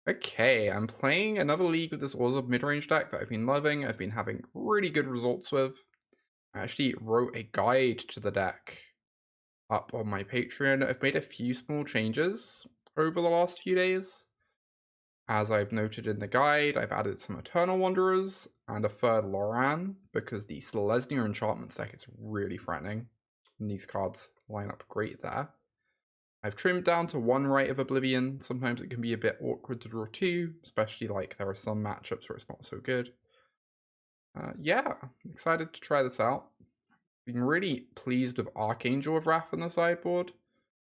Okay, I'm playing another league with this Orzhov midrange deck that I've been loving. I've been having really good results with. I actually wrote a guide to the deck up on my Patreon. I've made a few small changes over the last few days. As I've noted in the guide, I've added some Eternal Wanderers and a third Loran because the Selesnya Enchantments deck is really threatening. And these cards line up great there. I've trimmed down to one Rite of Oblivion. Sometimes it can be a bit awkward to draw two, especially like there are some matchups where it's not so good. Yeah, I'm excited to try this out. Been really pleased with Archangel of Wrath on the sideboard.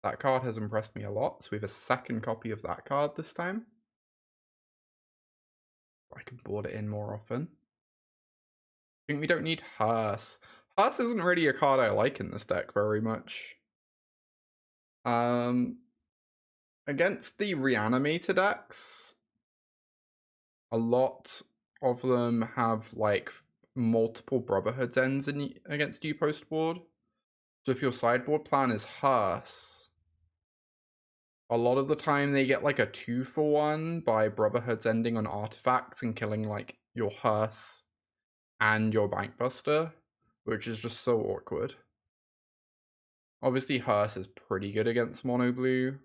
That card has impressed me a lot, so we have a second copy of that card this time. I can board it in more often. I think we don't need Hearse. Hearse isn't really a card I like in this deck very much. Against the Reanimator decks, a lot of them have like multiple Brotherhood's ends against you post board. So if your sideboard plan is Hearse, a lot of the time they get like a 2-for-1 by Brotherhood's ending on artifacts and killing like your Hearse and your Bankbuster, which is just so awkward. Obviously Hearse is pretty good against mono blue,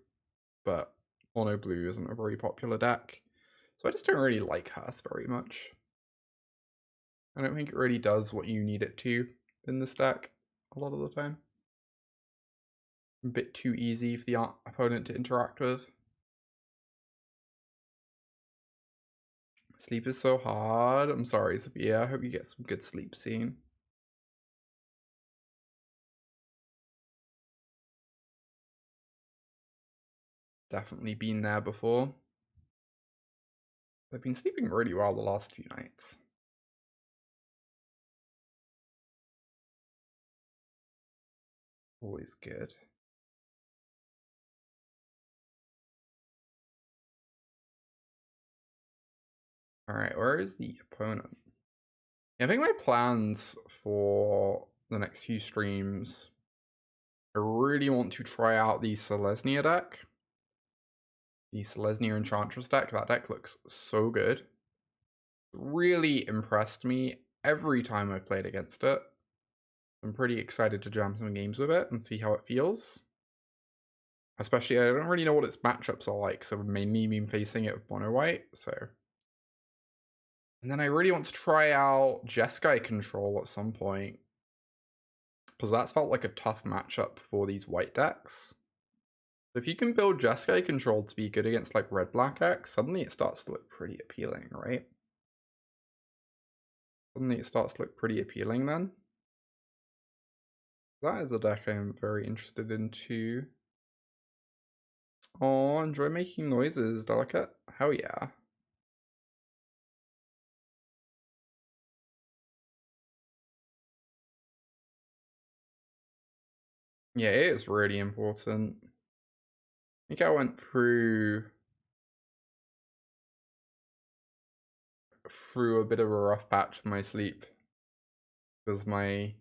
but mono blue isn't a very popular deck. So I just don't really like Hearse very much. I don't think it really does what you need it to in this deck a lot of the time. A bit too easy for the opponent to interact with. Sleep is so hard. I'm sorry, Sophia. I hope you get some good sleep soon. Definitely been there before. I've been sleeping really well the last few nights. Always good. Alright, where is the opponent? Yeah, I think my plans for the next few streams, I really want to try out the Selesnya deck. The Selesnya Enchantress deck. That deck looks so good. Really impressed me every time I've played against it. I'm pretty excited to jam some games with it and see how it feels. Especially, I don't really know what its matchups are like, so I've mainly been facing it with mono white, so. And then I really want to try out Jeskai Control at some point, because that's felt like a tough matchup for these white decks. So if you can build Jeskai Control to be good against like red-black decks, suddenly it starts to look pretty appealing, right? Suddenly it starts to look pretty appealing then. That is a deck I'm very interested in too. Oh, enjoy making noises, Delicate. Hell yeah. Yeah, it is really important. I think I went through a bit of a rough patch for my sleep. Because I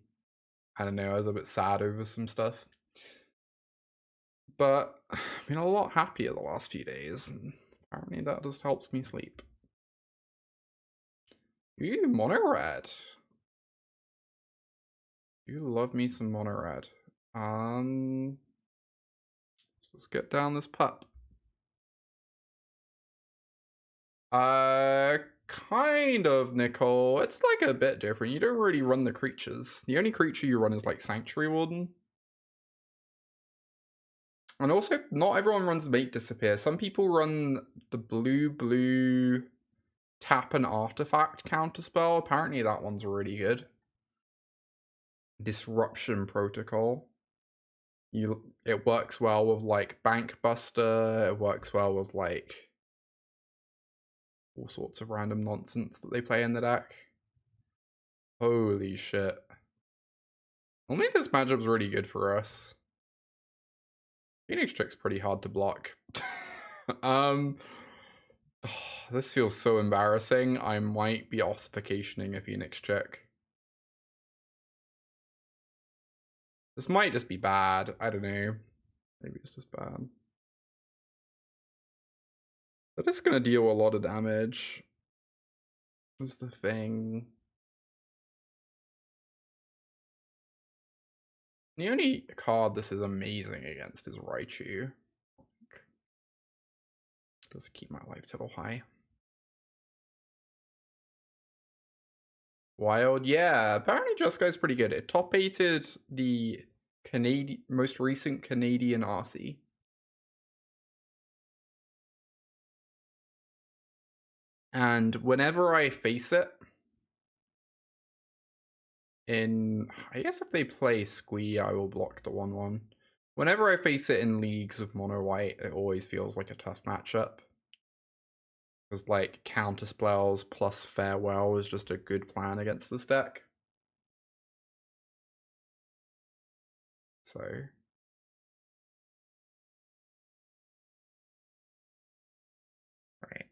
don't know, I was a bit sad over some stuff. But I've been a lot happier the last few days, and apparently that just helps me sleep. Ooh, mono red. You love me some mono red. Let's get down this pup. Kind of, Nicole. It's like a bit different. You don't really run the creatures. The only creature you run is like Sanctuary Warden. And also, not everyone runs Make Disappear. Some people run the blue tap an artifact counterspell. Apparently that one's really good. Disruption Protocol. It works well with like Bankbuster. It works well with like all sorts of random nonsense that they play in the deck. Holy shit. Only this matchup's really good for us. Phoenix Chick's pretty hard to block. This feels so embarrassing. I might be ossificationing a Phoenix Chick. This might just be bad. I don't know. Maybe it's just bad. That is gonna deal a lot of damage. What's the thing? The only card this is amazing against is Raichu. Does keep my life total high. Wild, yeah. Apparently Jesco's pretty good. It top 8'd the most recent Canadian RC. And whenever I face it, I guess if they play Squee, I will block the 1/1. Whenever I face it in leagues with mono white, it always feels like a tough matchup. Because like counter spells plus farewell is just a good plan against this deck. So right.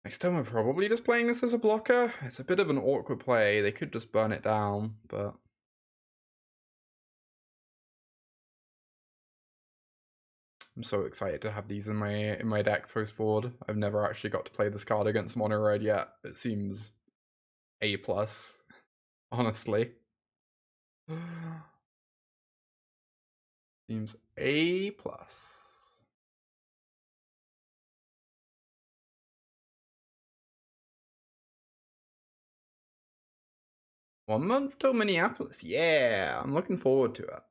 Next time we're probably just playing this as a blocker. It's a bit of an awkward play. They could just burn it down, but I'm so excited to have these in my deck post board. I've never actually got to play this card against mono red yet. It seems A+, honestly. Seems A+. 1 month till Minneapolis. Yeah, I'm looking forward to it.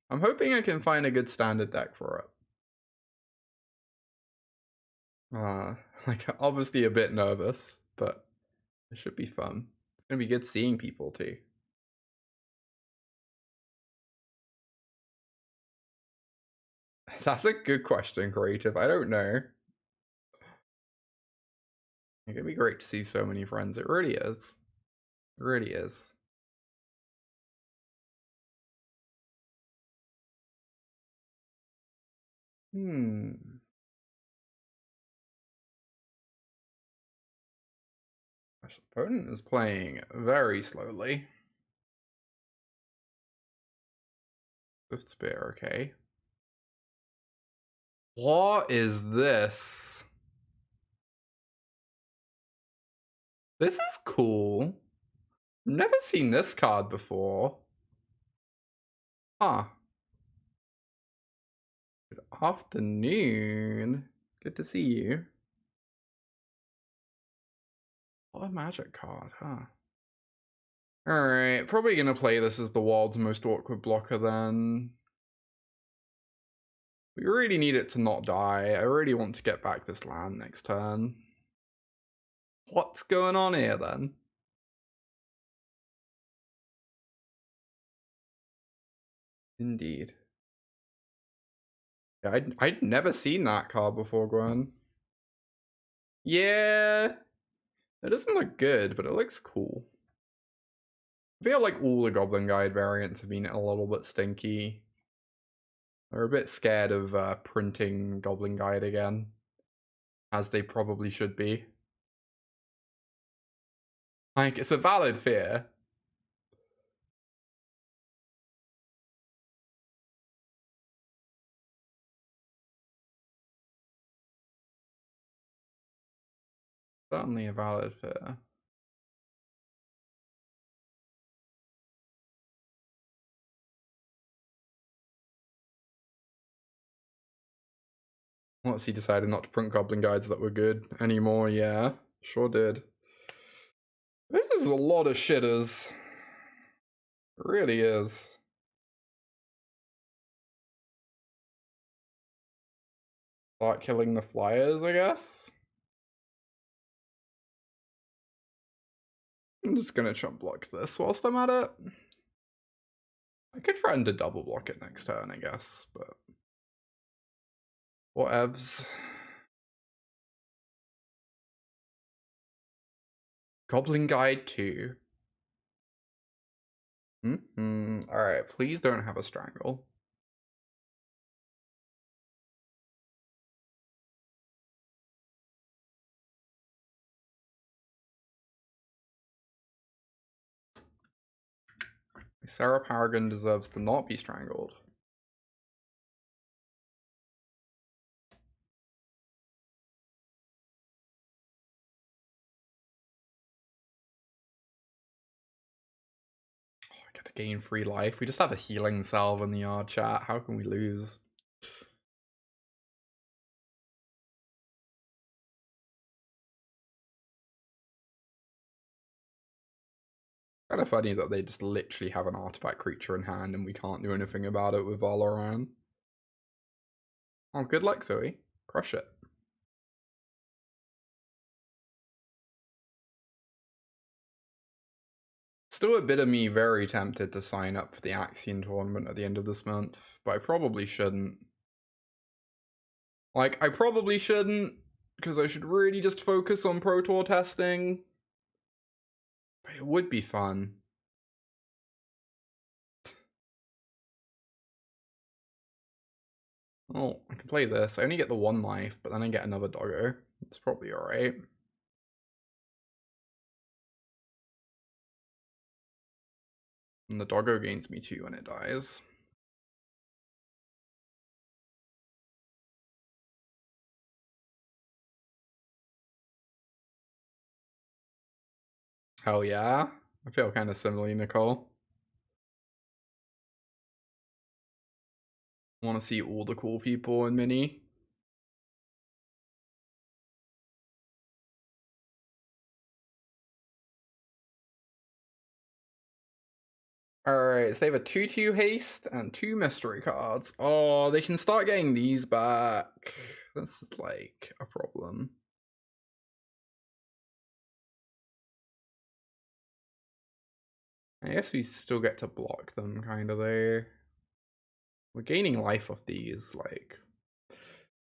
I'm hoping I can find a good standard deck for it. Like, obviously a bit nervous, but it should be fun. It's gonna be good seeing people too. That's a good question, Creative. I don't know. It's gonna be great to see so many friends. It really is. It really is. Special opponent is playing very slowly. Swift Spear, okay. What is this? This is cool. Never seen this card before. Huh. Good afternoon. Good to see you. What a magic card, huh? Alright, probably gonna play this as the world's most awkward blocker then. We really need it to not die. I really want to get back this land next turn. What's going on here then? Indeed. Yeah, I'd never seen that card before, Gwen. Yeah, it doesn't look good, but it looks cool. I feel like all the Goblin Guide variants have been a little bit stinky. They're a bit scared of printing Goblin Guide again, as they probably should be. Like, it's a valid fear. Certainly a valid fear. Once he decided not to print Goblin Guides that were good anymore, yeah, sure did. This is a lot of shitters. It really is. Start killing the flyers, I guess. I'm just gonna chump block this whilst I'm at it. I could threaten to double block it next turn, I guess, but whatevs. Goblin Guide 2. Alright, please don't have a strangle. Sarah Paragon deserves to not be strangled. I gotta gain 3 life. We just have a healing salve in the yard chat. How can we lose? Kind of funny that they just literally have an artifact creature in hand and we can't do anything about it with Valorant. Oh, good luck, Zoe. Crush it. Still a bit of me very tempted to sign up for the Axion tournament at the end of this month, but I probably shouldn't. Like, I probably shouldn't, because I should really just focus on Pro Tour testing. But it would be fun. Oh, I can play this. I only get the 1 life, but then I get another doggo. It's probably alright. And the doggo gains me 2 when it dies. Hell yeah. I feel kind of similarly, Nicole. Want to see all the cool people in Mini. Alright, so they have a 2/2 haste and 2 mystery cards. Oh, they can start getting these back. This is like a problem. I guess we still get to block them, kind of, though. We're gaining life off these, like... I'm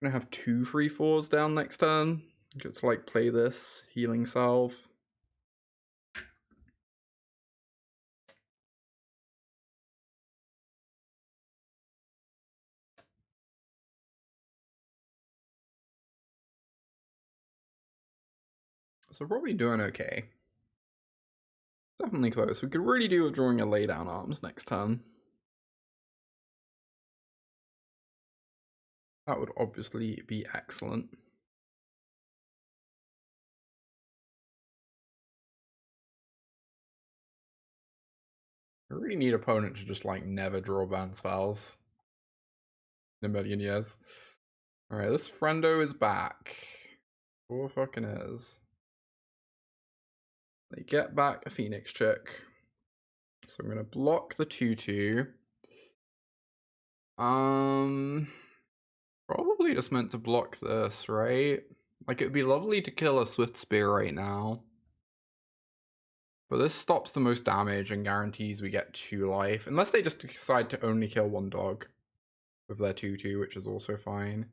gonna have 2 3/4s down next turn. Get to, like, play this healing salve. So we're probably doing okay. Definitely close. We could really do with drawing a laydown arms next turn. That would obviously be excellent. I really need opponent to just like never draw ban spells in a million years. Alright, this friendo is back. Who fucking is? They get back a Phoenix chick. So I'm gonna block the 2/2. Probably just meant to block this, right? Like, it would be lovely to kill a Swift Spear right now. But this stops the most damage and guarantees we get 2 life. Unless they just decide to only kill 1 dog with their 2/2, which is also fine.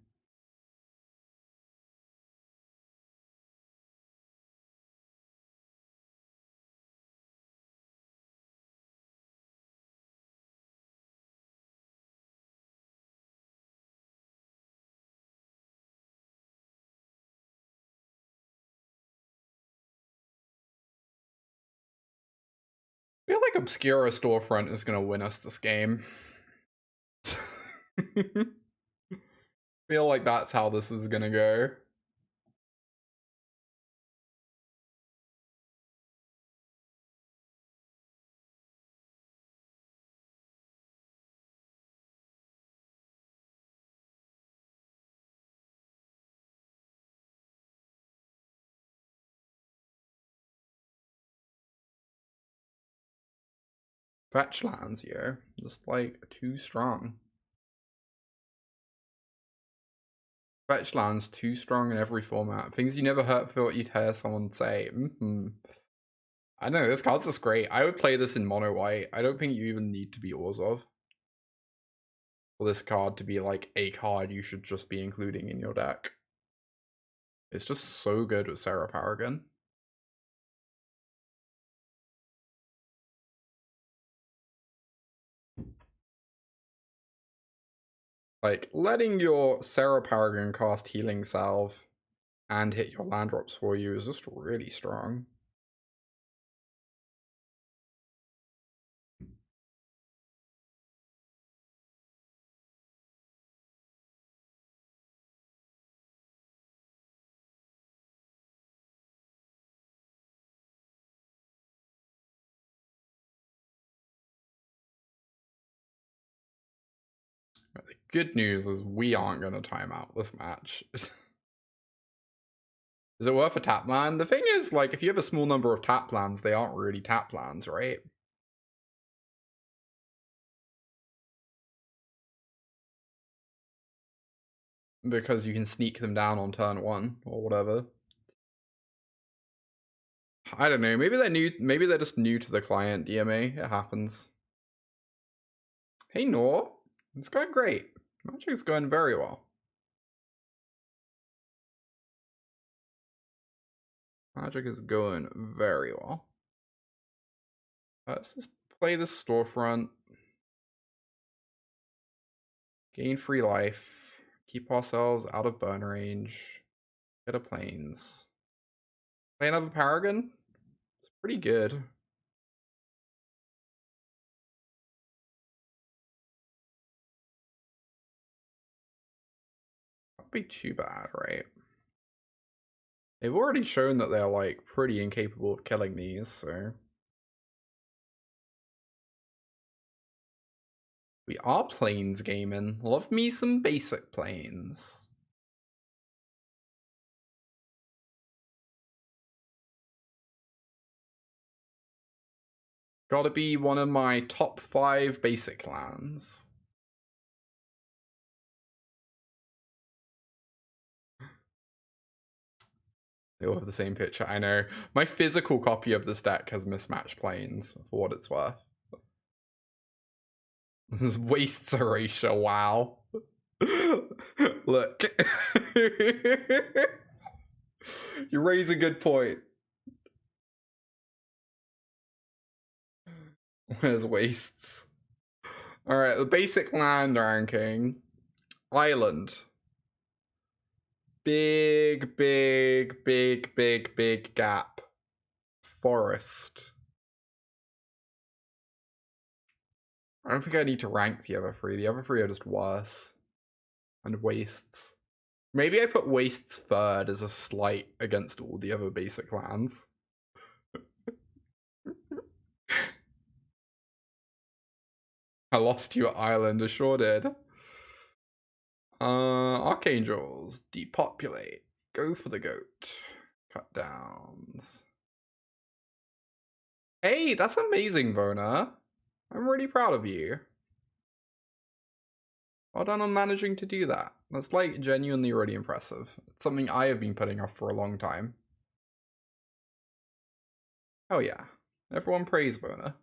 I feel like Obscura Storefront is going to win us this game. Feel like that's how this is going to go. Fetch lands here, just like too strong. Fetch lands too strong in every format. Things you never thought you'd hear someone say. I know, this card's just great. I would play this in mono white. I don't think you even need to be Orzhov for this card to be like a card you should just be including in your deck. It's just so good with Sarah Paragon. Like, letting your Sarah Paragon cast Healing Salve and hit your land drops for you is just really strong. The good news is we aren't going to time out this match. Is it worth a tap land? The thing is, like, if you have a small number of tap lands, they aren't really tap lands, right? Because you can sneak them down on turn 1 or whatever. I don't know. Maybe they're new. Maybe they're just new to the client DMA. It happens. Hey, Nor. It's going great. Magic is going very well. Magic is going very well. Let's just play the storefront. Gain free life. Keep ourselves out of burn range. Get a plains. Play another Paragon? It's pretty good. Not be too bad, right? They've already shown that they're like pretty incapable of killing these, so we are plains gaming. Love me some basic plains. Gotta be one of my top 5 basic lands. They all have the same picture, I know. My physical copy of this deck has mismatched planes, for what it's worth. This wastes erasure, wow. Look. You raise a good point. Where's wastes? Alright, the basic land ranking. Island. Big gap. Forest. I don't think I need to rank the other 3. The other 3 are just worse. And wastes. Maybe I put wastes 3rd as a slight against all the other basic lands. I lost you at Island, I sure did. Archangels. Depopulate. Go for the goat. Cut downs. Hey, that's amazing, Bona. I'm really proud of you. Well done on managing to do that. That's like genuinely really impressive. It's something I have been putting off for a long time. Oh yeah. Everyone praise Bona.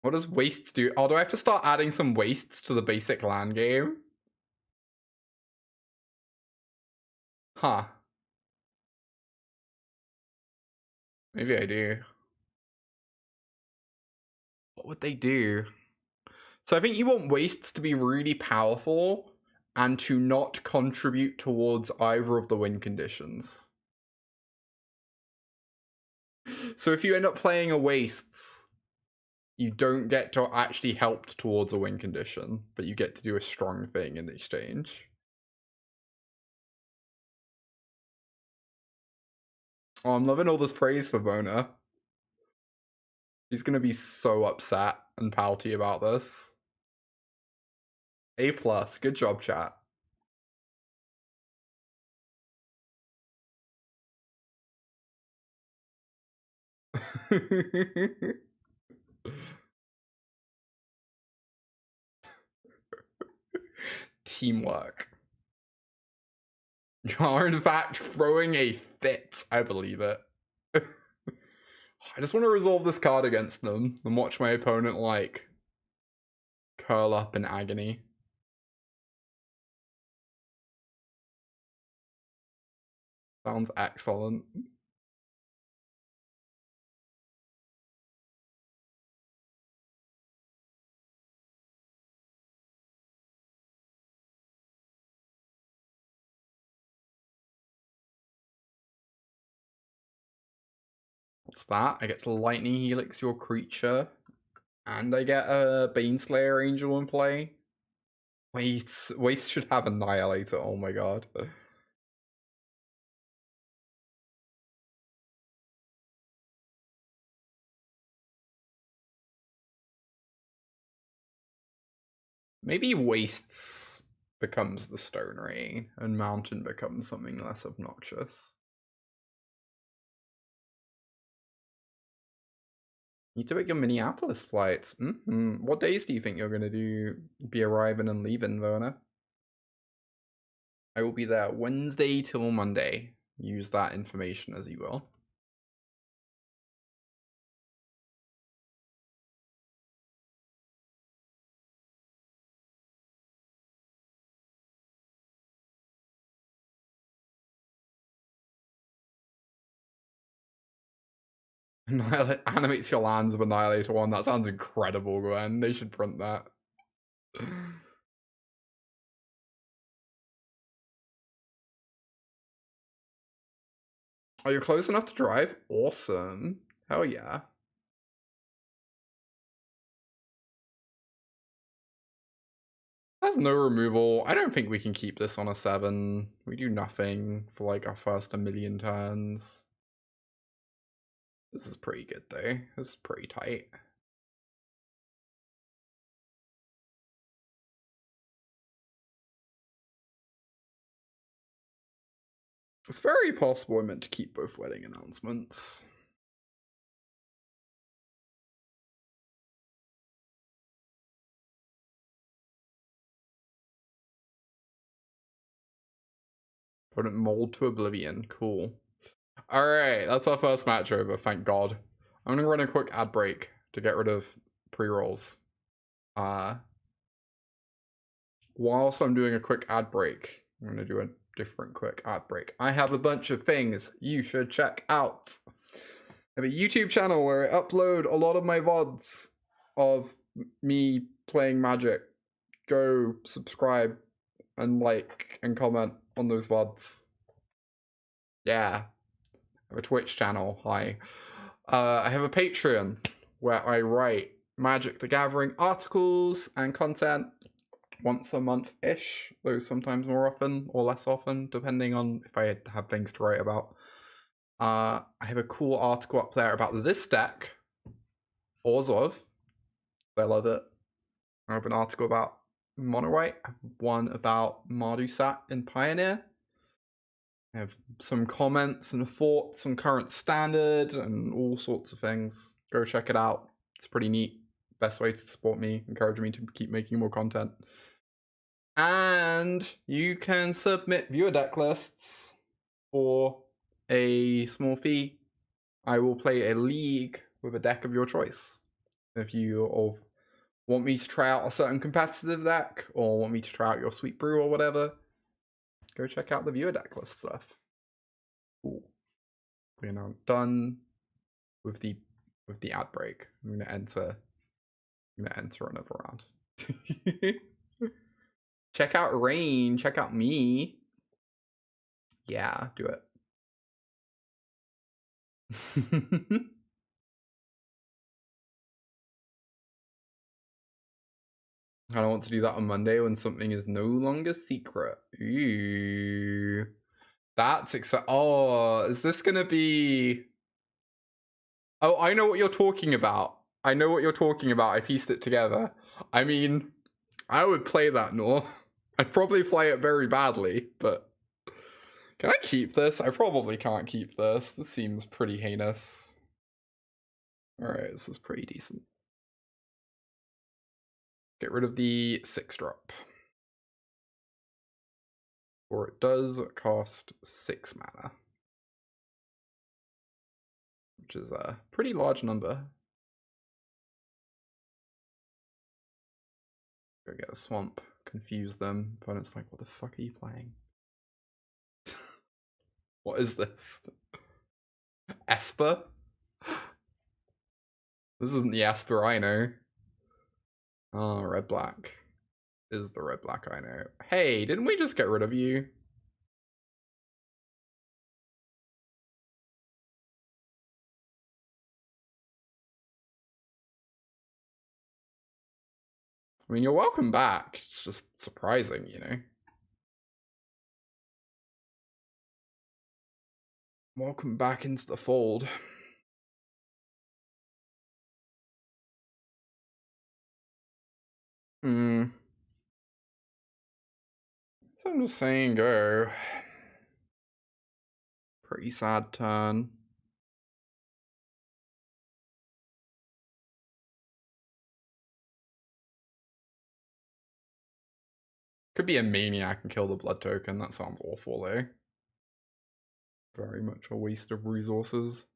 What does wastes do? Oh, do I have to start adding some wastes to the basic land game? Huh. Maybe I do. What would they do? So I think you want wastes to be really powerful and to not contribute towards either of the win conditions. So if you end up playing a wastes, you don't get to actually help towards a win condition, but you get to do a strong thing in exchange. Oh, I'm loving all this praise for Bona. He's gonna be so upset and pouty about this. A+, good job, chat. Teamwork. You are in fact throwing a fit, I believe it. I just want to resolve this card against them and watch my opponent, like, curl up in agony. Sounds excellent. What's that? I get to Lightning Helix your creature, and I get a Baneslayer Angel in play. Waste should have Annihilator, oh my god. Maybe wastes becomes the stone ring and mountain becomes something less obnoxious. Need to make your Minneapolis flights. What days do you think you're gonna be arriving and leaving, Werner? I will be there Wednesday till Monday. Use that information as you will. Animates your lands of Annihilator 1. That sounds incredible, Gwen. They should print that. Are you close enough to drive? Awesome. Hell yeah. There's no removal. I don't think we can keep this on a 7. We do nothing for like our first 1,000,000 turns. This is pretty good though. This is pretty tight. It's very possible I meant to keep both wedding announcements. Opponent mold to oblivion. Cool. Alright, that's our first match over, thank God. I'm gonna run a quick ad break to get rid of pre-rolls. Whilst I'm doing a quick ad break, I'm gonna do a different quick ad break. I have a bunch of things you should check out. I have a YouTube channel where I upload a lot of my VODs of me playing Magic. Go subscribe and like and comment on those VODs. Yeah. I have a Twitch channel. Hi. I have a Patreon where I write Magic the Gathering articles and content once a month-ish, though sometimes more often or less often, depending on if I have things to write about. I have a cool article up there about this deck, Orzhov. I love it. I have an article about Mono White. I have one about Mardusat in Pioneer. I have some comments and thoughts on current standard and all sorts of things. Go check it out. It's pretty neat. Best way to support me, encourage me to keep making more content. And you can submit viewer deck lists for a small fee. I will play a league with a deck of your choice. If you want me to try out a certain competitive deck or want me to try out your Sweet Brew or whatever, go check out the viewer deck list stuff. Cool. We're now done with the ad break. I'm gonna enter another round. Check out Rain, check out me. Yeah, do it. I don't want to do that on Monday when something is no longer secret. Ooh. That's exciting. Oh, is this gonna be... Oh, I know what you're talking about. I know what you're talking about. I pieced it together. I mean, I would play that, Nor. I'd probably play it very badly, but... Can I keep this? I probably can't keep this. This seems pretty heinous. Alright, this is pretty decent. Get rid of the 6-drop. Or it does cost 6 mana. Which is a pretty large number. Go get a swamp, confuse them. Opponent's like, what the fuck are you playing? What is this? Esper? This isn't the Esper I know. Oh, red-black is the red-black I know. Hey, didn't we just get rid of you? I mean, you're welcome back. It's just surprising, you know? Welcome back into the fold. So I'm just saying go. Pretty sad turn. Could be a maniac and kill the blood token. That sounds awful, though. Very much a waste of resources.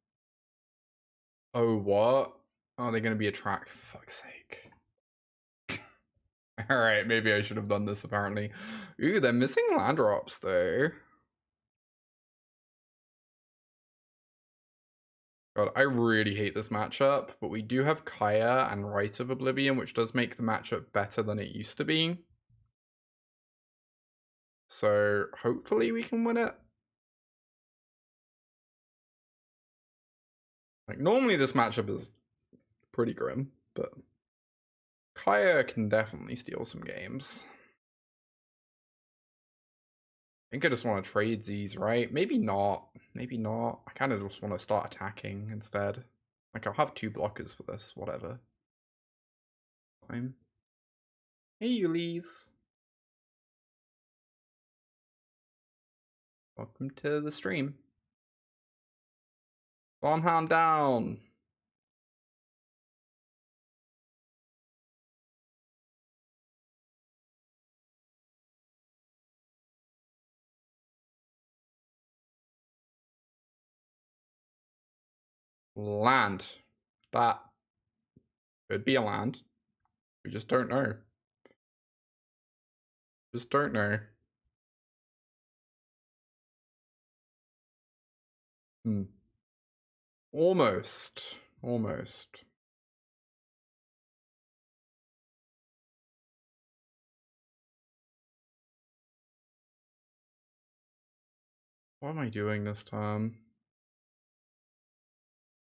Oh, what? Oh, they're gonna be a track. For fuck's sake. Alright, maybe I should have done this, apparently. Ooh, they're missing land drops, though. God, I really hate this matchup, but we do have Kaya and Rite of Oblivion, which does make the matchup better than it used to be. So hopefully we can win it. Like, normally this matchup is pretty grim, but Kaya can definitely steal some games. I think I just want to trade these, right? Maybe not. Maybe not. I kind of just want to start attacking instead. Like, I'll have 2 blockers for this, whatever. Fine. Hey, Ulis. Welcome to the stream. Bombhound down. Land. That could be a land. We just don't know. Just don't know. Almost. Almost. What am I doing this time?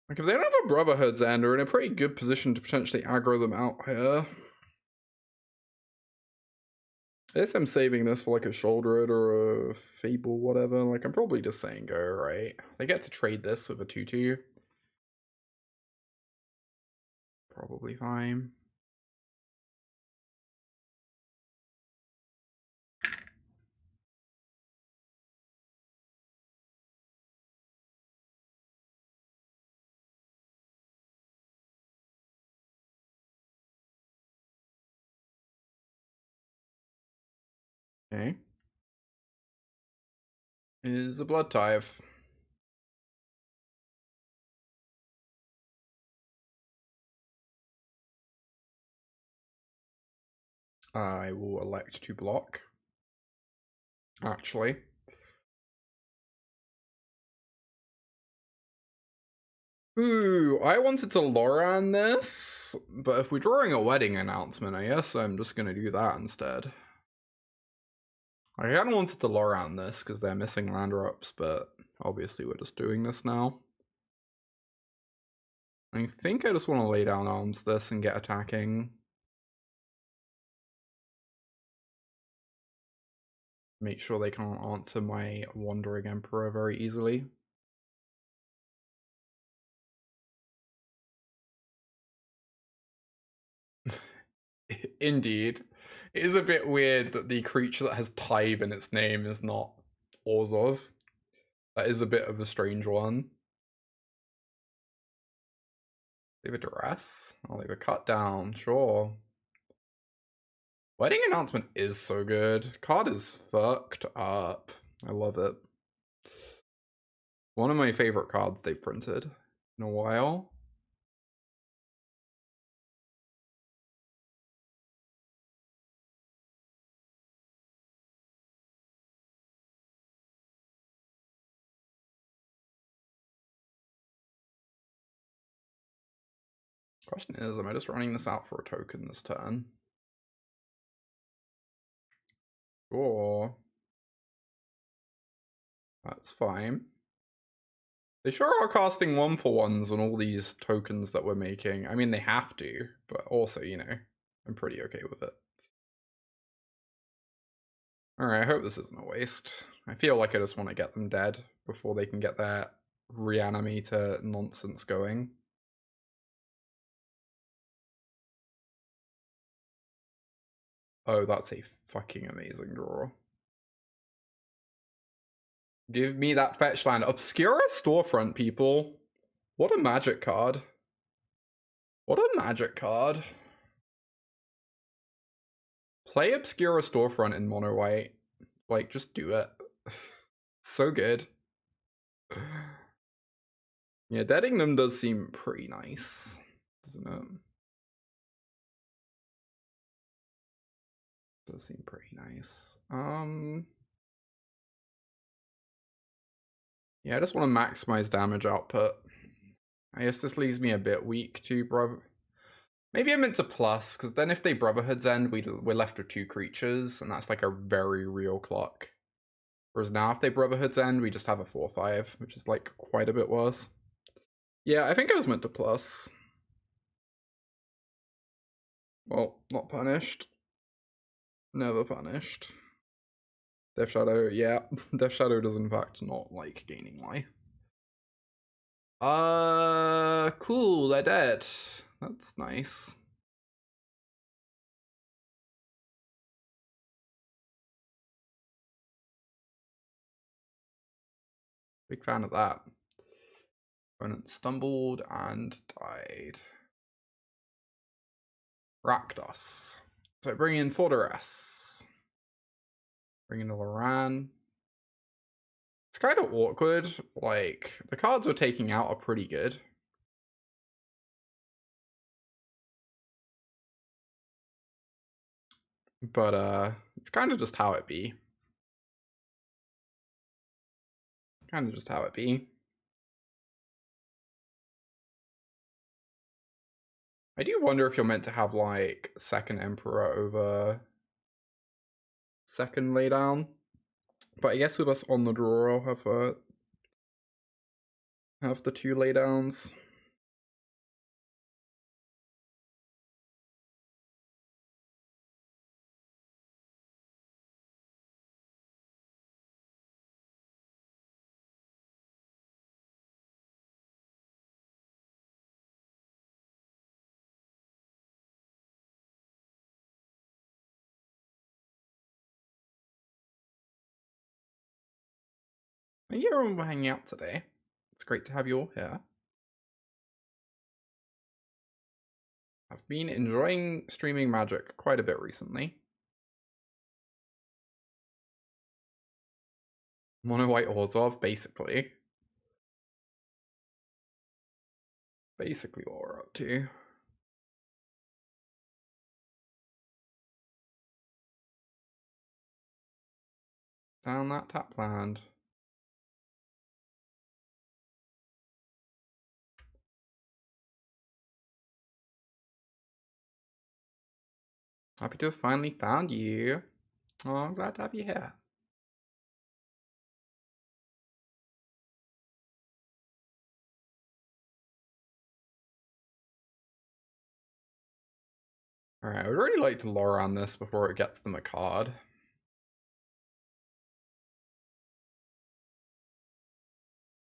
Like, if they don't have a Brotherhood's End, they're in a pretty good position to potentially aggro them out here. I guess I'm saving this for like a Shoulder or a Fable, whatever. Like, I'm probably just saying go, right? They get to trade this with a 2-2. Probably fine. Okay. Is a Blood Tithe. I will elect to block. Actually. Ooh, I wanted to Loran this, but if we're drawing a wedding announcement, I guess I'm just gonna do that instead. I kind of wanted to Loran this because they're missing land drops, but obviously we're just doing this now. I think I just want to lay down arms this and get attacking. Make sure they can't answer my Wandering Emperor very easily. Indeed. It is a bit weird that the creature that has Tithe in its name is not Orzhov. That is a bit of a strange one. Leave a duress? I'll leave a cut down, sure. Wedding announcement is so good. Card is fucked up. I love it. One of my favorite cards they've printed in a while. Question is, am I just running this out for a token this turn? Sure. That's fine. They sure are casting 1-for-1s on all these tokens that we're making. I mean, they have to, but also, you know, I'm pretty okay with it. Alright, I hope this isn't a waste. I feel like I just want to get them dead before they can get their reanimator nonsense going. Oh, that's a fucking amazing draw. Give me that fetch land. Obscura Storefront, people. What a magic card. What a magic card. Play Obscura Storefront in mono white. Like, just do it. So good. Yeah, deading them does seem pretty nice, doesn't it? Does seem pretty nice. Yeah, I just want to maximize damage output. I guess this leaves me a bit weak to brother. Maybe I'm into plus, because then if they Brotherhood's End, we're left with 2 creatures, and that's like a very real clock. Whereas now if they Brotherhood's End, we just have a 4/5, which is like quite a bit worse. Yeah, I think I was meant to plus. Well, not punished. Never punished. Death Shadow, yeah. Death Shadow does in fact not like gaining life. Cool, they're dead. That's nice. Big fan of that. Opponent stumbled and died. Rakdos. So I bring in Fortress. Bring in Loran. It's kind of awkward. Like, the cards we're taking out are pretty good. But, it's kind of just how it be. Kind of just how it be. I do wonder if you're meant to have, like, second Emperor over second laydown. But I guess with us on the draw, I'll have the 2 laydowns. Thank you everyone for hanging out today. It's great to have you all here. I've been enjoying streaming Magic quite a bit recently. Mono White Orzhov, basically. Basically what we're up to. Down that tap land. Happy to have finally found you. Oh, I'm glad to have you here. Alright, I would really like to lure on this before it gets them a card.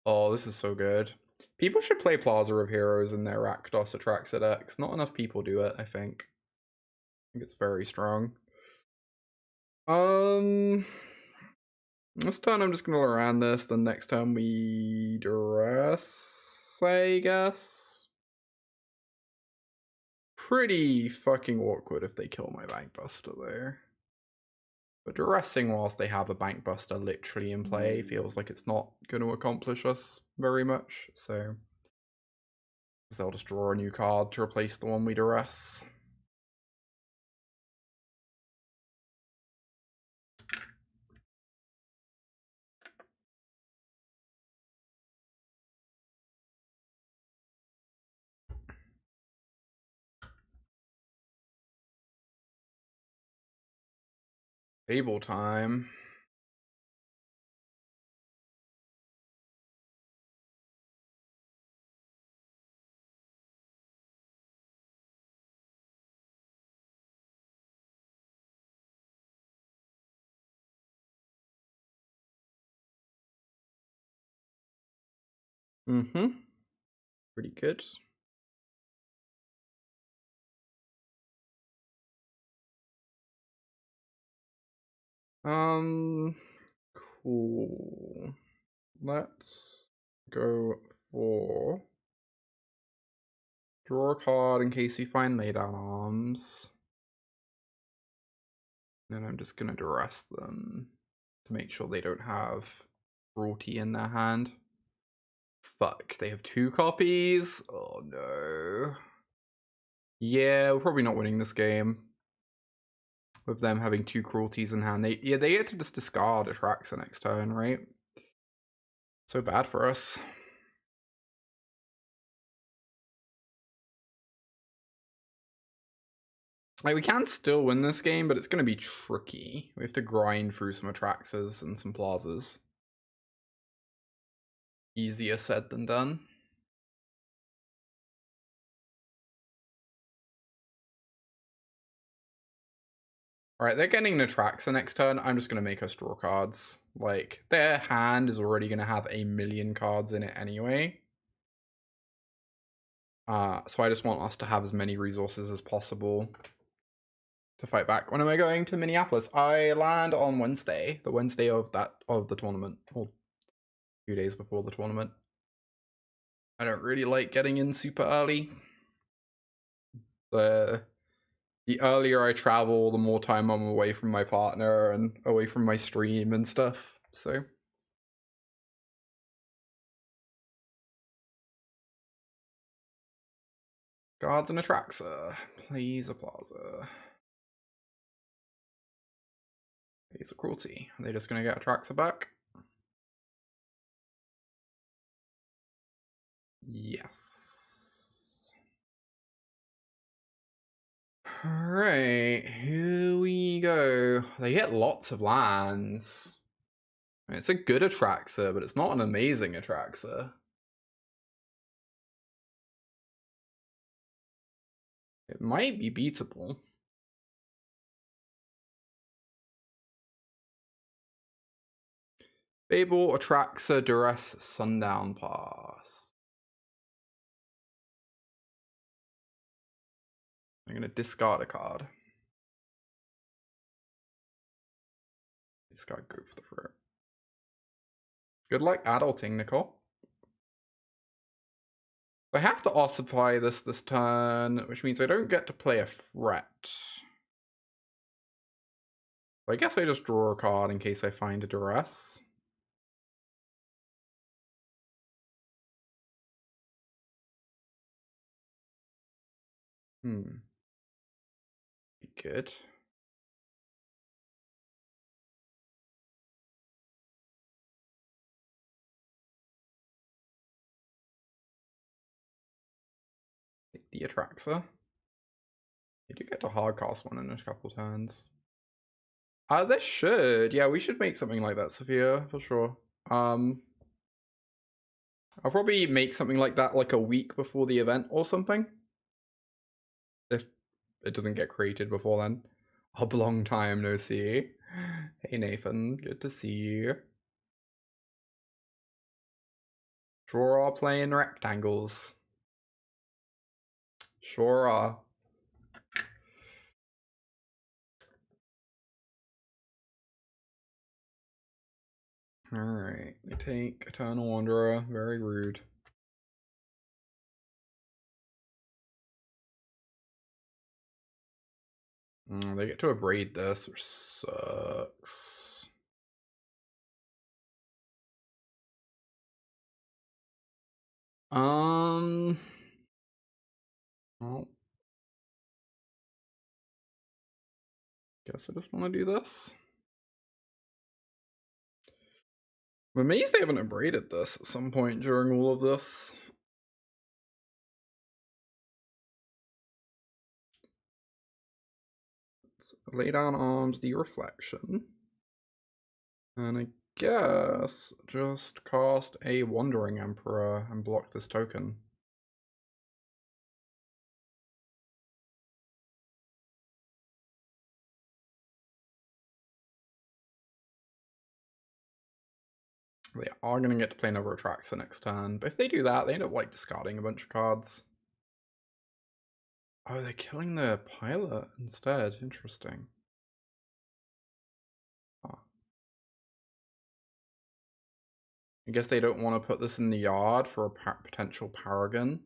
Oh, this is so good. People should play Plaza of Heroes in their Rakdos Atraxa decks. Not enough people do it, I think. I think it's very strong. This turn I'm just gonna lure around this, then next time we dress, I guess. Pretty fucking awkward if they kill my Bankbuster there. But dressing whilst they have a Bankbuster literally in play feels like it's not going to accomplish us very much, so they'll just draw a new card to replace the one we duress. Fable time. Pretty good. Cool. Let's go for draw a card in case we find laydown arms. Then I'm just gonna duress them to make sure they don't have cruelty in their hand. Fuck, they have 2 copies? Oh no. Yeah, we're probably not winning this game. With them having 2 cruelties in hand. They get to just discard Atraxa next turn, right? So bad for us. Like, we can still win this game, but it's going to be tricky. We have to grind through some Atraxas and some Plazas. Easier said than done. Alright, they're getting an Atraxa next turn. I'm just going to make us draw cards. Like, their hand is already going to have 1,000,000 cards in it anyway. So I just want us to have as many resources as possible to fight back. When am I going to Minneapolis? I land on Wednesday, the Wednesday of the tournament, or 2 days before the tournament. I don't really like getting in super early. The earlier I travel, the more time I'm away from my partner and away from my stream and stuff. So guards and Atraxa, please a Plaza. Please a cruelty. Are they just gonna get Atraxa back? Yes. Alright, here we go. They get lots of lands. It's a good Atraxa, but it's not an amazing Atraxa. It might be beatable. Fable, Atraxa, Duress, Sundown Pass. I'm gonna discard a card. Discard, go for the throat. Good luck adulting, Nicole. I have to ossify this turn, which means I don't get to play a threat. I guess I just draw a card in case I find a Duress. Be good. Take the Atraxa. You do get to hardcast one in a couple turns. This should. Yeah, we should make something like that, Sophia, for sure. I'll probably make something like that like a week before the event or something. If it doesn't get created before then. Long time no see. Hey Nathan, good to see you. Sure are playing rectangles. Sure are. Alright, they take Eternal Wanderer, very rude. They get to abrade this, which sucks. Well, guess I just want to do this. I'm amazed they haven't abraded this at some point during all of this. Let's lay down arms, the reflection. And I guess just cast a Wandering Emperor and block this token. They are going to get to play another Atraxa next turn, but if they do that, they end up like discarding a bunch of cards. Oh, they're killing the pilot instead. Interesting. I guess they don't want to put this in the yard for a potential Paragon.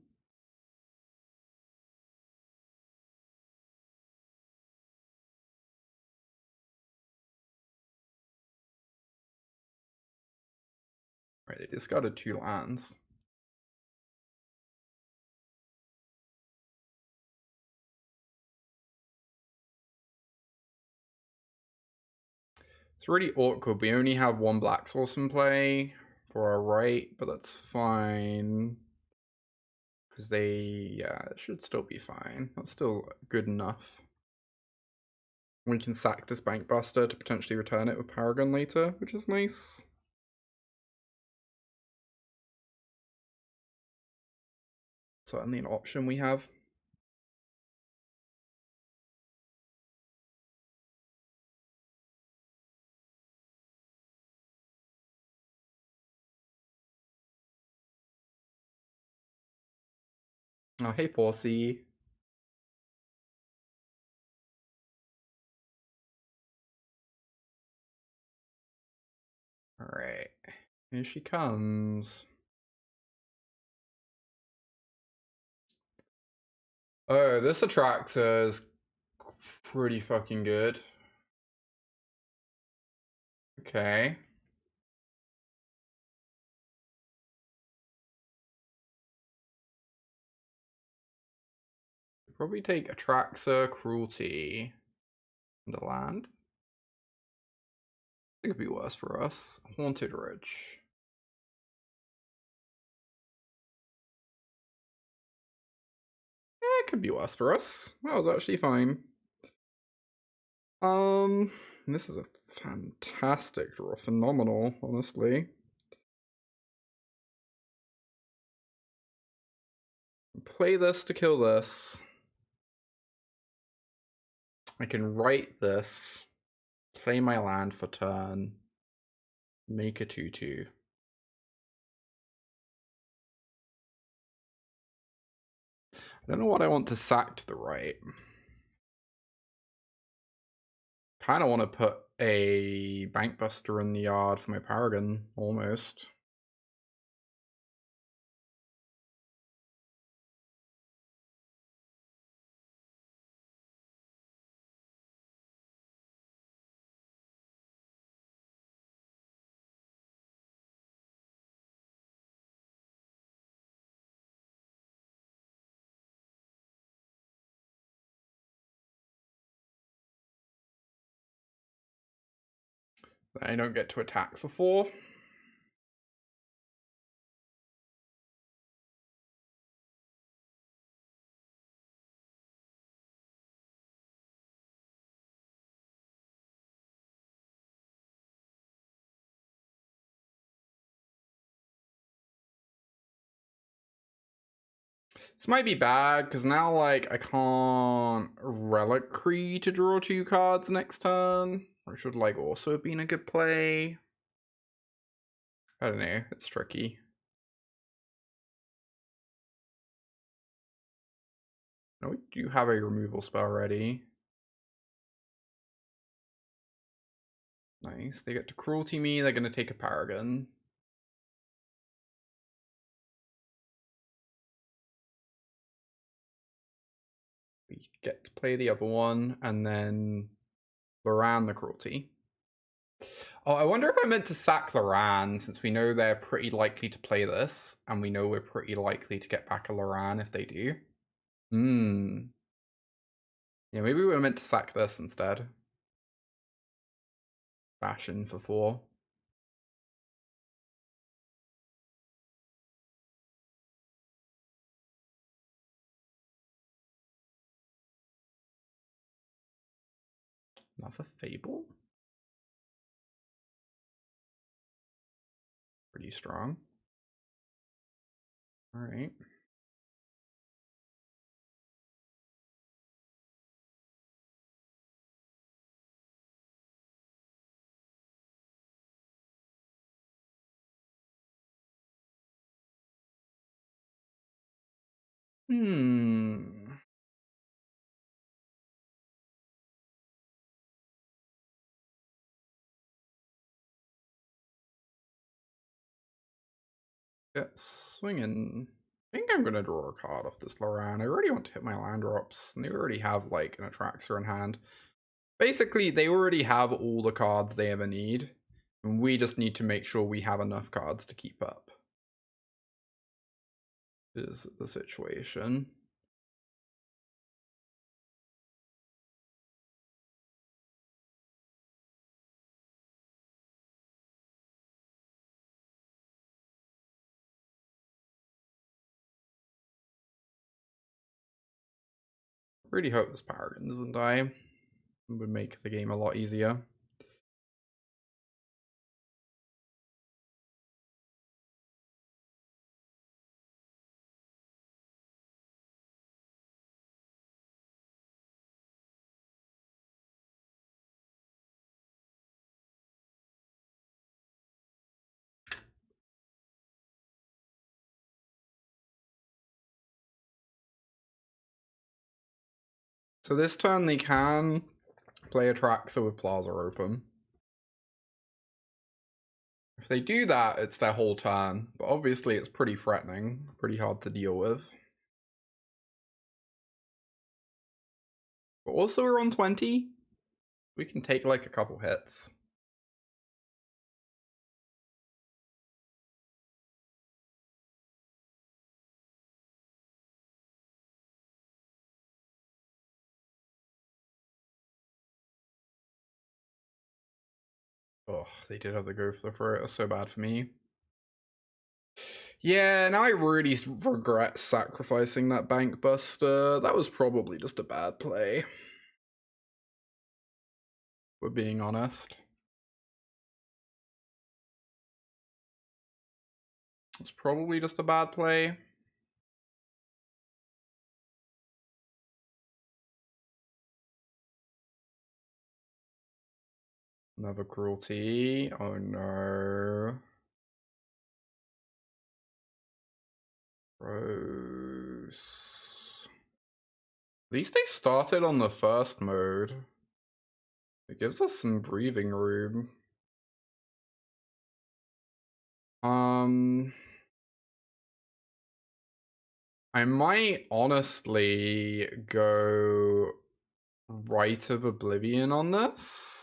Right, they discarded 2 lands. It's really awkward. We only have 1 black source in play for our right, but that's fine. Because yeah, it should still be fine. That's still good enough. We can sack this Bankbuster to potentially return it with Paragon later, which is nice. Certainly an option we have. Oh, hey, 4C. Alright. Here she comes. Oh, this attractor is pretty fucking good. Okay. Probably take Atraxa, Cruelty, and a land. I think it'd be worse for us. Haunted Ridge. It could be worse for us. That was actually fine. This is a fantastic draw. Phenomenal, honestly. Play this to kill this. I can write this, play my land for turn, make a 2/2. I don't know what I want to sack to the right. Kind of want to put a Bankbuster in the yard for my Paragon, almost. I don't get to attack for 4. This might be bad, because now, like, I can't Reliquary to draw 2 cards next turn. Which would, like, also have been a good play. I don't know, it's tricky. No, we do have a removal spell ready. Nice, they get to Cruelty me, they're gonna take a Paragon. We get to play the other one, and then Loran the Cruelty. Oh, I wonder if I meant to sack Loran, since we know they're pretty likely to play this, and we know we're pretty likely to get back a Loran if they do. Yeah, maybe we were meant to sack this instead. Bash in for 4. Another Fable? Pretty strong. Alright. Get swinging. I think I'm gonna draw a card off this Loran. I really want to hit my land drops, and they already have like an Atraxa in hand. Basically, they already have all the cards they ever need, and we just need to make sure we have enough cards to keep up. Is the situation. Really hope this Paragon doesn't die. It would make the game a lot easier. So this turn they can play Atraxa with Plaza open. If they do that, it's their whole turn. But obviously it's pretty threatening, pretty hard to deal with. But also we're on 20. We can take like a couple hits. Oh, they did have to go for the throw. It was so bad for me. Yeah, now I really regret sacrificing that Bank Buster. That was probably just a bad play. We're being honest. It's probably just a bad play. Another cruelty. Oh no. Gross. At least they started on the first mode. It gives us some breathing room. I might honestly go Rite of Oblivion on this.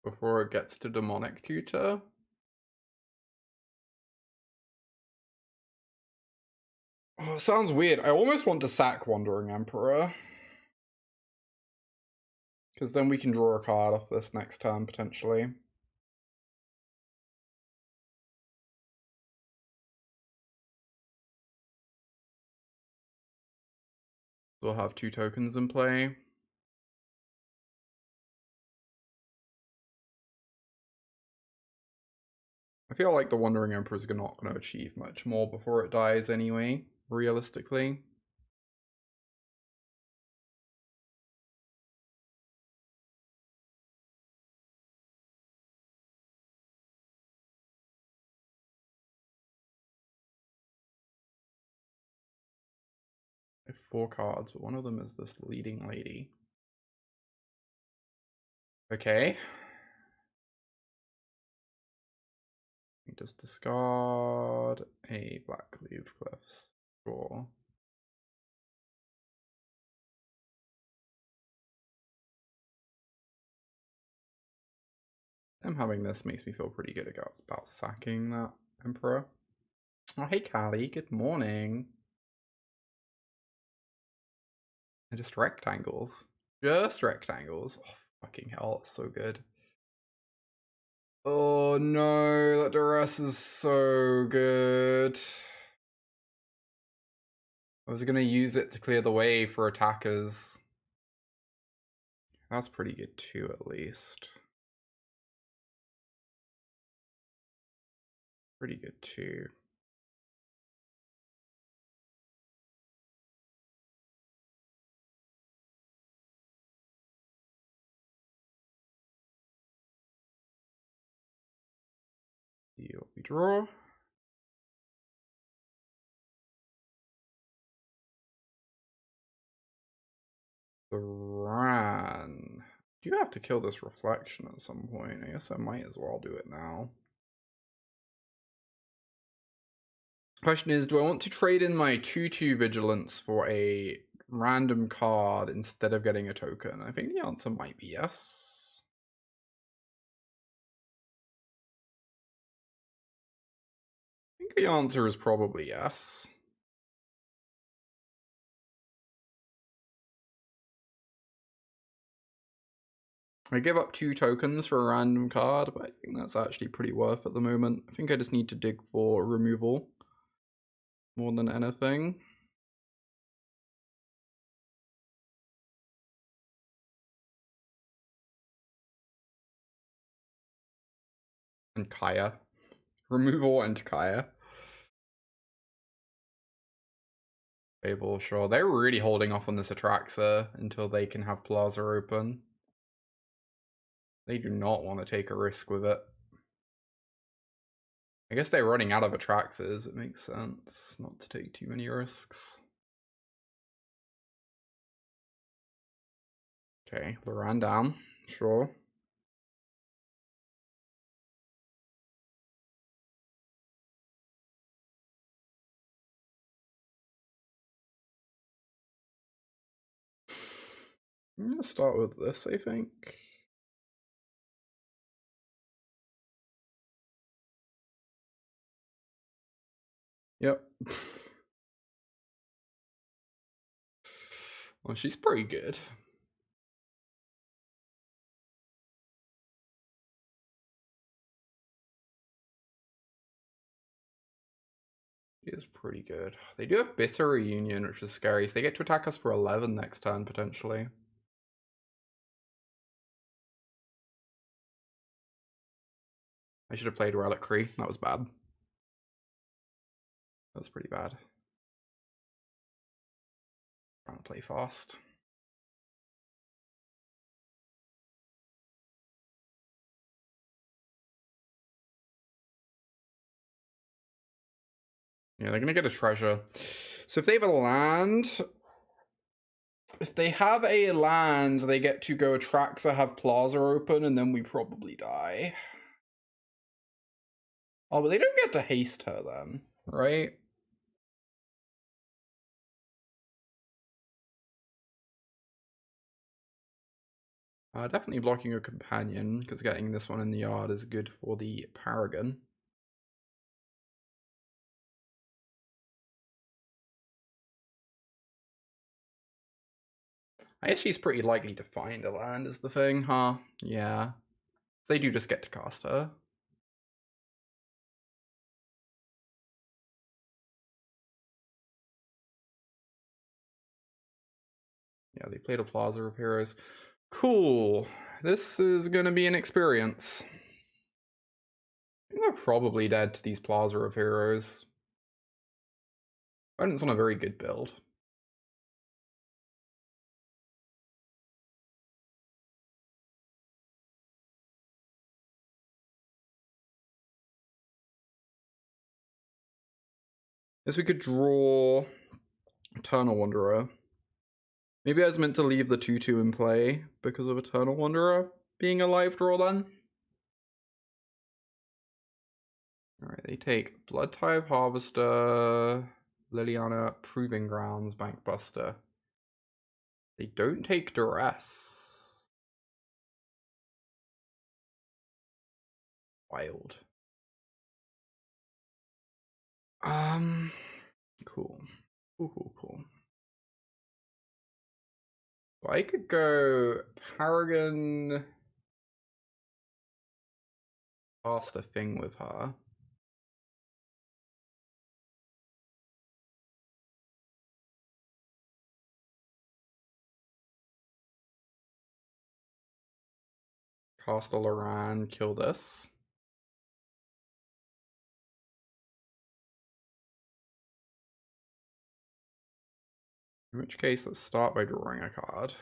Before it gets to Demonic Tutor. Oh, it sounds weird. I almost want to sack Wandering Emperor. Because then we can draw a card off this next turn, potentially. We'll have 2 tokens in play. I feel like the Wandering Emperor is not going to achieve much more before it dies anyway, realistically. I have 4 cards, but one of them is this leading lady. Okay. Just discard a Black Cleave Cliffs. Sure. Them having this makes me feel pretty good about sacking that Emperor. Oh, hey Callie, good morning. And just rectangles. Just rectangles. Oh, fucking hell, it's so good. Oh no, that duress is so good. I was gonna use it to clear the way for attackers. That's pretty good too, at least. Pretty good too. draw. The Ran. Do you have to kill this reflection at some point? I guess I might as well do it now. Question is, do I want to trade in my 2/2 vigilance for a random card instead of getting a token? I think the answer might be yes. I think the answer is probably yes. I give up 2 tokens for a random card, but I think that's actually pretty worth at the moment. I think I just need to dig for removal more than anything. And Kaya. Removal and Kaya. Fable, sure. They're really holding off on this Atraxa until they can have Plaza open. They do not want to take a risk with it. I guess they're running out of Atraxas. It makes sense not to take too many risks. Okay, Loran down. Sure. I'm gonna start with this, I think. Yep. Well, she's pretty good. She is pretty good. They do have Bitter Reunion, which is scary. So they get to attack us for 11 next turn, potentially. I should have played Reliquary. That was bad. That was pretty bad. Trying to play fast. Yeah, they're gonna get a treasure. So if they have a land, if they have a land, they get to go Atraxa, have Plaza open, and then we probably die. Oh, but they don't get to haste her then, right? Definitely blocking a companion, because getting this one in the yard is good for the Paragon. I guess she's pretty likely to find a land is the thing, huh? Yeah. So they do just get to cast her. Yeah, they played a Plaza of Heroes. Cool. This is gonna be an experience. I think they're probably dead to these Plaza of Heroes. Opponent's on a very good build. Guess we could draw Eternal Wanderer. Maybe I was meant to leave the 2/2 in play because of Eternal Wanderer being a live draw then. Alright, they take Blood Tithe Harvester, Liliana, Proving Grounds, Bankbuster. They don't take Duress. Wild. Cool. Cool. So I could go Paragon, cast a thing with her. Cast a Loran, kill this. In which case, let's start by drawing a card.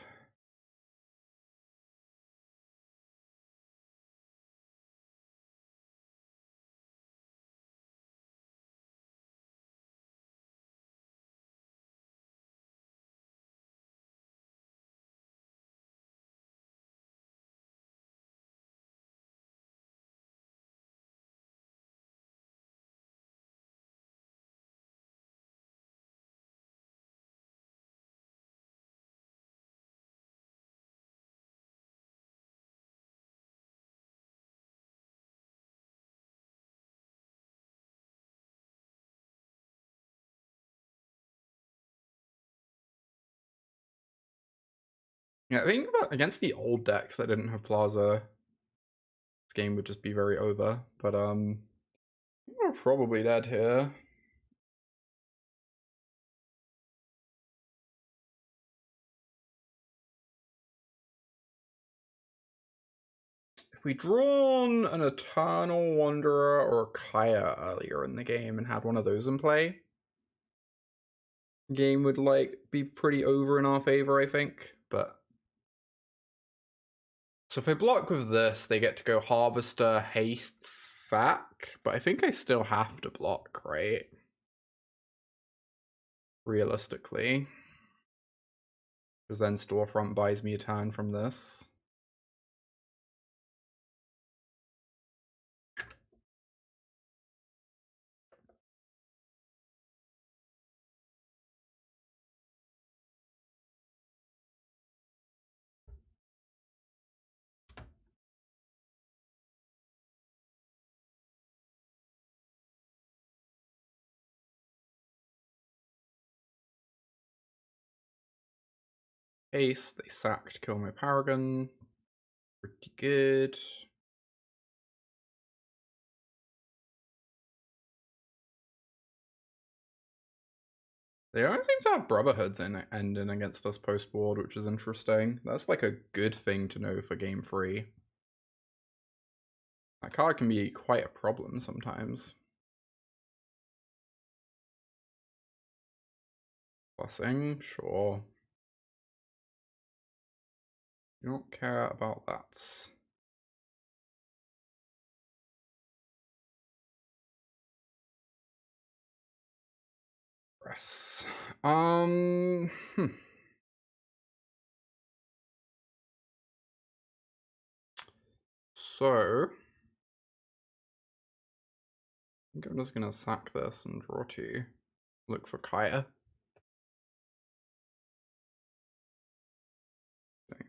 Yeah, I think against the old decks that didn't have Plaza, this game would just be very over. But we're probably dead here. If we drawn an Eternal Wanderer or a Kaya earlier in the game and had one of those in play, game would like be pretty over in our favor, I think. But so if I block with this, they get to go Harvester, Haste, Sack. But I think I still have to block, right? Realistically. Because then Storefront buys me a turn from this. Ace, they sack to kill my Paragon. Pretty good. They don't seem to have Brotherhoods ending against us post-board, which is interesting. That's like a good thing to know for game 3. That card can be quite a problem sometimes. Blessing, sure. You don't care about that. Press. So, I think I'm just gonna sack this and draw 2. Look for Kaya. Okay.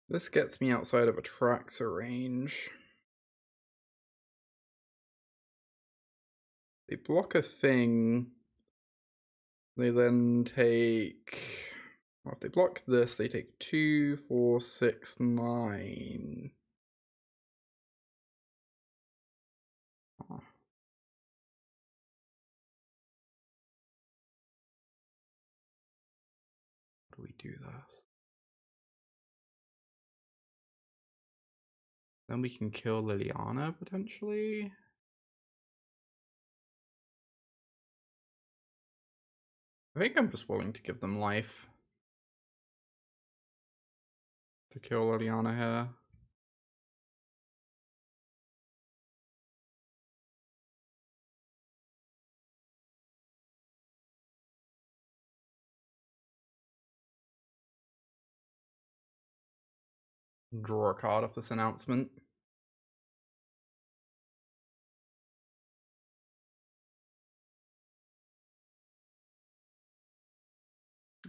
This gets me outside of Atraxa range. They block a thing. They then take. Well, if they block this, they take 2, 4, 6, 9. Oh. How do we do this? Then we can kill Liliana potentially. I think I'm just willing to give them life to kill Liliana here. Draw a card off this announcement.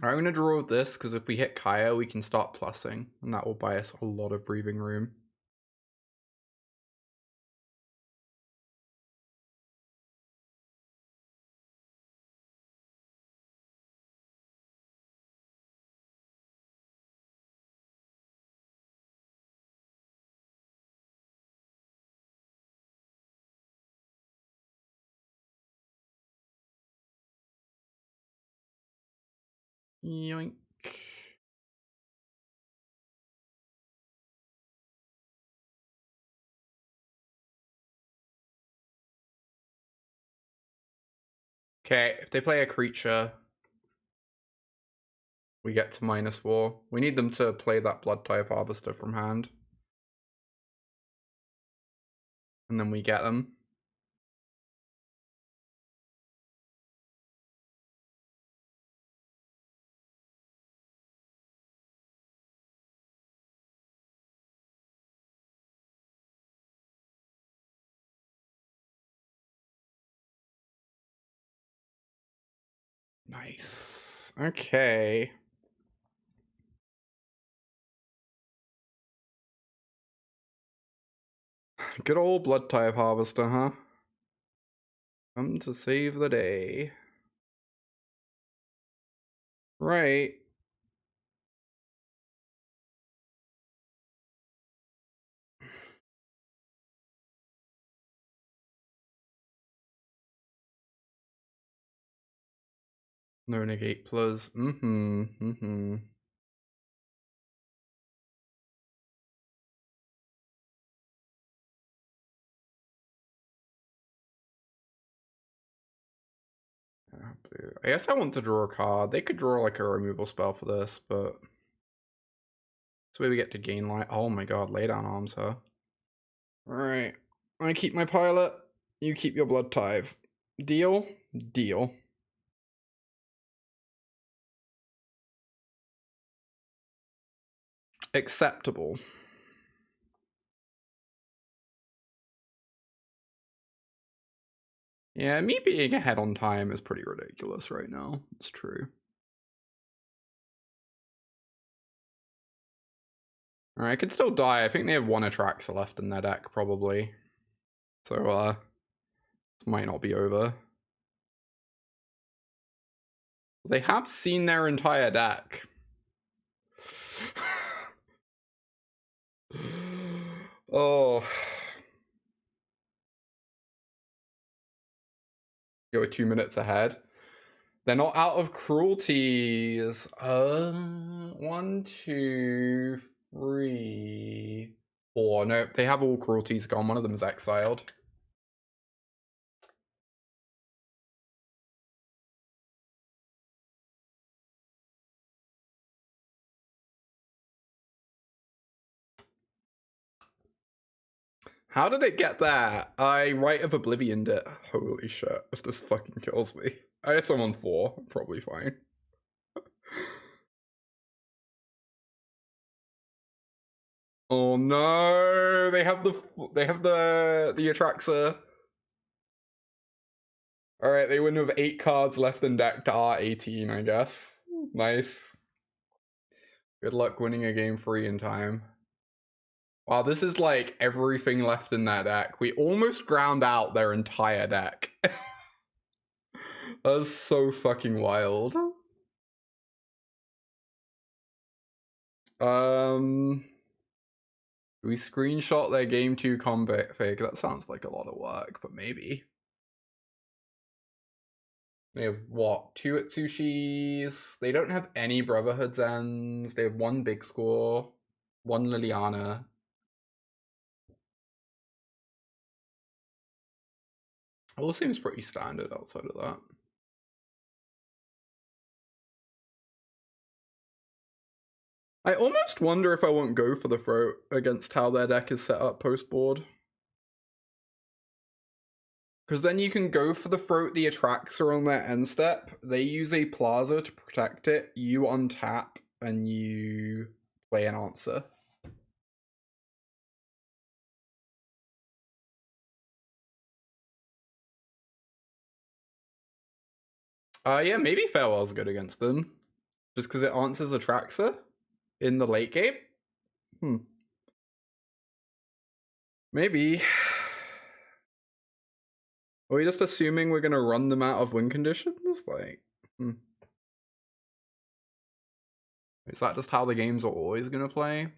Alright, I'm going to draw this because if we hit Kaya, we can start plussing, and that will buy us a lot of breathing room. Yoink. Okay, if they play a creature, we get to -4. We need them to play that Blood type Harvester from hand. And then we get them. Nice. Okay. Good old Blood type Harvester, huh? Come to save the day. Right. No negate plus. Mm-hmm. I guess I want to draw a card. They could draw like a removal spell for this, but this way we get to gain light. Oh my god, lay down arms, huh? Alright. I keep my pilot. You keep your blood tithe. Deal? Deal. Acceptable. Yeah, me being ahead on time is pretty ridiculous right now. It's true. Alright, I could still die. I think they have one Atraxa left in their deck, probably. So, this might not be over. They have seen their entire deck. Oh. Go 2 minutes ahead. They're not out of cruelties. 1, 2, 3, 4. No, they have all cruelties gone. One of them is exiled. How did it get there? I Rite of Oblivioned it. Holy shit, if this fucking kills me. I guess I'm on 4. I'm probably fine. Oh no, they have the Atraxa. Alright, they win with 8 cards left in deck to R18, I guess. Nice. Good luck winning a game 3 in time. Wow, this is like everything left in that deck. We almost ground out their entire deck. That's so fucking wild. We screenshot their game 2 combat fig. That sounds like a lot of work, but maybe. They have what? 2 Atsushis. They don't have any Brotherhood's ends. They have 1 big score, 1 Liliana. All seems pretty standard outside of that. I almost wonder if I won't go for the throat against how their deck is set up post-board. Because then you can go for the throat, the Atraxa on their end step. They use a Plaza to protect it. You untap and you play an answer. Yeah, maybe Farewell's good against them. Just because it answers Atraxa in the late game? Maybe. Are we just assuming we're gonna run them out of win conditions? Like, is that just how the games are always gonna play?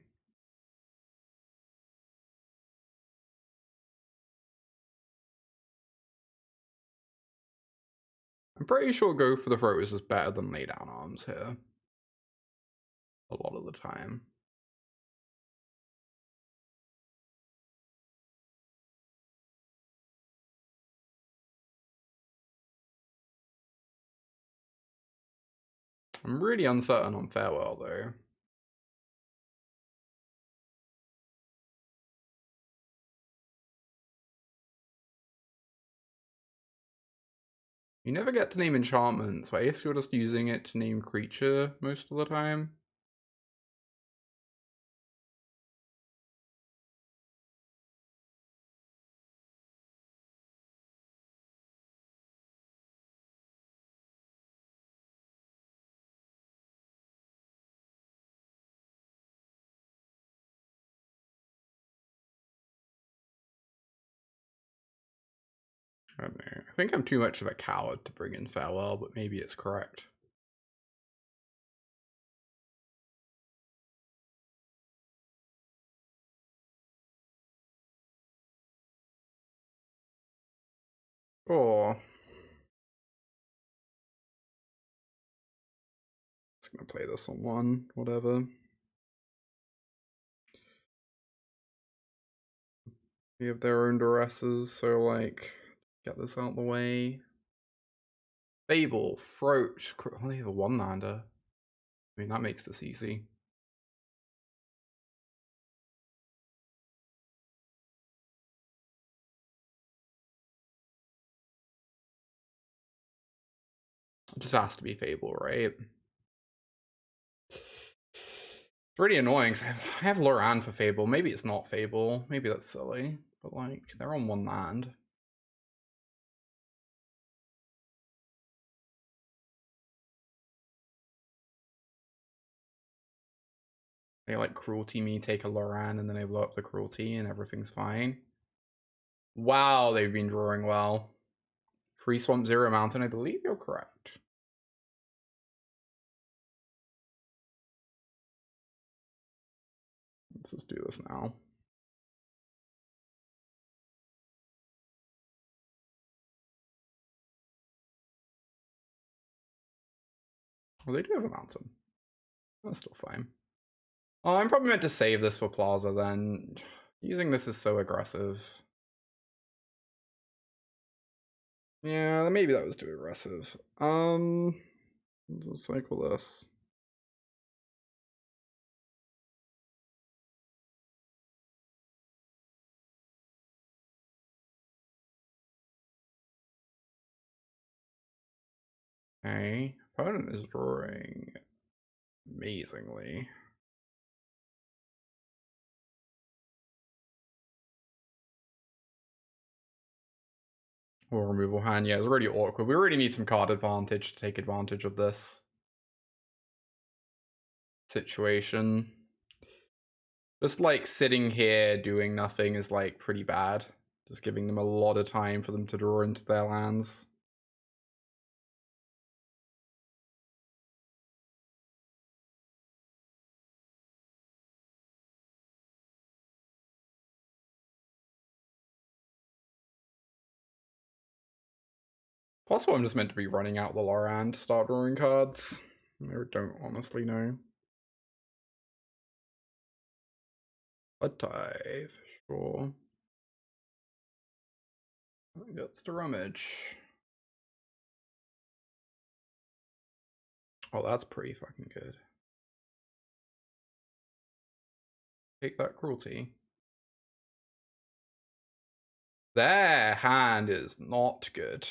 I'm pretty sure go for the throat is just better than lay down arms here. A lot of the time. I'm really uncertain on Farewell though. You never get to name enchantments, but I guess you're just using it to name creature most of the time. I don't know. I think I'm too much of a coward to bring in Farewell, but maybe it's correct. Sure. Just gonna play this on one, whatever. They have their own duresses, so like, get this out of the way. Fable, Froach, oh, they have a one-lander. I mean, that makes this easy. It just has to be Fable, right? It's really annoying, because I have Loran for Fable. Maybe it's not Fable. Maybe that's silly. But, like, they're on one land. They, like, cruelty me, take a Loran, and then they blow up the cruelty, and everything's fine. Wow, they've been drawing well. Free Swamp Zero Mountain, I believe you're correct. Let's just do this now. Well, they do have a mountain. That's still fine. Oh, I'm probably meant to save this for Plaza then. Using this is so aggressive. Yeah, maybe that was too aggressive. Let's cycle this. Okay, opponent is drawing amazingly. Or removal hand, yeah, it's really awkward. We really need some card advantage to take advantage of this situation. Just like sitting here doing nothing is like pretty bad. Just giving them a lot of time for them to draw into their lands. Possible I'm just meant to be running out the Loran to start drawing cards. I don't honestly know. A dive, sure. That's the rummage. Oh, that's pretty fucking good. Take that cruelty. Their hand is not good.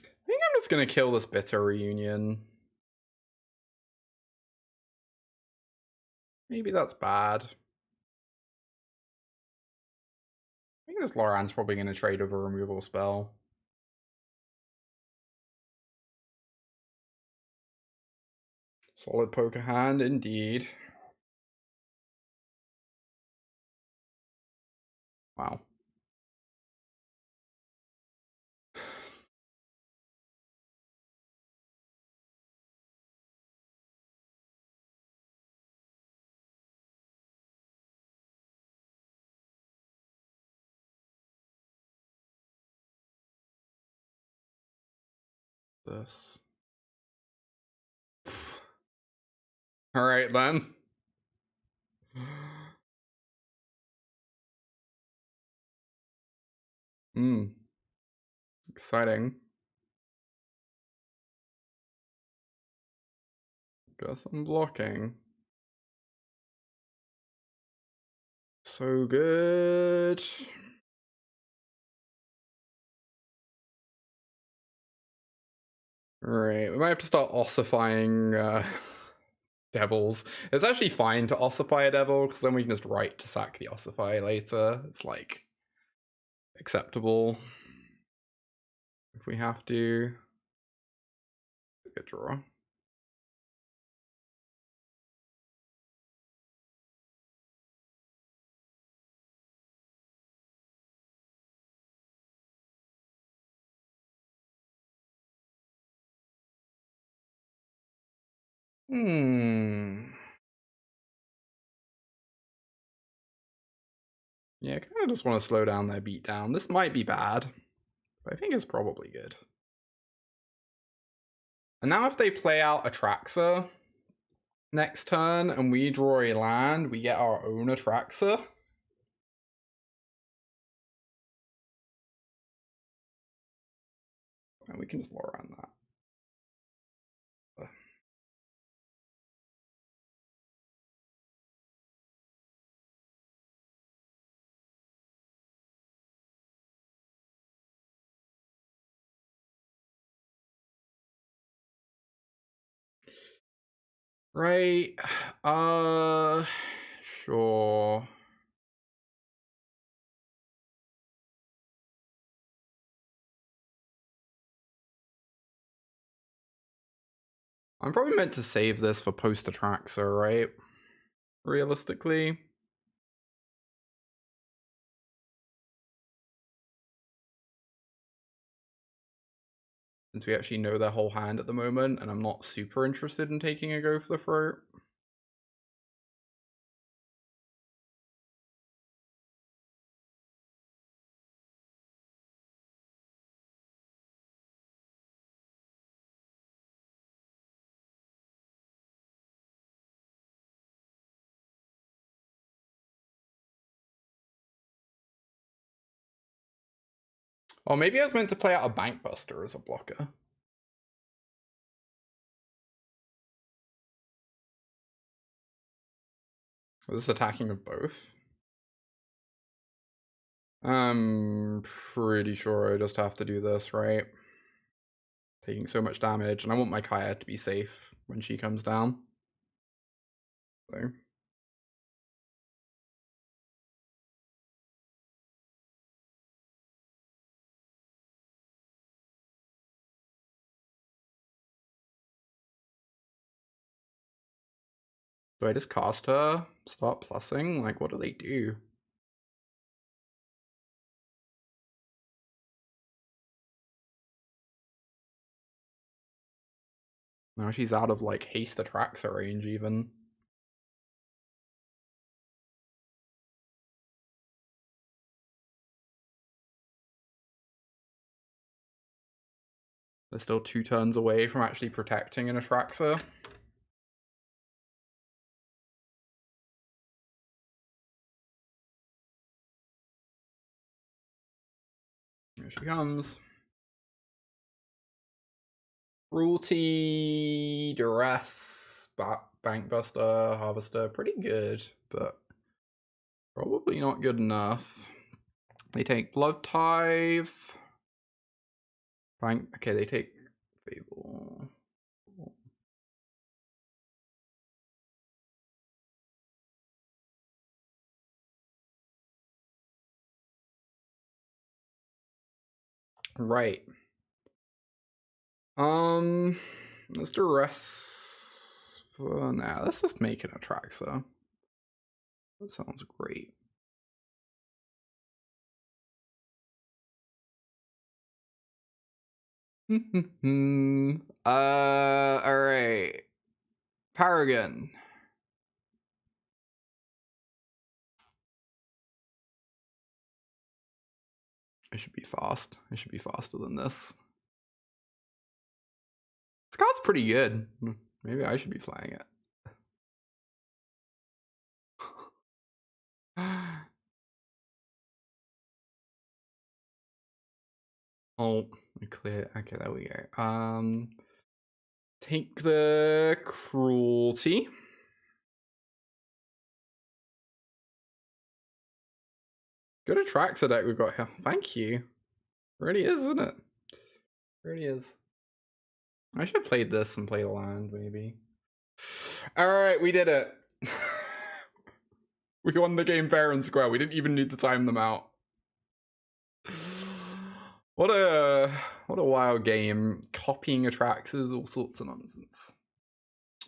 I think I'm just gonna kill this bitter reunion. Maybe that's bad. I think this Loran's probably gonna trade over a removal spell. Solid poker hand, indeed. Wow. This. All right, then. Exciting. Guess I'm blocking. So good. Alright, we might have to start ossifying devils. It's actually fine to ossify a devil, because then we can just write to sack the ossify later. It's like acceptable if we have to. Good draw. Yeah, I kind of just want to slow down their beatdown. This might be bad, but I think it's probably good. And now if they play out Atraxa next turn and we draw a land, we get our own Atraxa. And we can just lure around that. Right. Sure. I'm probably meant to save this for post-Atraxa, right? Realistically. Since we actually know their whole hand at the moment, and I'm not super interested in taking a go for the throat. Or maybe I was meant to play out a Bankbuster as a blocker. Was this attacking of both? I'm pretty sure I just have to do this, right? Taking so much damage, and I want my Kaya to be safe when she comes down. So. Do I just cast her? Start plussing? Like, what do they do? Now she's out of, like, haste Atraxa range, even. They're still 2 turns away from actually protecting an Atraxa. Here she comes. Cruelty, Duress, Bankbuster, Harvester, pretty good, but probably not good enough. They take Blood Tithe. Okay, they take Fable. Right. Let's Duress for now. Let's just make it Atraxa. That sounds great. Alright. Paragon. I should be fast. I should be faster than this. This card's pretty good. Maybe I should be playing it. Oh, clear. Okay, there we go. Take the Cruelty. Good Atraxa deck we've got here. Thank you. It really is, isn't it? It really is. I should have played this and played a land, maybe. Alright, we did it. We won the game fair and square. We didn't even need to time them out. What a wild game. Copying Atraxas, all sorts of nonsense.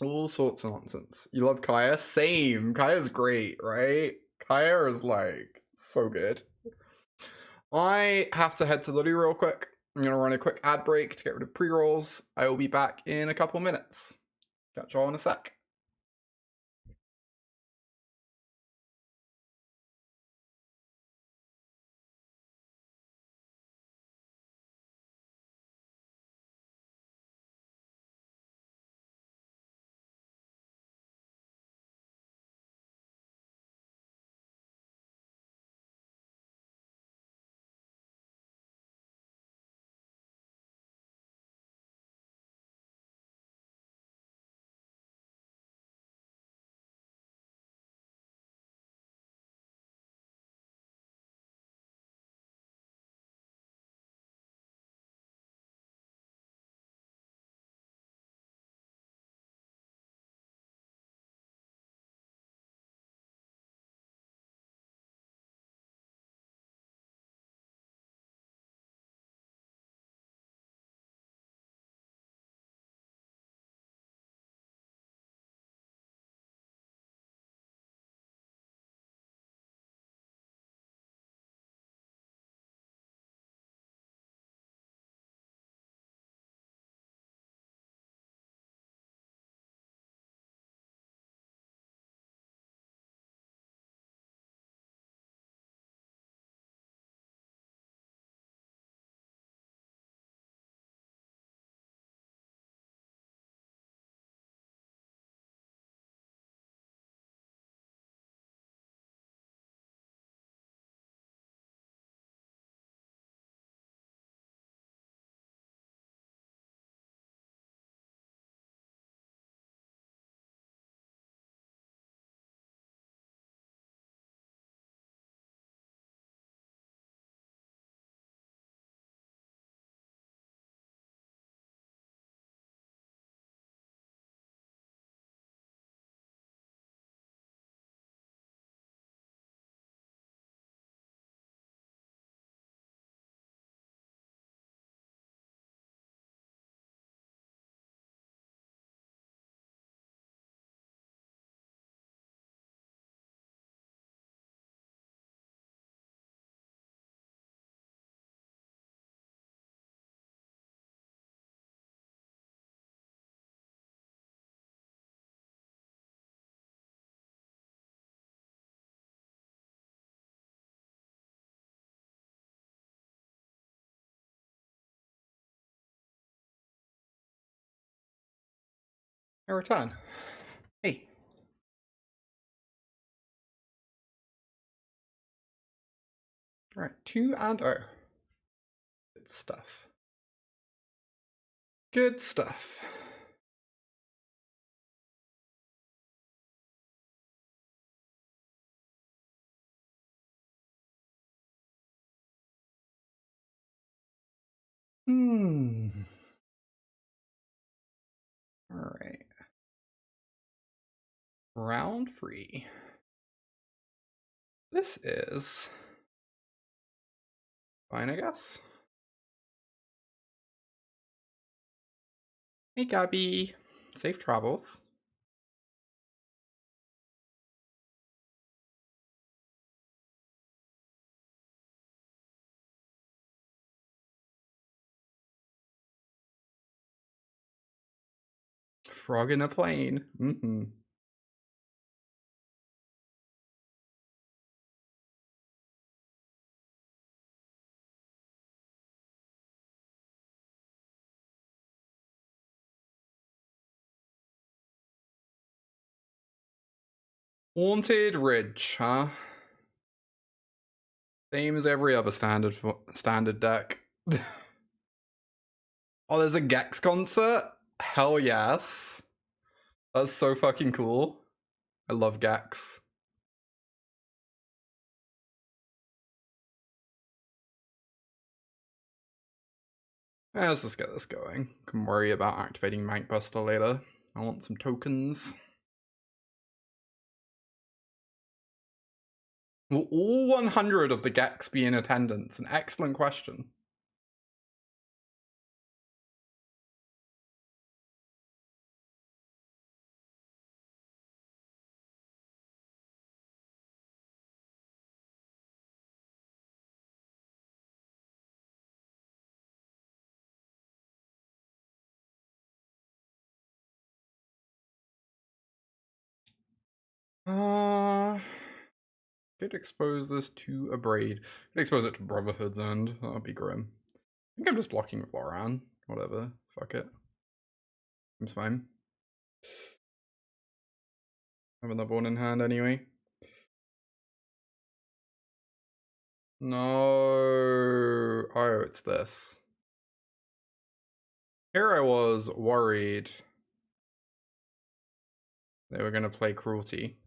All sorts of nonsense. You love Kaya? Same. Kaya's great, right? Kaya is like so good. I have to head to the loo real quick. I'm gonna run a quick ad break to get rid of pre-rolls. I will be back in a couple minutes. Catch y'all in a sec. I return. Hey. Alright, 2 and 0. Good stuff. Good stuff. Alright. Round 3. This is fine, I guess. Hey, Gabby. Safe travels. Frog in a plane. Mm-hmm. Haunted Ridge, huh? Same as every other standard deck. Oh, there's a Gex concert? Hell yes. That's so fucking cool. I love Gex. Let's just get this going. Can worry about activating Mankbuster later. I want some tokens. Will all 100 of the Gex be in attendance? An excellent question. Could expose this to a braid. Could expose it to Brotherhood's End. That would be grim. I think I'm just blocking with Loran. Whatever. Fuck it. Seems fine. Have another one in hand anyway. No. Oh, it's this. Here I was worried they were going to play Cruelty.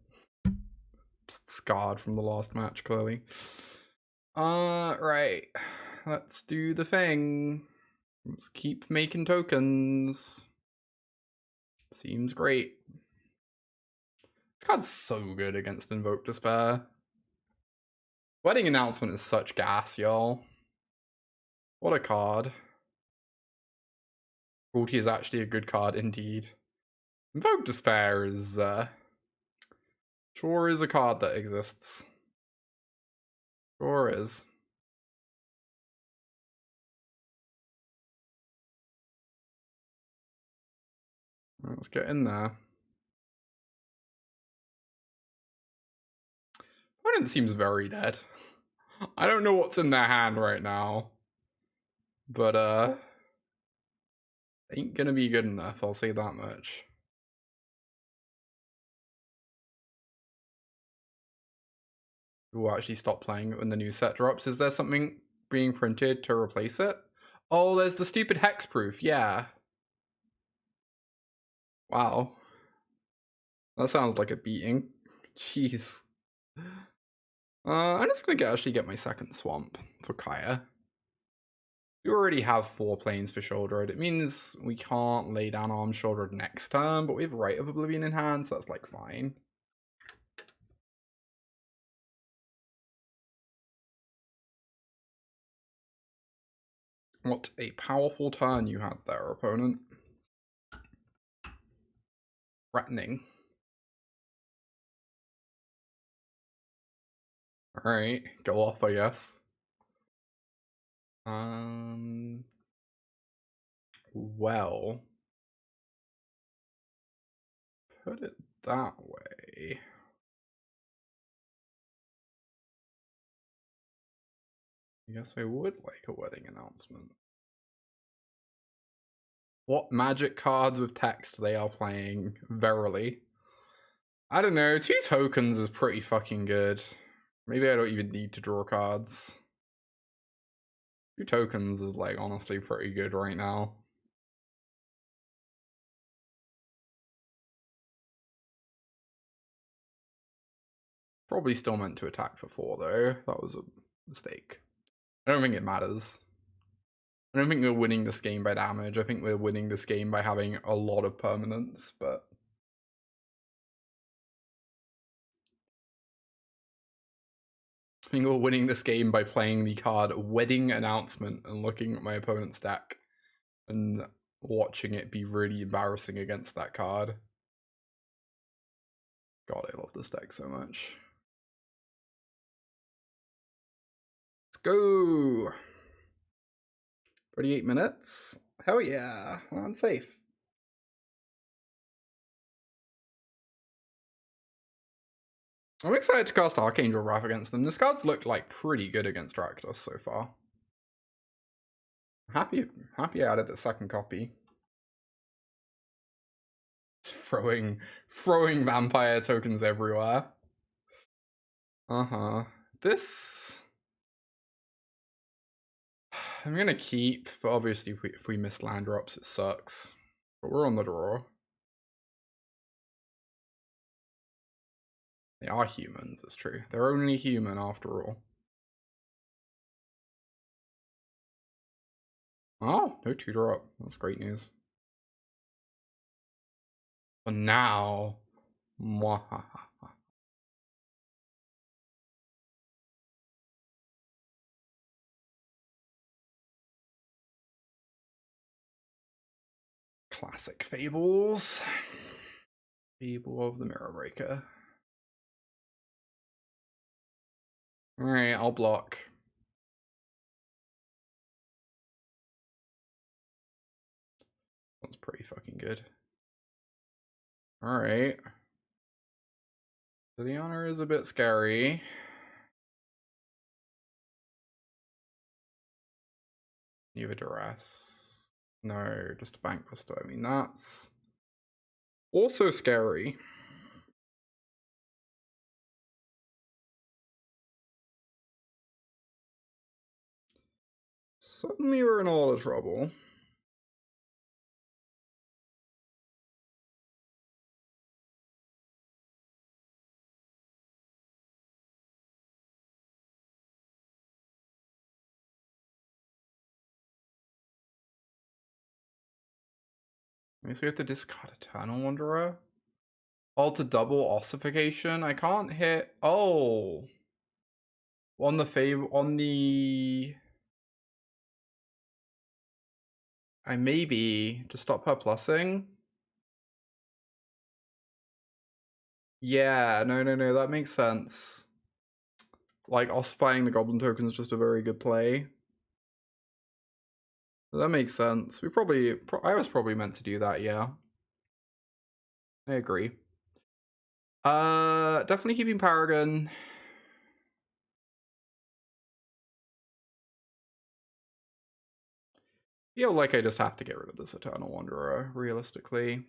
Just scarred from the last match, clearly. Right. Let's do the thing. Let's keep making tokens. Seems great. This card's so good against Invoke Despair. Wedding Announcement is such gas, y'all. What a card. Cruelty is actually a good card indeed. Invoke Despair is, sure is a card that exists. Sure is. Let's get in there. Opponent seems very dead. I don't know what's in their hand right now. But, ain't gonna be good enough, I'll say that much. We'll actually stop playing it when the new set drops. Is there something being printed to replace it? Oh, there's the stupid hexproof, yeah. Wow. That sounds like a beating. Jeez. I'm just gonna actually get my second swamp for Kaya. We already have 4 planes for Shouldered. It means we can't lay down Arm Shouldered next turn, but we have Rite of Oblivion in hand, so that's like fine. What a powerful turn you had there, opponent. Threatening. Alright, go off, I guess. Well, put it that way. I guess I would like a wedding announcement. What magic cards with text they are playing, verily. I don't know, 2 tokens is pretty fucking good. Maybe I don't even need to draw cards. 2 tokens is like honestly pretty good right now. Probably still meant to attack for 4 though. That was a mistake. I don't think it matters. I don't think we're winning this game by damage. I think we're winning this game by having a lot of permanence, but I think we're winning this game by playing the card Wedding Announcement and looking at my opponent's deck and watching it be really embarrassing against that card. God, I love this deck so much. Let's go! 38 minutes? Hell yeah, unsafe. I'm excited to cast Archangel Wrath against them. This card's looked like pretty good against Rakdos so far. Happy I added a second copy. Just throwing vampire tokens everywhere. This I'm gonna keep, but obviously if we miss land drops, it sucks. But we're on the draw. They are humans, it's true. They're only human after all. Oh, no 2-drop. That's great news. But now, classic Fables. Fable of the Mirror Breaker. Alright, I'll block. That's pretty fucking good. Alright. Liliana is a bit scary. Neither duress. No, just a bank buster. I mean, that's also scary. Suddenly we're in a lot of trouble. I guess we have to discard Eternal Wanderer. Oh, to double ossification? I can't hit. Oh. On the. I maybe to stop her plussing. Yeah, no, that makes sense. Like, ossifying the goblin token is just a very good play. That makes sense. I was probably meant to do that, yeah. I agree. Definitely keeping Paragon. Feel like I just have to get rid of this Eternal Wanderer, realistically.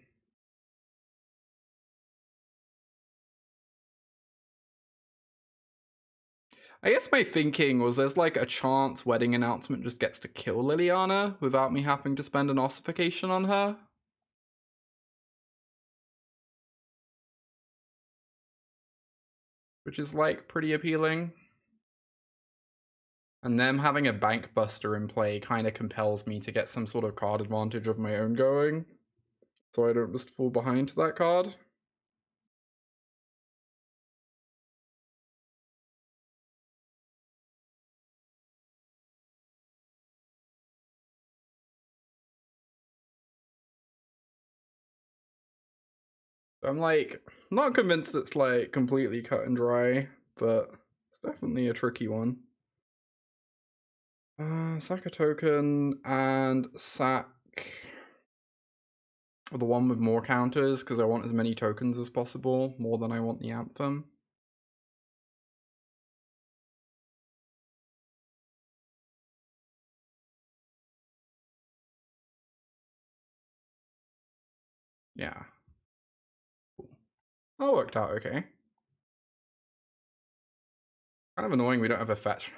I guess my thinking was there's like a chance Wedding Announcement just gets to kill Liliana without me having to spend an ossification on her. Which is like pretty appealing. And them having a bank buster in play kind of compels me to get some sort of card advantage of my own going. So I don't just fall behind to that card. I'm like, not convinced it's like completely cut and dry, but it's definitely a tricky one. Sack a token and sack the one with more counters because I want as many tokens as possible, more than I want the anthem. Yeah. Cool. That worked out okay. Kind of annoying we don't have a fetch.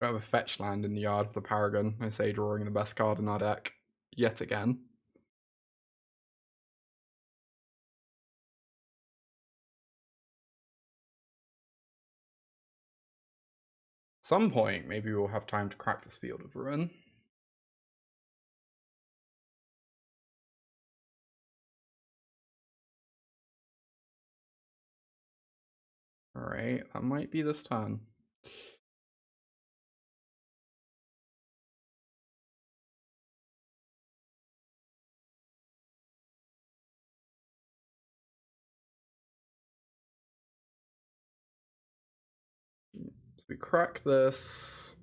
We don't have a fetch land in the yard of the Paragon. I say drawing the best card in our deck yet again. Some point, maybe we'll have time to crack this Field of Ruin. Alright, that might be this turn. So we crack this.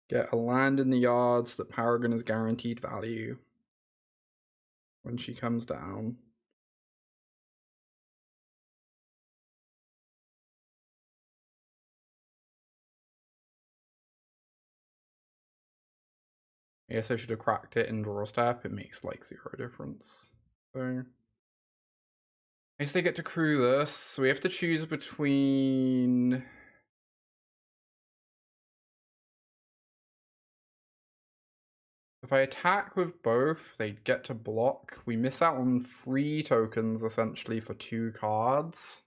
Get a land in the yard so that Paragon is guaranteed value when she comes down. I guess I should have cracked it in draw step. It makes like 0 difference. So I guess they get to crew this. So we have to choose between. If I attack with both, they get to block. We miss out on 3 tokens essentially for 2 cards.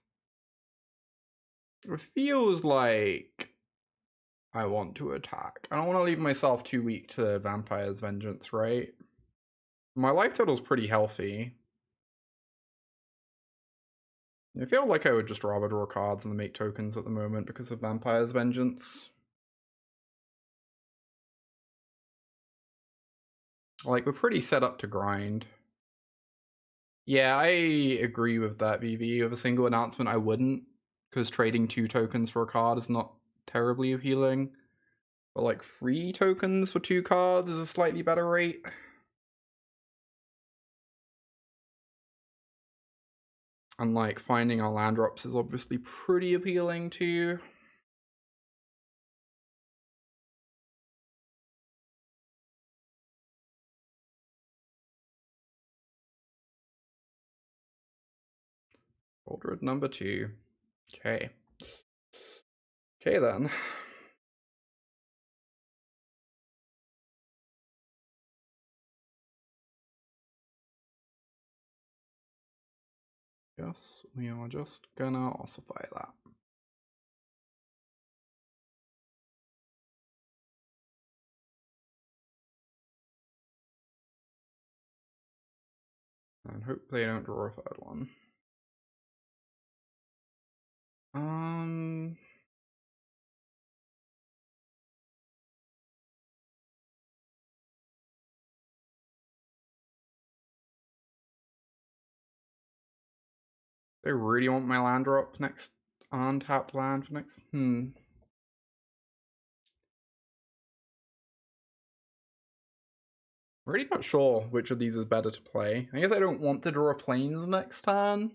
It feels like I want to attack. I don't want to leave myself too weak to Vampire's Vengeance, right? My life total's pretty healthy. I feel like I would just rather draw cards and make tokens at the moment because of Vampire's Vengeance. Like, we're pretty set up to grind. Yeah, I agree with that, VV. With a single announcement, I wouldn't, because trading 2 tokens for a card is not terribly appealing. But like 3 tokens for 2 cards is a slightly better rate. And like finding our land drops is obviously pretty appealing too. Aldred number 2. Okay. Okay then. Yes, we are just gonna ossify that. And hope they don't draw a third one. They really want my land drop next untapped land for next. Really not sure which of these is better to play. I guess I don't want to draw planes next turn.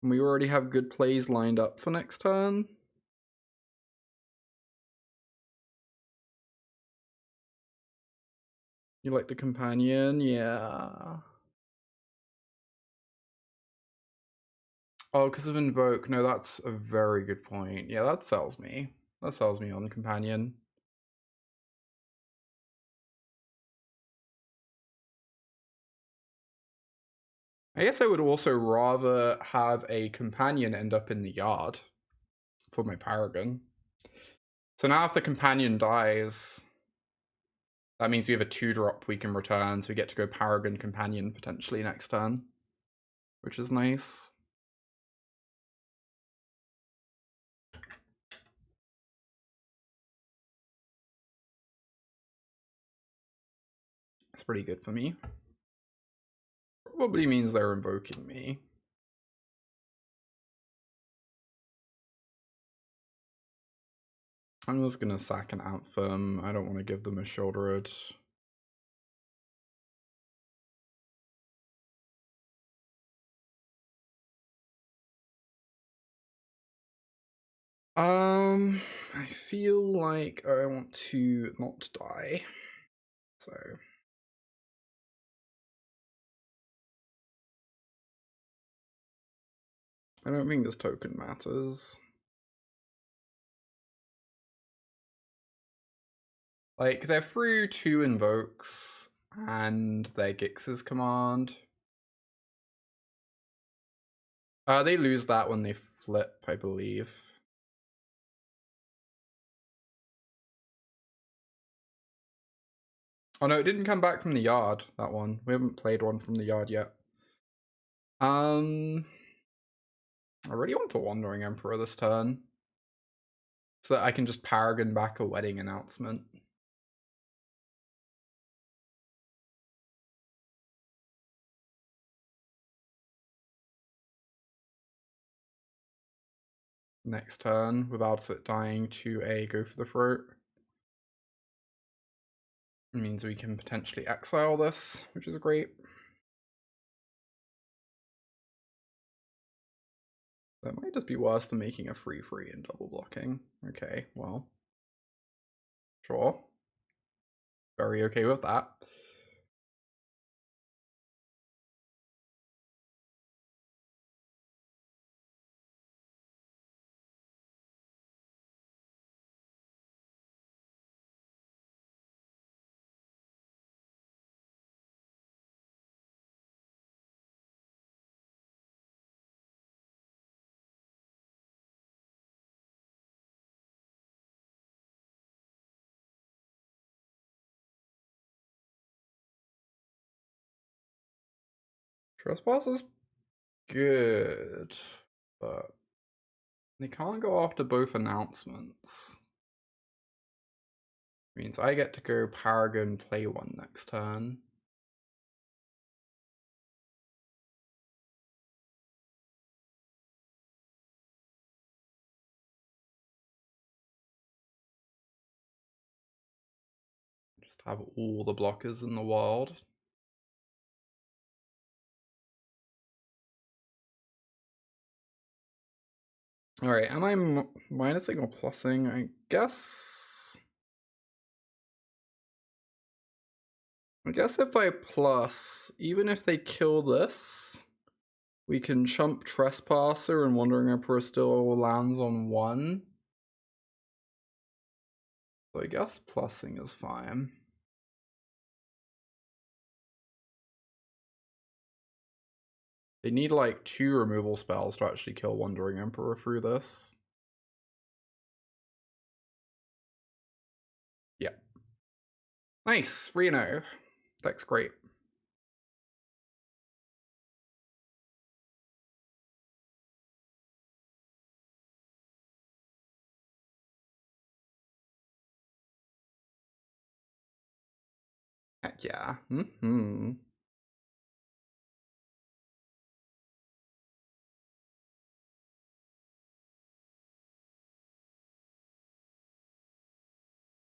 We already have good plays lined up for next turn. You like the companion? Yeah. Oh, because of Invoke. No, that's a very good point. Yeah, that sells me. That sells me on companion. I guess I would also rather have a companion end up in the yard for my Paragon. So now if the companion dies, that means we have a 2-drop we can return, so we get to go Paragon Companion potentially next turn, which is nice. It's pretty good for me. Probably means they're invoking me. I'm just gonna sack an Anthem. I don't want to give them a Shouldered. I feel like I want to not die. So I don't think this token matters. Like, they're through 2 invokes and their Gix's command. They lose that when they flip, I believe. Oh no, it didn't come back from the yard, that one. We haven't played one from the yard yet. I really want a Wandering Emperor this turn, so that I can just Paragon back a wedding announcement. Next turn, without it dying to a Go for the Throat. It means we can potentially exile this, which is great. That might just be worse than making a 3/3 and double blocking. Okay, well. Sure. Very okay with that. Trespass is good, but they can't go after both announcements. Means I get to go Paragon play 1 next turn. Just have all the blockers in the world. Alright, am I minusing or plussing? I guess if I plus, even if they kill this, we can chump Trespasser and Wandering Emperor still lands on 1. So I guess plussing is fine. They need like 2 removal spells to actually kill Wandering Emperor through this. Yeah. Nice, Reno. That's great. Heck yeah.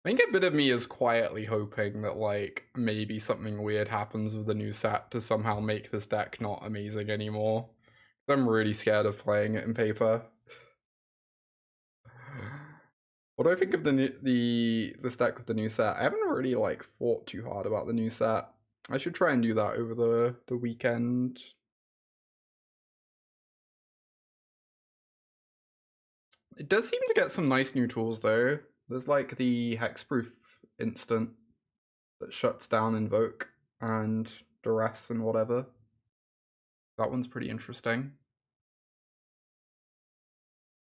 I think a bit of me is quietly hoping that like maybe something weird happens with the new set to somehow make this deck not amazing anymore. I'm really scared of playing it in paper. What do I think of this deck with the new set? I haven't really like thought too hard about the new set. I should try and do that over the weekend. It does seem to get some nice new tools though. There's like the hexproof instant that shuts down Invoke and Duress and whatever. That one's pretty interesting.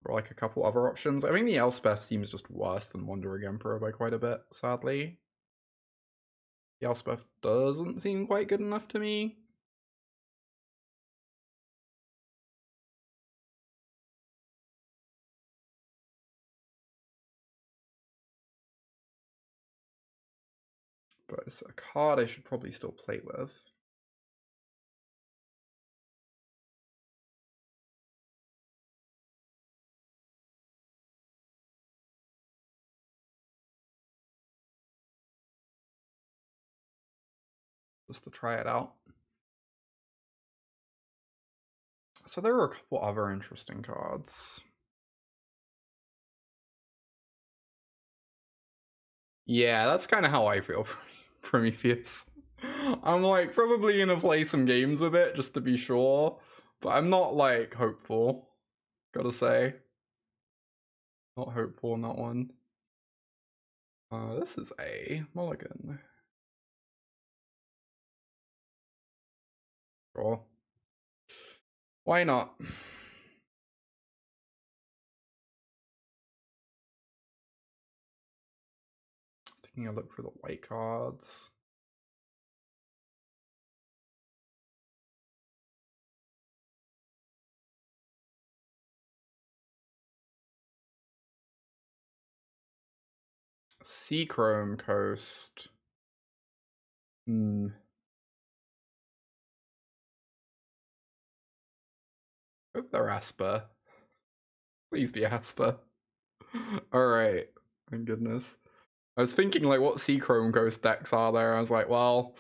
Or like a couple other options. I think the Elspeth seems just worse than Wandering Emperor by quite a bit, sadly. The Elspeth doesn't seem quite good enough to me. But it's a card I should probably still play with. Just to try it out. So there are a couple other interesting cards. Yeah, that's kind of how I feel for Prometheus. I'm like probably gonna play some games with it just to be sure, but I'm not like hopeful, gotta say. Not hopeful on that one. This is a mulligan. Sure. Why not? Taking a look for the white cards. Seachrome Coast. Hope they're Asper. Please be Asper. Alright. My goodness. I was thinking like what Seachrome Coast decks are there. I was like, well,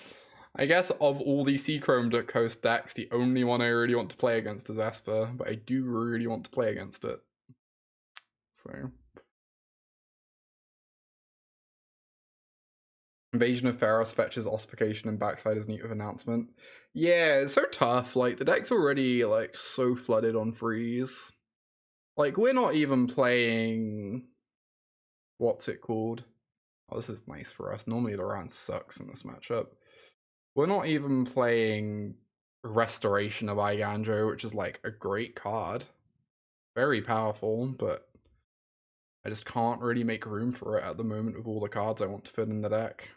I guess of all the Seachrome Coast decks, the only one I really want to play against is Esper, but I do really want to play against it. So Invasion of Pharos fetches Ossification and Backside as Neat with Announcement. Yeah, it's so tough. Like the deck's already like so flooded on freeze. Like we're not even playing what's it called? Oh, this is nice for us. Normally the round sucks in this matchup. We're not even playing Restoration of Iganjo, which is like a great card. Very powerful, but I just can't really make room for it at the moment with all the cards I want to fit in the deck.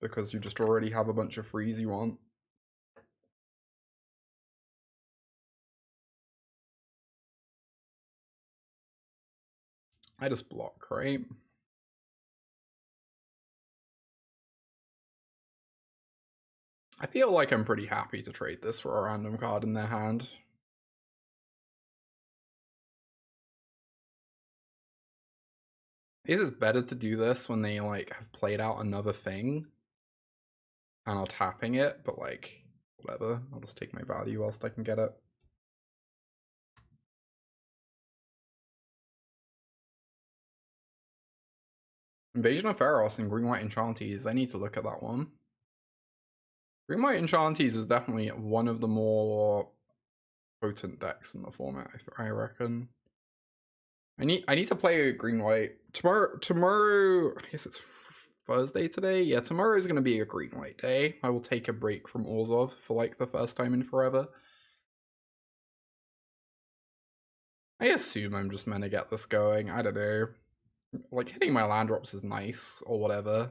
Because you just already have a bunch of freeze you want. I just block, right? I feel like I'm pretty happy to trade this for a random card in their hand. Is it better to do this when they like have played out another thing and are tapping it, but like whatever, I'll just take my value whilst I can get it. Invasion of Pharos and Green White Enchanties. I need to look at that one. Green White Enchanties is definitely one of the more potent decks in the format, I reckon. I need to play Green White tomorrow. I guess it's Thursday today. Yeah, tomorrow is gonna be a Green White day. I will take a break from Orzhov for like the first time in forever. I assume I'm just meant to get this going. I don't know. Like hitting my land drops is nice or whatever.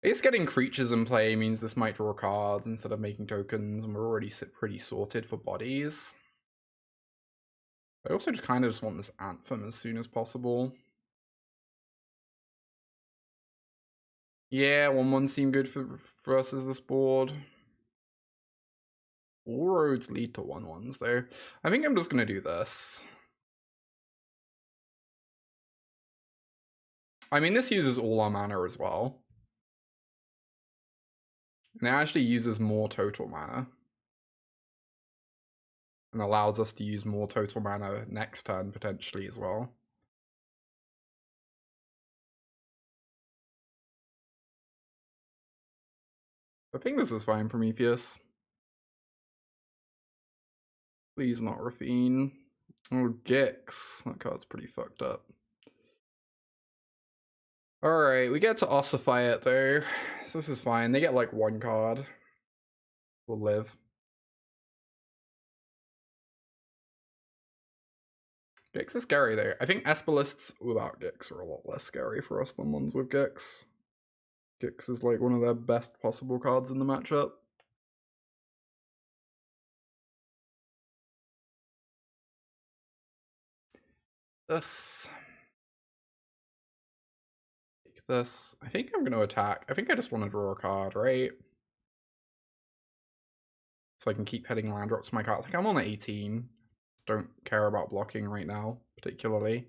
I guess getting creatures in play means this might draw cards instead of making tokens, and we're already pretty sorted for bodies. I also just kind of just want this Anthem as soon as possible. Yeah, 1/1 seem good for versus this board. All roads lead to 1/1s though. I think I'm just gonna do this. I mean, this uses all our mana as well. And it actually uses more total mana. And allows us to use more total mana next turn, potentially, as well. I think this is fine, Prometheus. Please not Rafine. Oh, Gix. That card's pretty fucked up. Alright, we get to ossify it, though. So this is fine. They get, like, one card. We'll live. Gix is scary though. I think Espalists without Gix are a lot less scary for us than ones with Gix. Gix is like one of their best possible cards in the matchup. This. Take this. I think I'm going to attack. I think I just want to draw a card, right? So I can keep heading land drops to my card. Like I'm on 18. Don't care about blocking right now, particularly.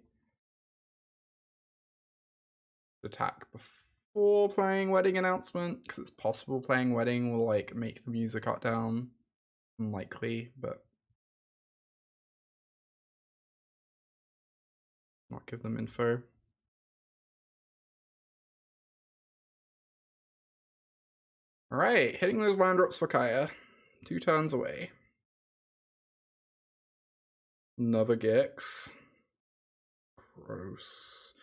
Attack before playing Wedding Announcement, because it's possible playing Wedding will like make the music cut down. Unlikely, but not give them info. Alright, hitting those land drops for Kaya. 2 turns away. Another Gix. Gross.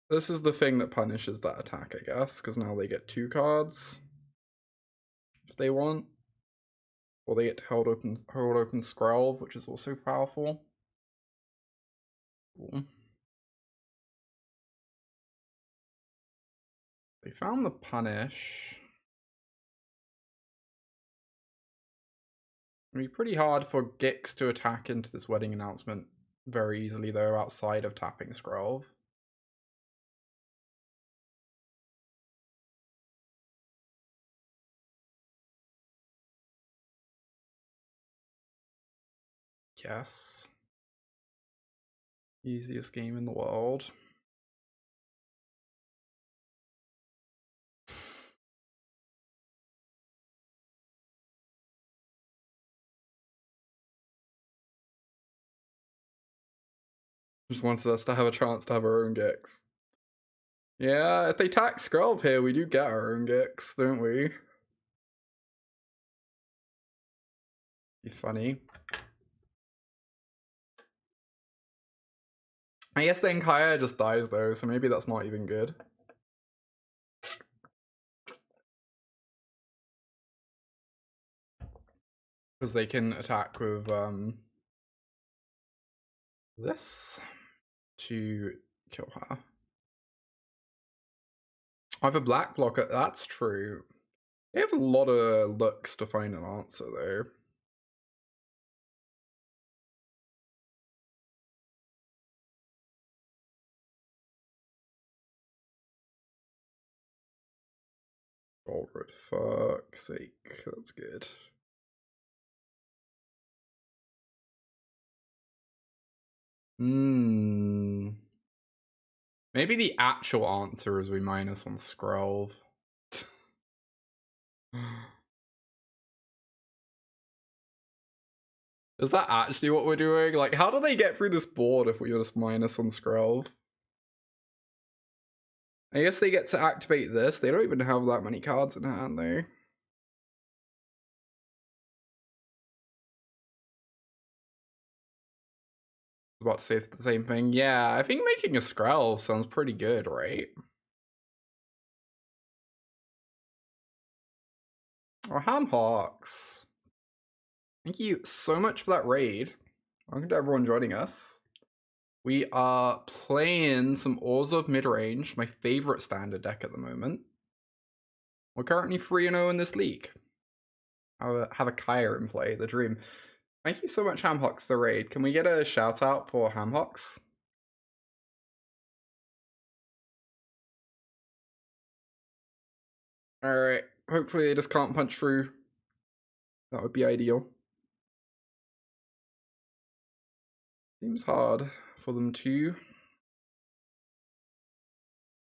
This is the thing that punishes that attack, I guess, because now they get 2 cards if they want. Or they get to hold open Skrelv, which is also powerful. Cool. They found the punish. It'd be pretty hard for Gix to attack into this Wedding Announcement very easily, though, outside of tapping Skrelv. Yes. Easiest game in the world. Just wanted us to have a chance to have our own Gix. Yeah, if they tax Skrelv here, we do get our own Gix, don't we? Be funny. I guess then Kaya just dies though, so maybe that's not even good. Because they can attack with this to kill her. I have a black blocker, that's true. They have a lot of looks to find an answer though. Oh, for fuck's sake, that's good. Maybe the actual answer is we minus on Skrelv. Is that actually what we're doing? Like, how do they get through this board if we just minus on Skrelv? I guess they get to activate this. They don't even have that many cards in hand, though. About to say the same thing. Yeah, I think making a Skrell sounds pretty good, right? Oh, Hamhawks. Thank you so much for that raid. Welcome to everyone joining us. We are playing some Orzhov Midrange, my favorite standard deck at the moment. We're currently 3-0 in this league. Have a Kaya in play, the dream. Thank you so much, Hamhawks, for the raid. Can we get a shout out for Hamhawks? Alright, hopefully they just can't punch through. That would be ideal. Seems hard for them to.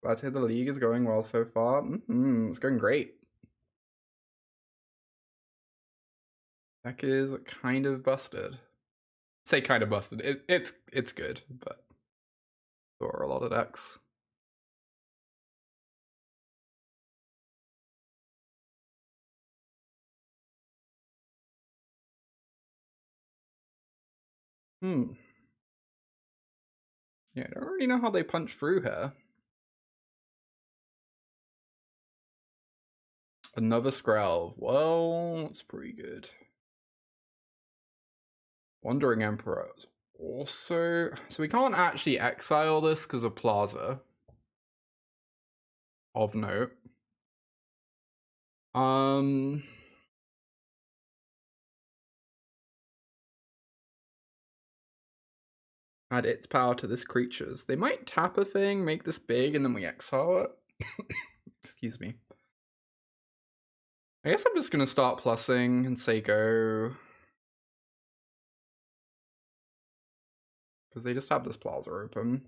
Glad to hear the league is going well so far. It's going great. Deck is kind of busted. Say kind of busted. It's good, but there are a lot of decks. Yeah, I don't really know how they punch through here. Another Skrell. Well, it's pretty good. Wandering Emperor also. So we can't actually exile this because of Plaza. Of note. Add its power to this creature's. They might tap a thing, make this big, and then we exile it. Excuse me. I guess I'm just gonna start plussing and say go. Because they just have this plaza open.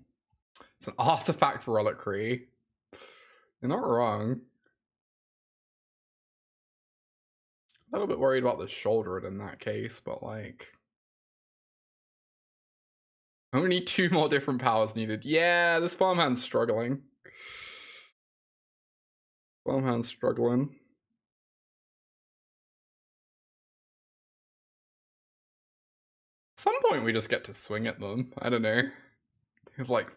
It's an artifact reliquary. You're not wrong. A little bit worried about the shoulder in that case, but like... Only 2 more different powers needed. Yeah, this farmhand's struggling. Farmhand's struggling. At some point we just get to swing at them. I don't know. They have like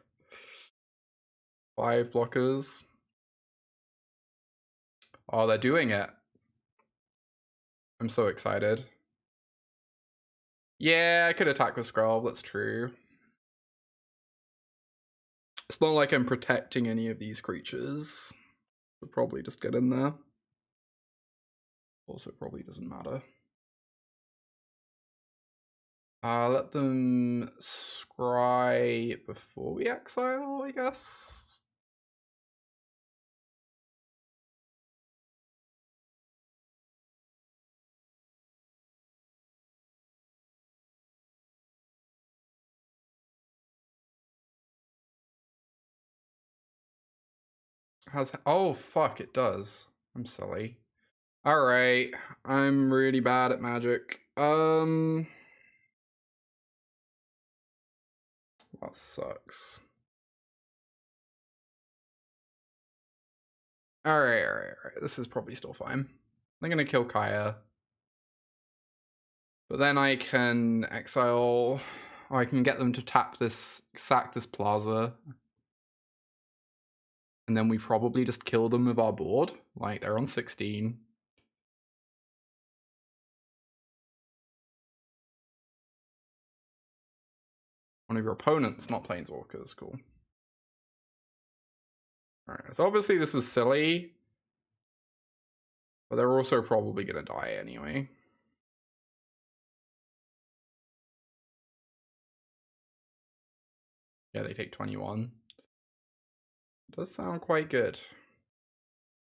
5 blockers. Oh, they're doing it. I'm so excited. Yeah, I could attack with Skrell, that's true. It's not like I'm protecting any of these creatures. We'll probably just get in there. Also, probably doesn't matter. Let them scry before we exile, I guess. Oh, fuck, it does. I'm silly. Alright, I'm really bad at Magic. That sucks. Alright. This is probably still fine. I'm gonna kill Kaya. But then I can exile, or I can get them to tap this, sack this plaza. And then we probably just kill them with our board. Like, they're on 16. One of your opponents, not Planeswalkers, cool. Alright, so obviously this was silly. But they're also probably gonna die anyway. Yeah, they take 21. It does sound quite good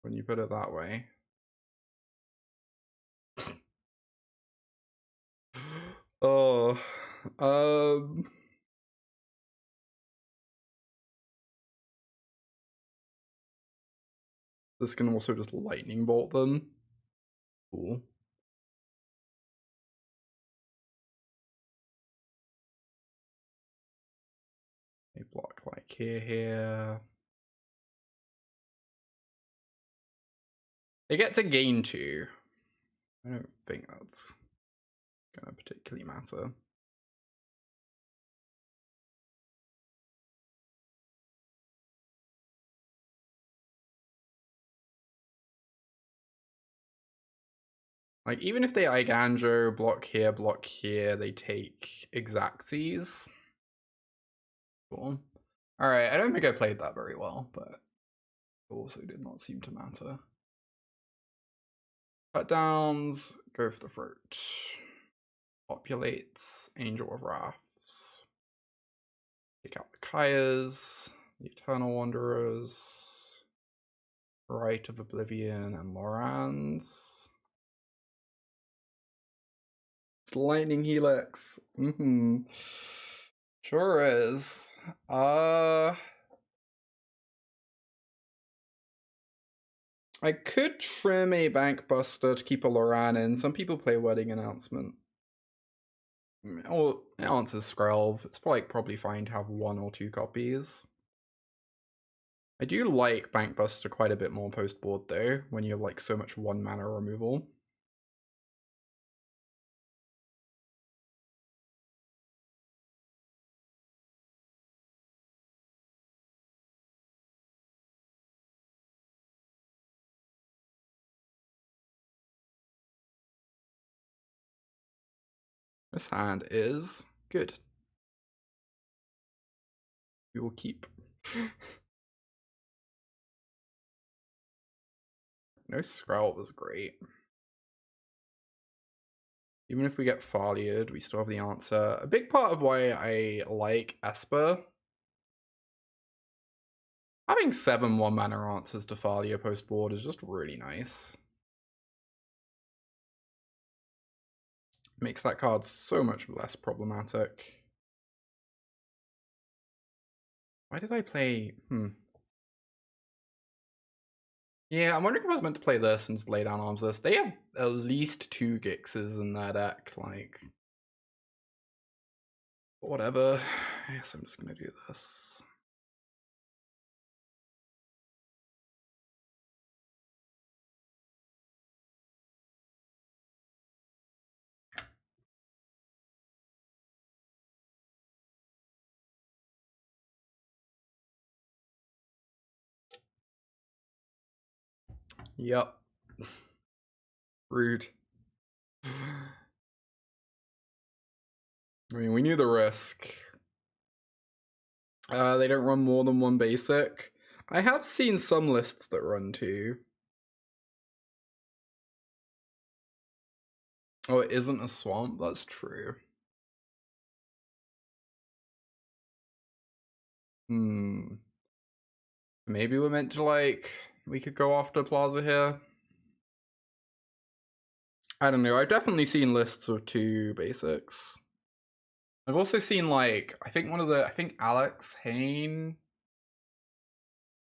when you put it that way. Oh, this can also just lightning bolt them. Cool. They block like here. They get to gain 2. I don't think that's gonna particularly matter. Like, even if they Eiganjo, block here, they take Exactsies. Cool. Alright, I don't think I played that very well, but it also did not seem to matter. Cut downs, go for the throat. Populates, Angel of Wraths. Take out the Kayas, the Eternal Wanderers, Rite of Oblivion, and Lorans. It's Lightning Helix. Sure is. I could trim a Bankbuster to keep a Loran in. Some people play Wedding Announcement. Oh, it answers Skrelv. It's probably fine to have 1 or 2 copies. I do like Bankbuster quite a bit more post-board though, when you have like so much 1 mana removal. This hand is good. We will keep. No Skrelv was great. Even if we get Farliard, we still have the answer. A big part of why I like Esper, having 7 1-mana answers to Farliard post-board is just really nice. Makes that card so much less problematic. Why did I play... Yeah, I'm wondering if I was meant to play this and just lay down Arms List. They have at least 2 Gixes in their deck, like... Whatever. I guess I'm just gonna do this. Yep. Rude. I mean, we knew the risk. They don't run more than 1 basic. I have seen some lists that run 2. Oh, it isn't a swamp? That's true. Maybe we're meant to, like, we could go after Plaza here. I don't know. I've definitely seen lists of 2 basics. I've also seen, like, I think Alex Hain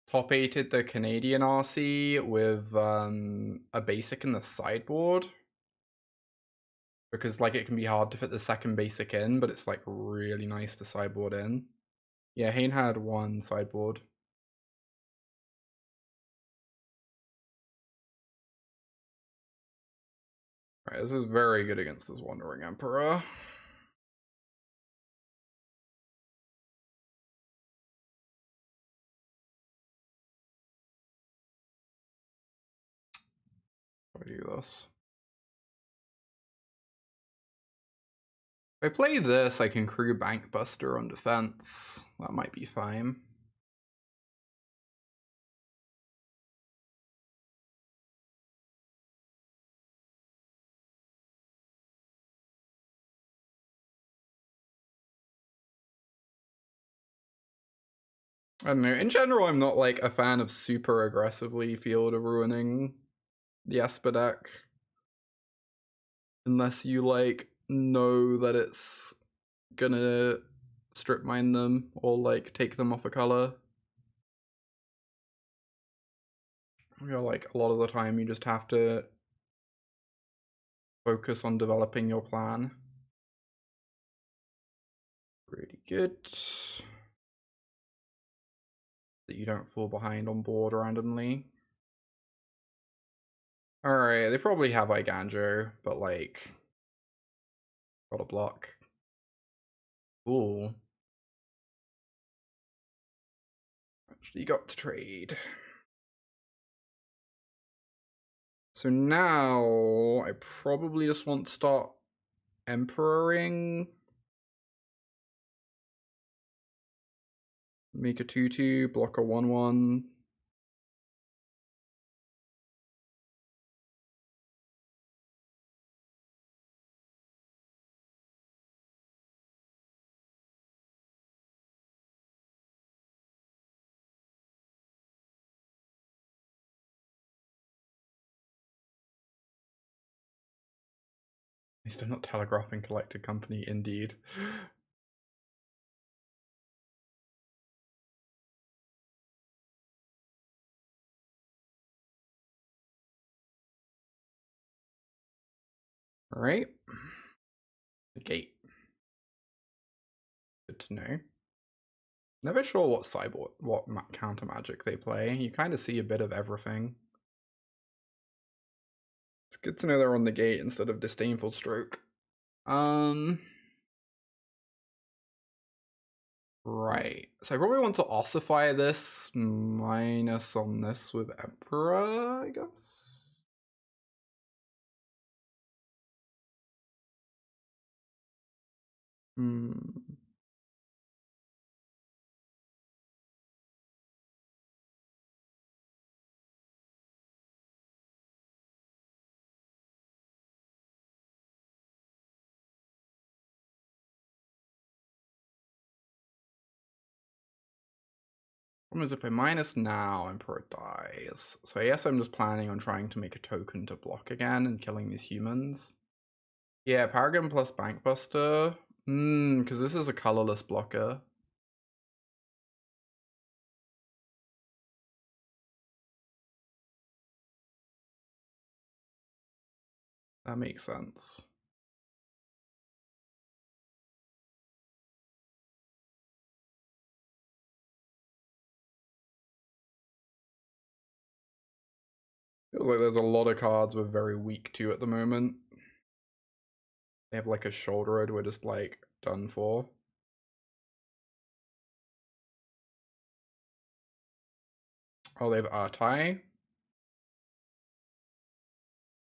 top 8'd the Canadian RC with a basic in the sideboard. Because, like, it can be hard to fit the second basic in, but it's, like, really nice to sideboard in. Yeah, Hain had 1 sideboard. Alright, this is very good against this Wandering Emperor. How do I do this? If I play this, I can crew Bankbuster on defense. That might be fine. I don't know. In general, I'm not like a fan of super aggressively field of ruining the Esper deck. Unless you like know that it's gonna strip mine them or like take them off a color. You know, like a lot of the time you just have to focus on developing your plan. Really good. That you don't fall behind on board randomly. Alright, they probably have Iganjo, but like, gotta block. Ooh. Actually got to trade. So now I probably just want to start Emperoring. Make a 2/2, block a 1/1. At least I'm not telegraphing Collected Company, indeed. Alright. The gate. Good to know. Never sure what cyborg, what counter magic they play. You kind of see a bit of everything. It's good to know they're on the gate instead of Disdainful Stroke. Right. So I probably want to ossify this minus on this with Emperor, I guess. Problem is if I minus now, Emperor dies. So I guess I'm just planning on trying to make a token to block again and killing these humans. Yeah, Paragon plus Bankbuster. Because this is a colorless blocker. That makes sense. Feels like there's a lot of cards we're very weak to at the moment. They have like a shoulder we're just like done for. Oh, they have Artai.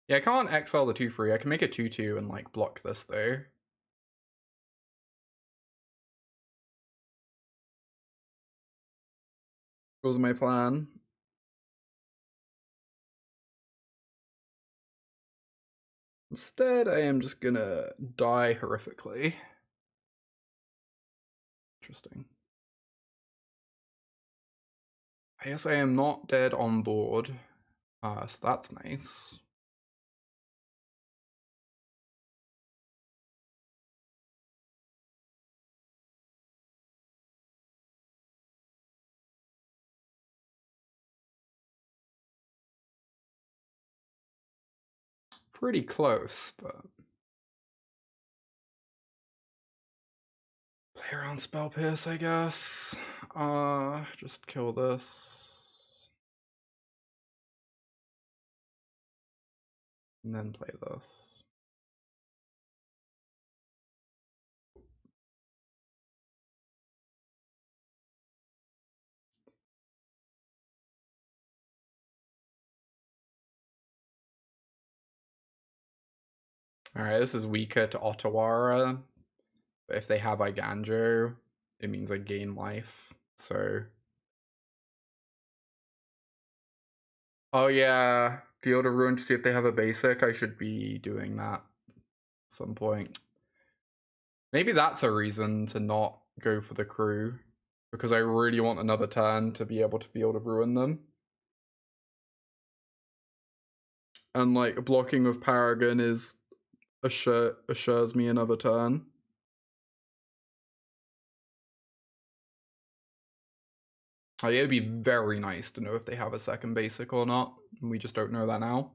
Yeah, I can't exile the 2/3. I can make a 2/2 and like block this though. What was my plan? Instead, I am just gonna die horrifically. Interesting. I guess I am not dead on board. So that's nice. Pretty close, but play around Spell Pierce, I guess. Just kill this. And then play this. Alright, this is weaker to Ottawara. But if they have Iganjo, it means I gain life. So. Oh yeah, Field of Ruin to see if they have a basic. I should be doing that at some point. Maybe that's a reason to not go for the crew. Because I really want another turn to be able to Field of Ruin them. And like blocking with Paragon is assures me another turn. Oh, yeah, it'd be very nice to know if they have a second basic or not. We just don't know that now.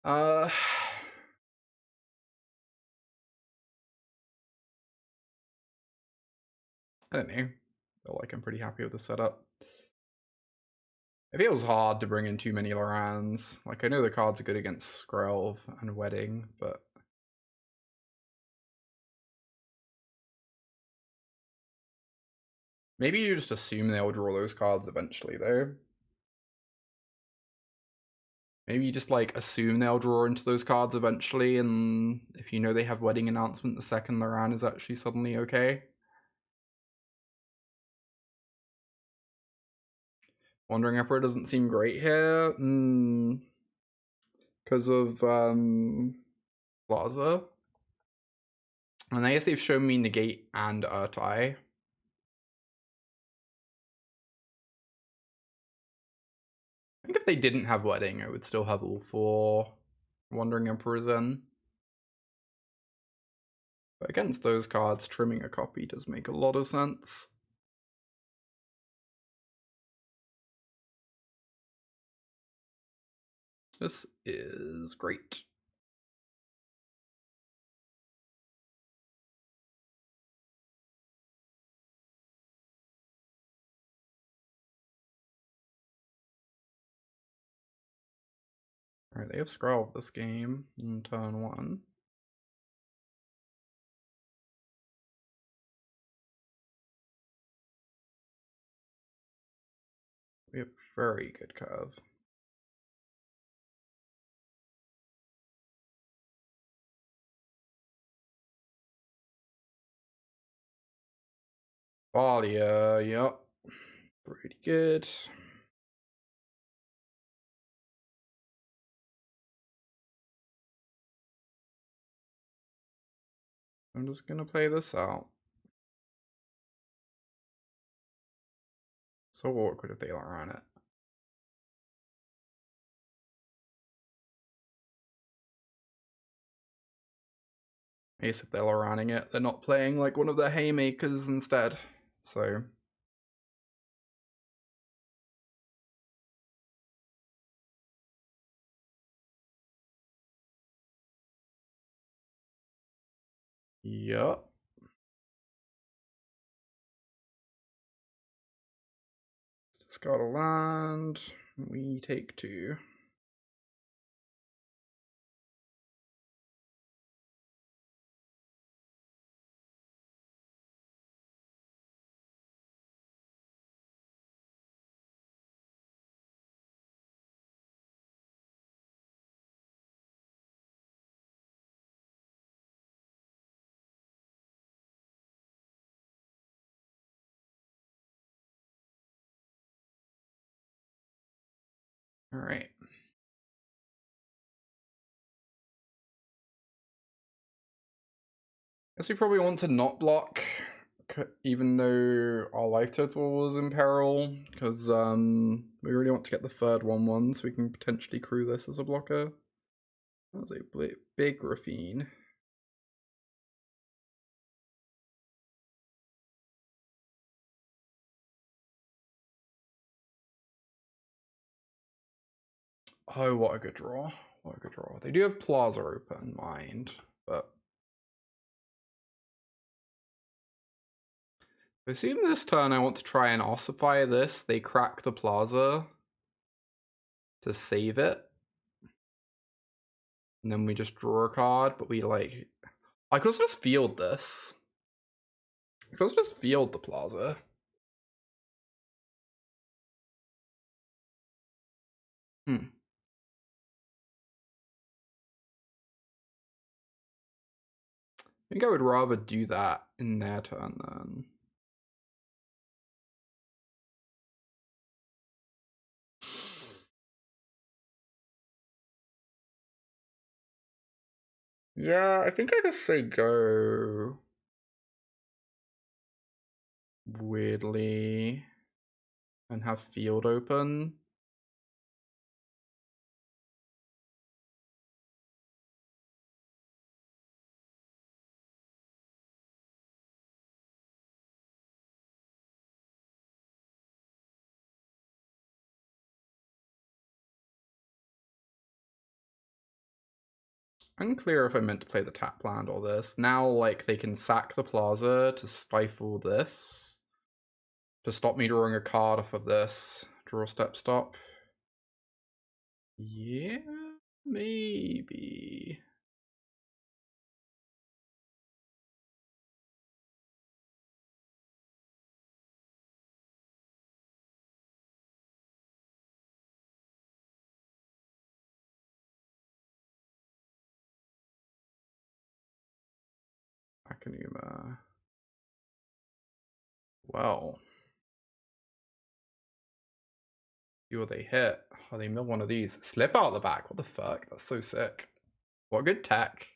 I don't know. I feel like I'm pretty happy with the setup. It feels hard to bring in too many Lorans. Like, I know the cards are good against Skrelv and Wedding, but... Maybe you just assume they'll draw those cards eventually, though. Maybe you just, like, assume they'll draw into those cards eventually, and if you know they have Wedding Announcement, the second Loran is actually suddenly okay. Wandering Emperor doesn't seem great here. Because of Plaza. And I guess they've shown me Negate and Urtai. I think if they didn't have Wedding, I would still have all 4 Wandering Emperors in. But against those cards, trimming a copy does make a lot of sense. This is great. Alright, they have Skrelv this game in turn 1. We have very good curve. Valia, yep. Pretty good. I'm just gonna play this out. So awkward if they don't run it. I guess if they're running it, they're not playing like one of their haymakers instead. So yep. Discard a land. We take 2. All right. Guess we probably want to not block, even though our life total was in peril, because we really want to get the third 1/1 so we can potentially crew this as a blocker. That was a big Raffine. Oh, what a good draw. What a good draw. They do have Plaza open in mind, but I assume this turn I want to try and ossify this. They crack the Plaza to save it. And then we just draw a card, but we like... I could also just field this. I could also just field the Plaza. I think I would rather do that in their turn then. Yeah, I think I just say go. Weirdly. And have field open. Unclear if I meant to play the tap land or this. Now, like, they can sack the Plaza to stifle this. To stop me drawing a card off of this. Draw step stop. Yeah, maybe. Akanuma. Well. See what they hit. Oh, they mill one of these. Slip out the back. What the fuck? That's so sick. What good tech.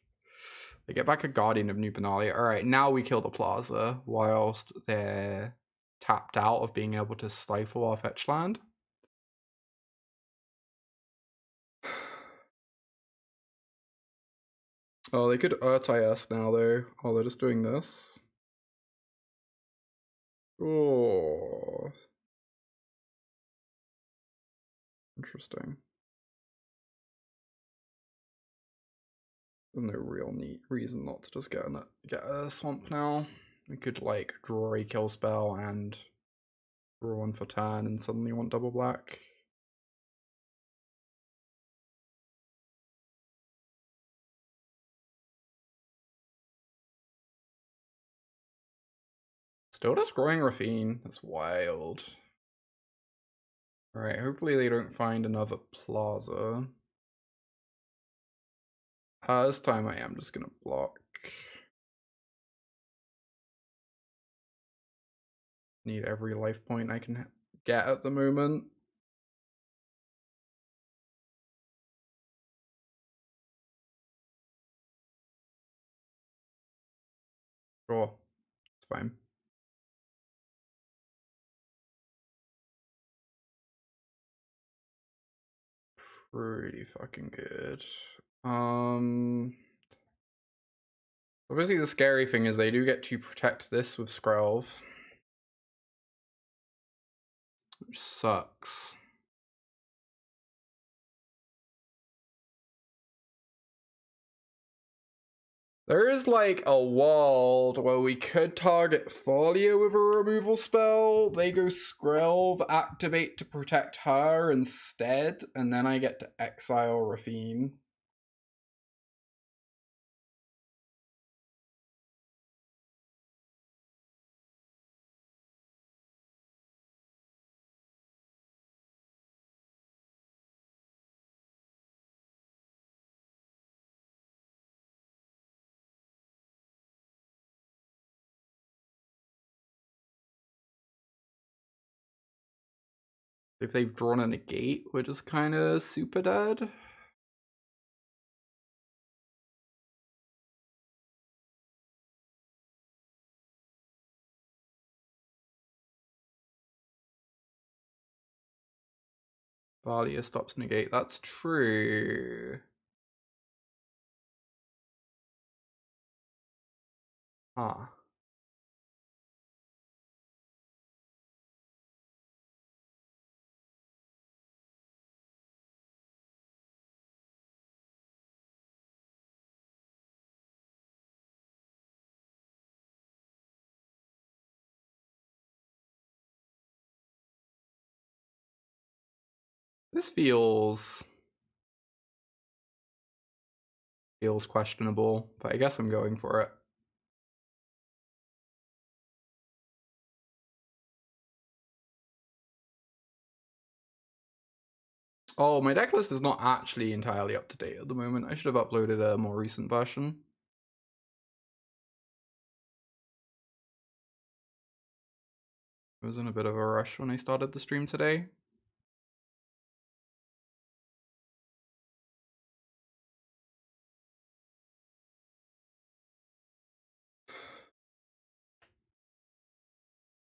They get back a Guardian of New Benalia. Alright, now we kill the Plaza whilst they're tapped out of being able to stifle our fetch land. Oh, they could Urtai us now though. Oh, they're just doing this. Oh. Interesting. There's no real neat reason not to just get a swamp now. We could like draw a kill spell and draw one for turn and suddenly want double black. Still just growing Rafine. That's wild. Alright, hopefully they don't find another Plaza. This time I am just gonna block. Need every life point I can get at the moment. Sure, it's fine. Pretty fucking good. Obviously the scary thing is they do get to protect this with Skrelv, which sucks. There is like a world where we could target Thalia with a removal spell. They go Skrelv, activate to protect her instead, and then I get to exile Rafine. If they've drawn a negate, we're just kind of super dead. Valia stops negate, that's true. Huh. This feels questionable, but I guess I'm going for it. Oh, my deck list is not actually entirely up to date at the moment. I should have uploaded a more recent version. I was in a bit of a rush when I started the stream today.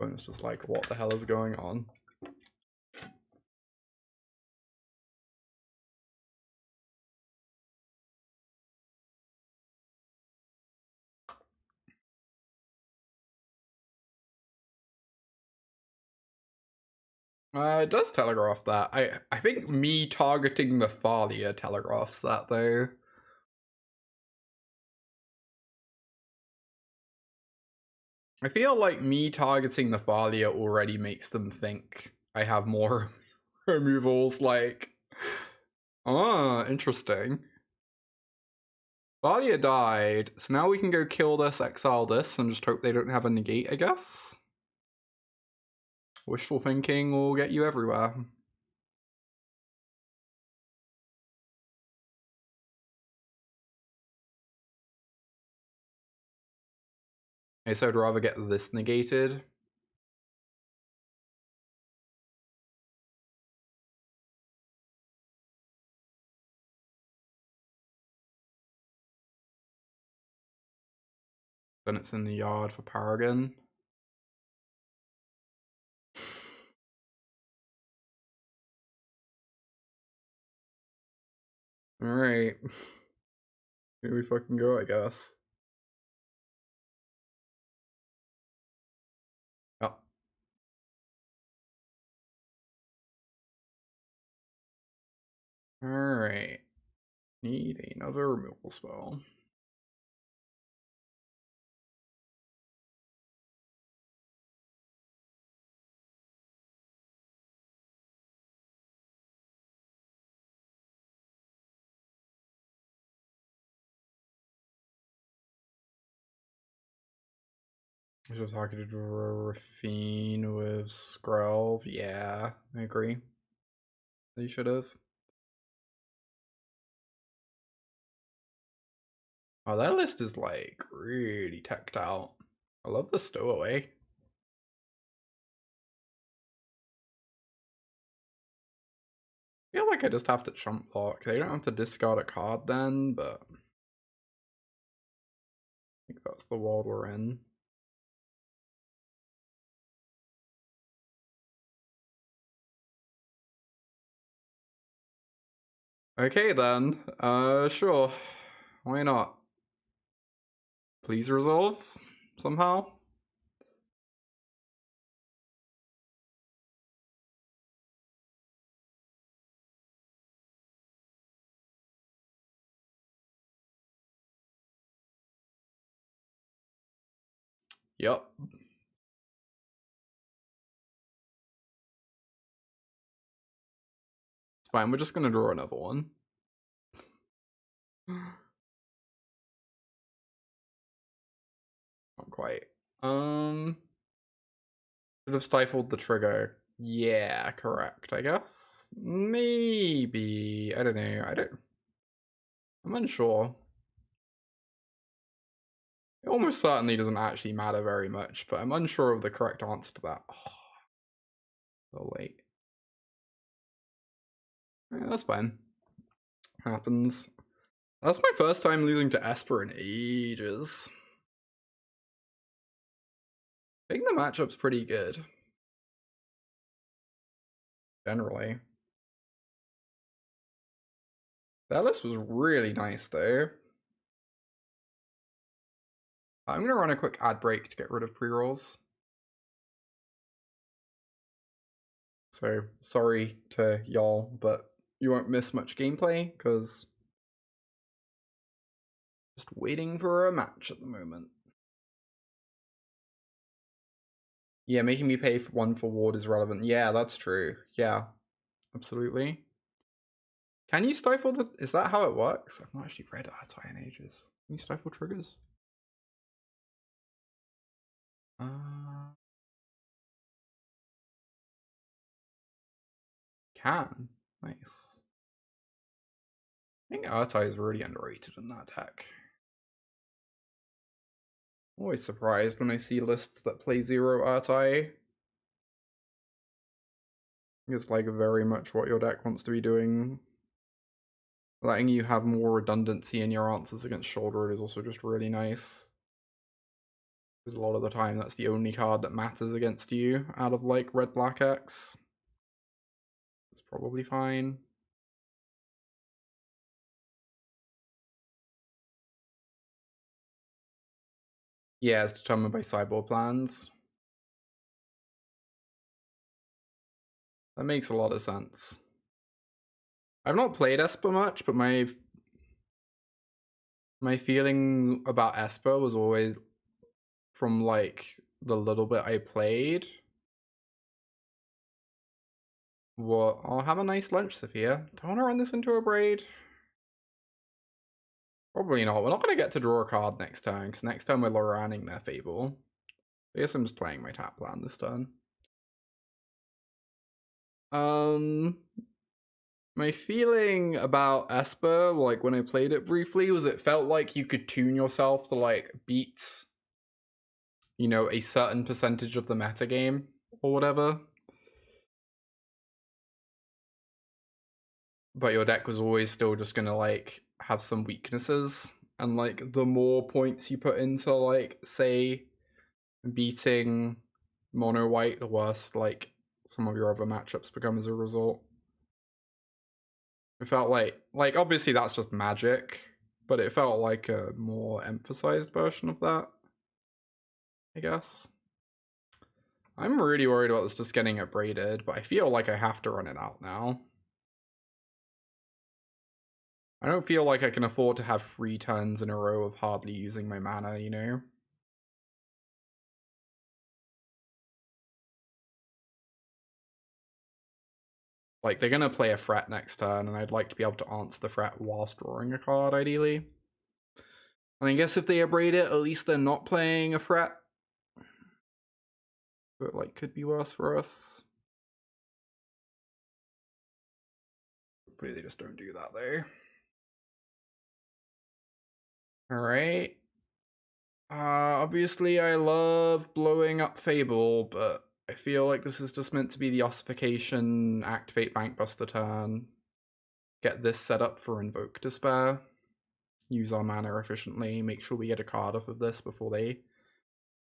I was just like, what the hell is going on? It does telegraph that. I think me targeting the Thalia telegraphs that though. I feel like me targeting the Thalia already makes them think I have more removals, like... Ah, interesting. Valia died, so now we can go kill this, exile this, and just hope they don't have a negate, I guess. Wishful thinking will get you everywhere. Okay, so I'd rather get this negated. Then it's in the yard for Paragon. Alright. Here we fucking go, I guess. Oh. Alright. Need another removal spell. I was talking to Rafine with Skrelv. Yeah, I agree. They should have. Oh, that list is like really teched out. I love the stowaway. I feel like I just have to chump block. They don't have to discard a card then, but I think that's the world we're in. Okay then, sure. Why not? Please resolve somehow. Yep. It's fine, we're just gonna draw another one. Not quite. Should have stifled the trigger. Yeah, correct, I guess. Maybe. I don't know. I'm unsure. It almost certainly doesn't actually matter very much, but I'm unsure of the correct answer to that. Oh, so late. Yeah, that's fine. Happens. That's my first time losing to Esper in ages. I think the matchup's pretty good. Generally. That list was really nice though. I'm gonna run a quick ad break to get rid of pre-rolls. So sorry to y'all, but you won't miss much gameplay because just waiting for a match at the moment. Yeah, making me pay for one for ward is relevant. Yeah, that's true. Yeah, absolutely. Can you stifle the... Is that how it works? I've not actually read Artai in ages. Can you stifle triggers? Can. Nice. I think Artai is really underrated in that deck. Always surprised when I see lists that play 0 Artai. It's like very much what your deck wants to be doing. Letting you have more redundancy in your answers against Shoulder is also just really nice. Because a lot of the time that's the only card that matters against you out of like Red Black X. It's probably fine. Yeah, it's determined by sideboard plans. That makes a lot of sense. I've not played Esper much, but my feeling about Esper was always from like the little bit I played Well, I'll have a nice lunch, Sophia. Do I want to run this into a braid? Probably not. We're not going to get to draw a card next turn, because next turn we're Loraning their Fable. I guess I'm just playing my tap land this turn. My feeling about Esper, like when I played it briefly, was it felt like you could tune yourself to like beat, you know, a certain percentage of the metagame or whatever. But your deck was always still just gonna like have some weaknesses. And like the more points you put into like, say, beating mono white, the worse like some of your other matchups become as a result. It felt like obviously that's just magic, but it felt like a more emphasized version of that, I guess. I'm really worried about this just getting it braided, but I feel like I have to run it out now. I don't feel like I can afford to have 3 turns in a row of hardly using my mana, you know? Like, they're gonna play a threat next turn, and I'd like to be able to answer the threat whilst drawing a card, ideally. And I guess if they abrade it, at least they're not playing a threat. So it, like, could be worse for us. Hopefully they just don't do that, though. Alright. Obviously I love blowing up Fable, but I feel like this is just meant to be the ossification, activate Bankbuster turn, get this set up for Invoke Despair, use our mana efficiently, make sure we get a card off of this before they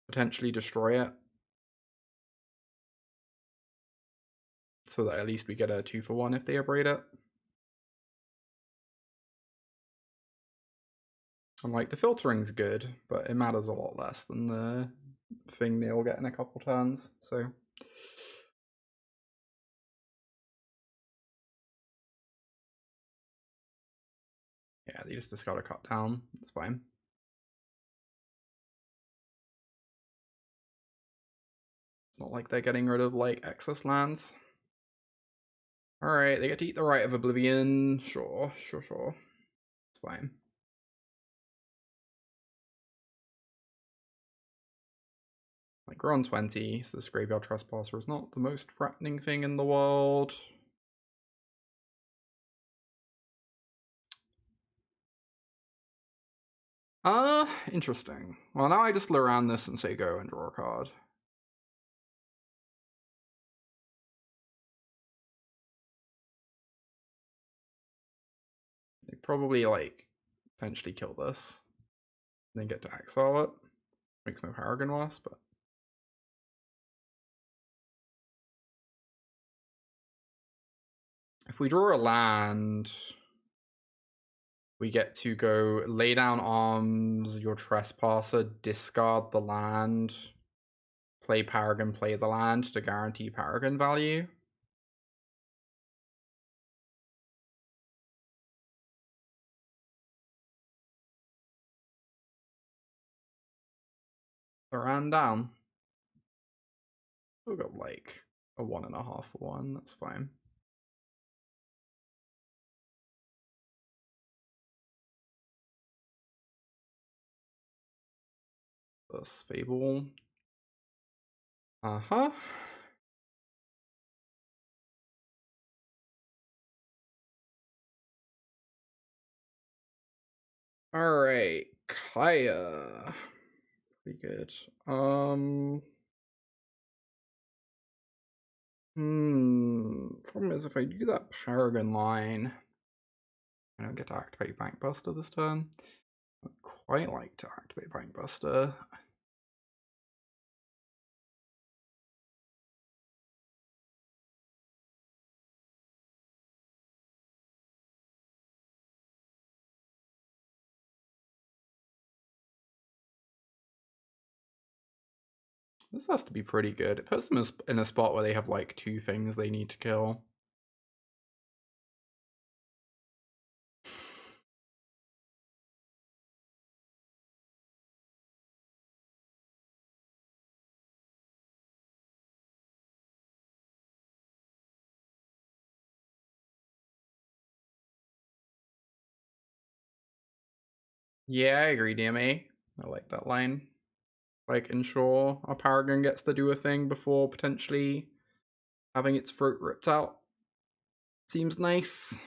potentially destroy it. So that at least we get a 2-for-1 if they abrade it. And like, the filtering's good, but it matters a lot less than the thing they'll get in a couple turns, so... Yeah, they just discard a cut down, it's fine. It's not like they're getting rid of, like, excess lands. Alright, they get to eat the Rite of Oblivion. Sure. It's fine. Like, we're on 20, so this Graveyard Trespasser is not the most threatening thing in the world. Interesting. Well, now I just lure around this and say go and draw a card. They probably, like, potentially kill this. And then get to exile it. Makes my Paragon worse, but... If we draw a land, we get to go lay down arms, your Trespasser, discard the land, play Paragon, play the land to guarantee Paragon value. Ran down. We'll go like a 1.5-for-1, that's fine. This Fable. Uh-huh. Alright, Kaya. Pretty good. Problem is if I do that Paragon line, I don't get to activate Bankbuster this turn. I'd quite like to activate Bankbuster. This has to be pretty good. It puts them in a spot where they have like 2 things they need to kill. Yeah, I agree, DMA. I like that line. Like, ensure our Paragon gets to do a thing before potentially having its throat ripped out. Seems nice.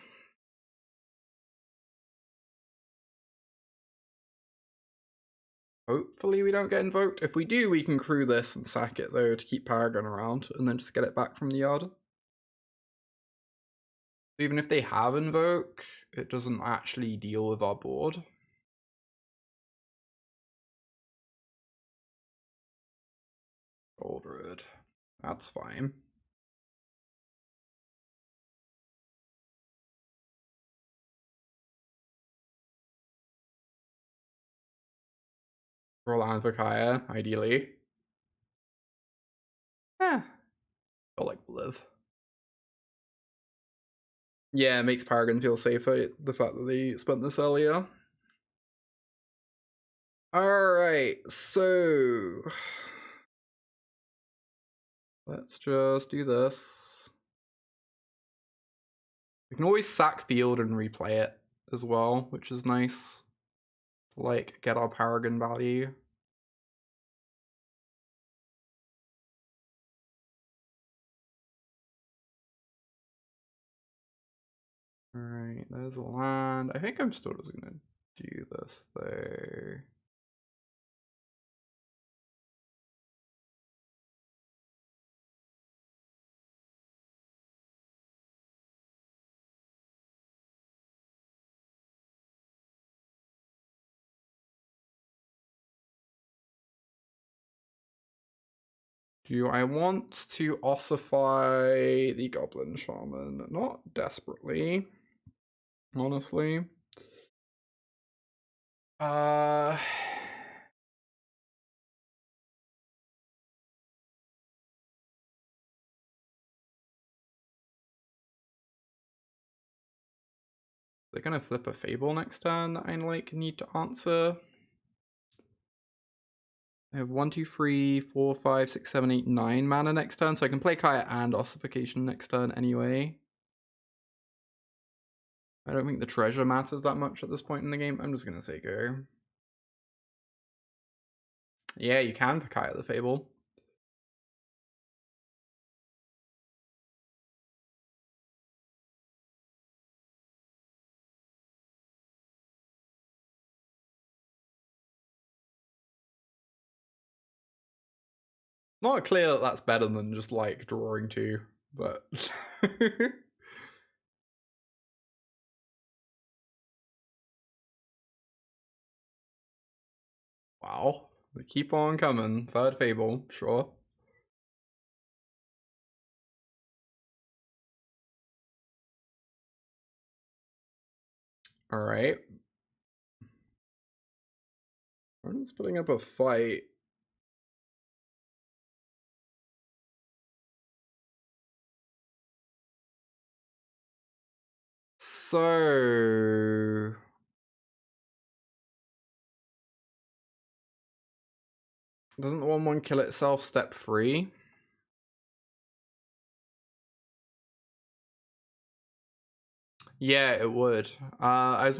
Hopefully we don't get invoked. If we do, we can crew this and sack it, though, to keep Paragon around, and then just get it back from the yard. Even if they have invoke, it doesn't actually deal with our board. Gold Road. That's fine. Roll Anvakaya, ideally. Eh. Feel like we'll live. Yeah, it makes Paragon feel safer, the fact that they spent this earlier. Alright, so let's just do this. We can always sack field and replay it as well, which is nice. Like, get our Paragon value. Alright, there's a land. I think I'm still just gonna do this though. Do I want to ossify the Goblin Shaman? Not desperately, honestly. They're gonna flip a Fable next turn that I like need to answer. I have 1, 2, 3, 4, 5, 6, 7, 8, 9 mana next turn, so I can play Kaya and Ossification next turn anyway. I don't think the treasure matters that much at this point in the game. I'm just gonna say go. Yeah, you can for Kaya the Fable. Not clear that that's better than just like drawing 2, but wow, they keep on coming. Third Fable, sure. All right. Opponent's putting up a fight. So doesn't the 1/1 kill itself step 3? Yeah, it would. I was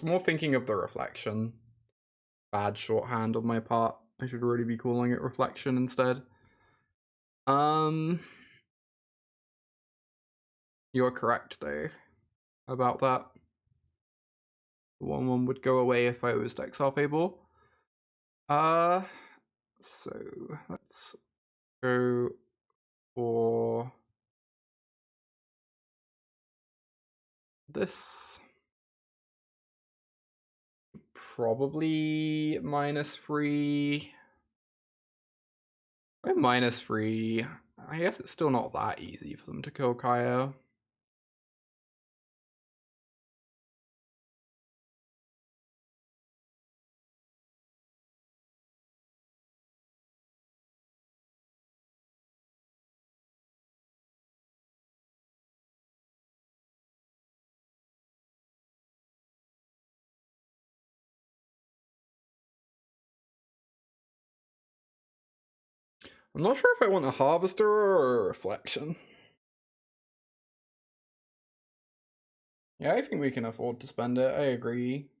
more thinking of the reflection. Bad shorthand on my part. I should really be calling it reflection instead. You're correct though about that. The 1/1 would go away if I was to exile Fable. So let's go for this. Probably -3. -3. I guess it's still not that easy for them to kill Kaya. I'm not sure if I want a Harvester or a Reflection. Yeah, I think we can afford to spend it. I agree.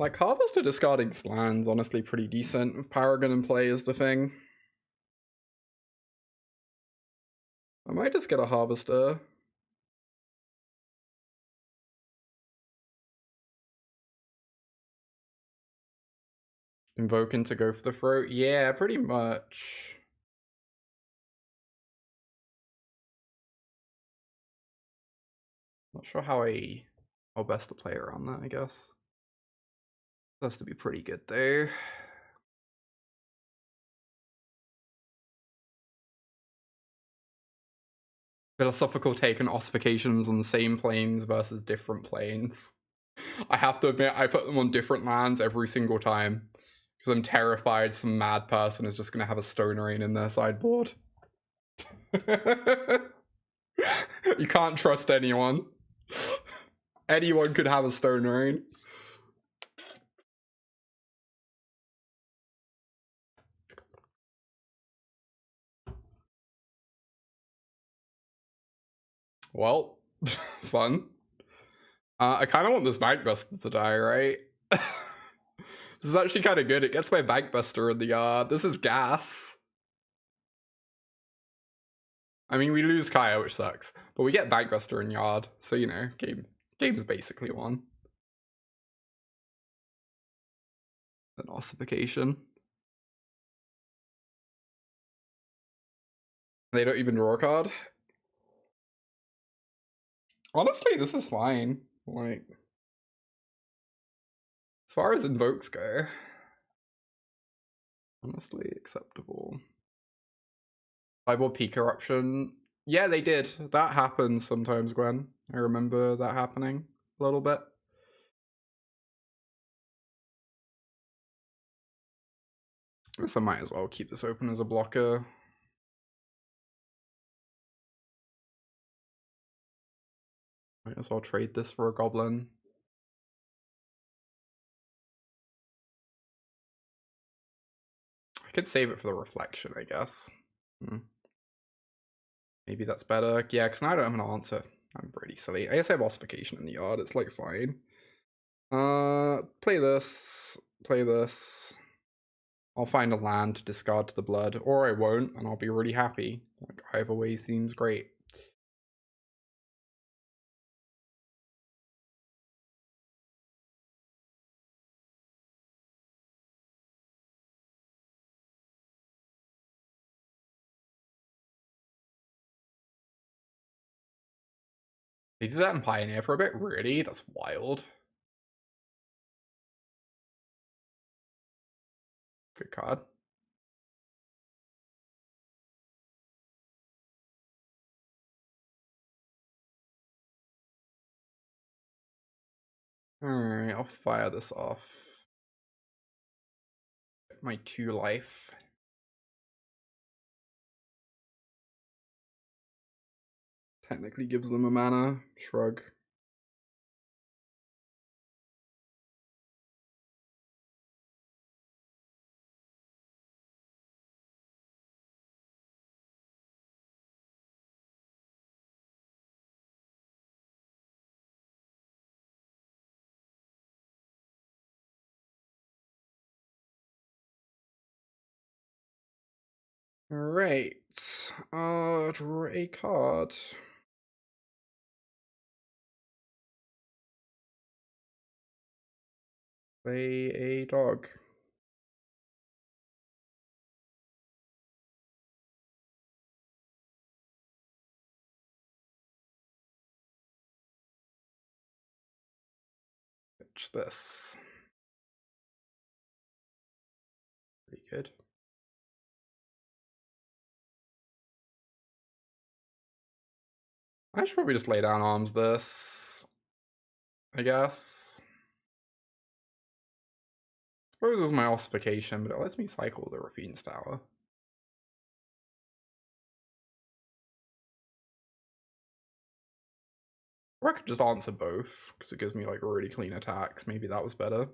Like, Harvester discarding Slan's honestly pretty decent with Paragon in play is the thing. I might just get a Harvester. Invoking to go for the throat? Yeah, pretty much. Not sure how best to play around that, I guess. Has to be pretty good though. Philosophical take on ossifications on the same planes versus different planes. I have to admit, I put them on different lands every single time because I'm terrified some mad person is just going to have a Stone Rain in their sideboard. You can't trust anyone. Anyone could have a Stone Rain. Well, fun. I kind of want this Bankbuster to die, right? This is actually kind of good. It gets my Bankbuster in the yard. This is gas. I mean, we lose Kaya, which sucks. But we get Bankbuster in yard. So, you know, game's basically won. An ossification. They don't even draw a card. Honestly, this is fine. Like, as far as invokes go, honestly acceptable. Cyborg Peak Eruption. Yeah, they did. That happens sometimes, Gwen. I remember that happening a little bit. I guess I might as well keep this open as a blocker. Might as well trade this for a goblin. I could save it for the reflection, I guess. Maybe that's better. Yeah, because now I don't have an answer. I'm pretty silly. I guess I have ossification in the yard. It's like fine. Play this. Play this. I'll find a land to discard to the blood, or I won't, and I'll be really happy. Like, either way seems great. They did that in Pioneer for a bit? Really? That's wild. Good card. Alright, I'll fire this off. My 2 life. Technically gives them a mana. Shrug. Alright. Draw a card. Play a dog. Pitch this. Pretty good. I should probably just lay down arms this, I guess. Suppose it's my ossification, but it lets me cycle the Rafine's Tower. Or I could just answer both, because it gives me like really clean attacks. Maybe that was better.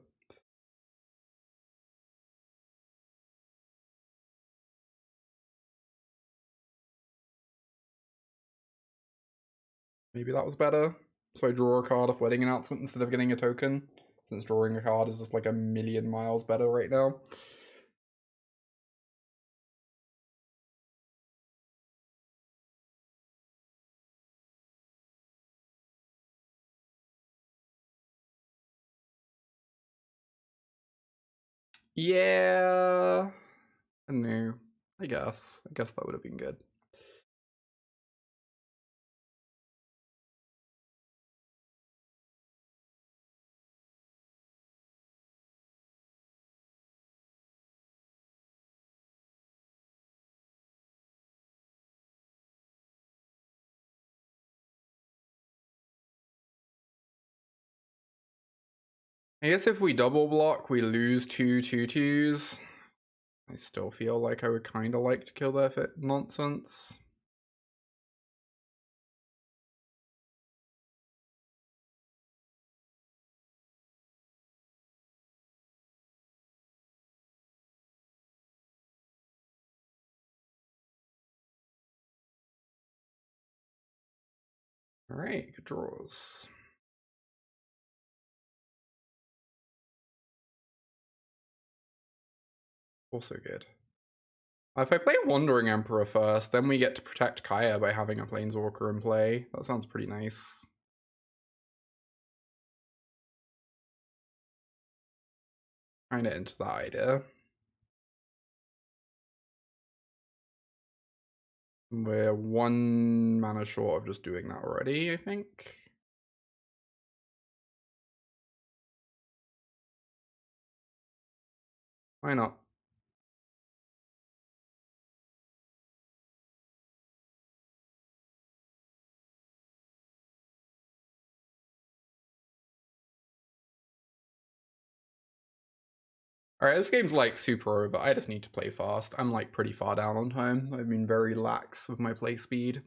Maybe that was better. So I draw a card off Wedding Announcement instead of getting a token. since drawing a card is just like a million miles better right now. Yeah. I don't know. I guess that would have been good. I guess if we double block, we lose 2/2/2s. I still feel like I would kind of like to kill their nonsense. Alright, good draws. Also good. If I play Wandering Emperor first, then we get to protect Kaya by having a Planeswalker in play. That sounds pretty nice. Kinda into that idea. We're 1 mana short of just doing that already, I think. Why not? Alright, this game's like super over. I just need to play fast. I'm like pretty far down on time. I've been very lax with my play speed.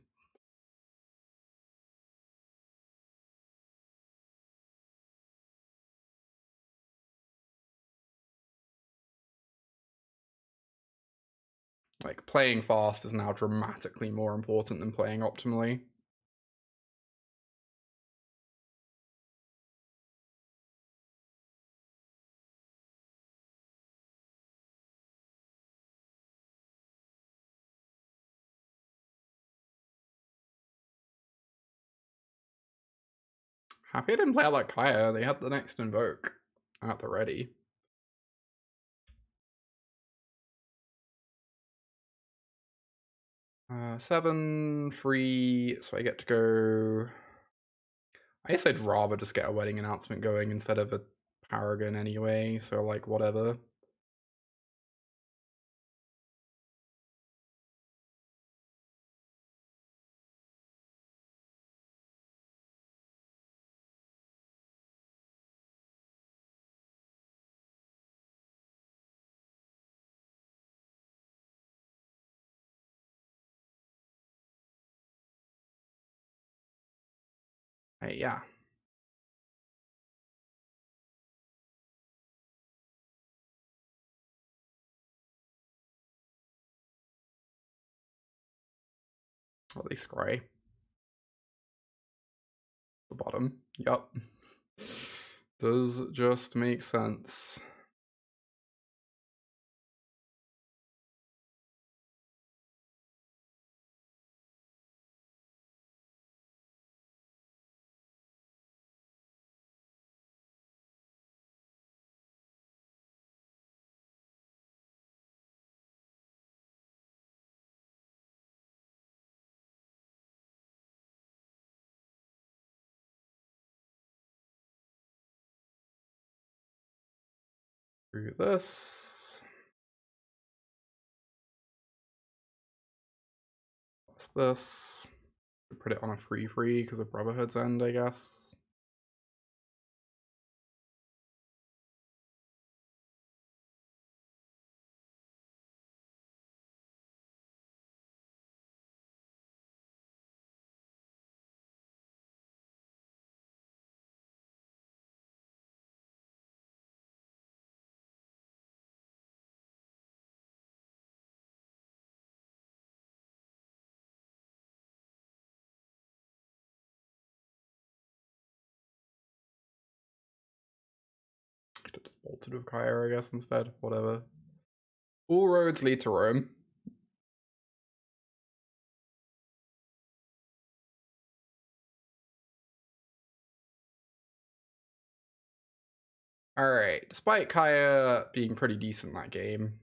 Like, playing fast is now dramatically more important than playing optimally. Happy I didn't play out like Kaya. They had the next Invoke at the ready. Seven, free, so I get to go. I guess I'd rather just get a wedding announcement going instead of a Paragon anyway, so like whatever. Hey, yeah. At least gray. The bottom. Yup. Does just make sense. Do this. What's this? Put it on a free because of Brotherhood's End, I guess. Should've just bolted with Kaya, I guess, instead. Whatever. All roads lead to Rome. Alright, despite Kaya being pretty decent that game,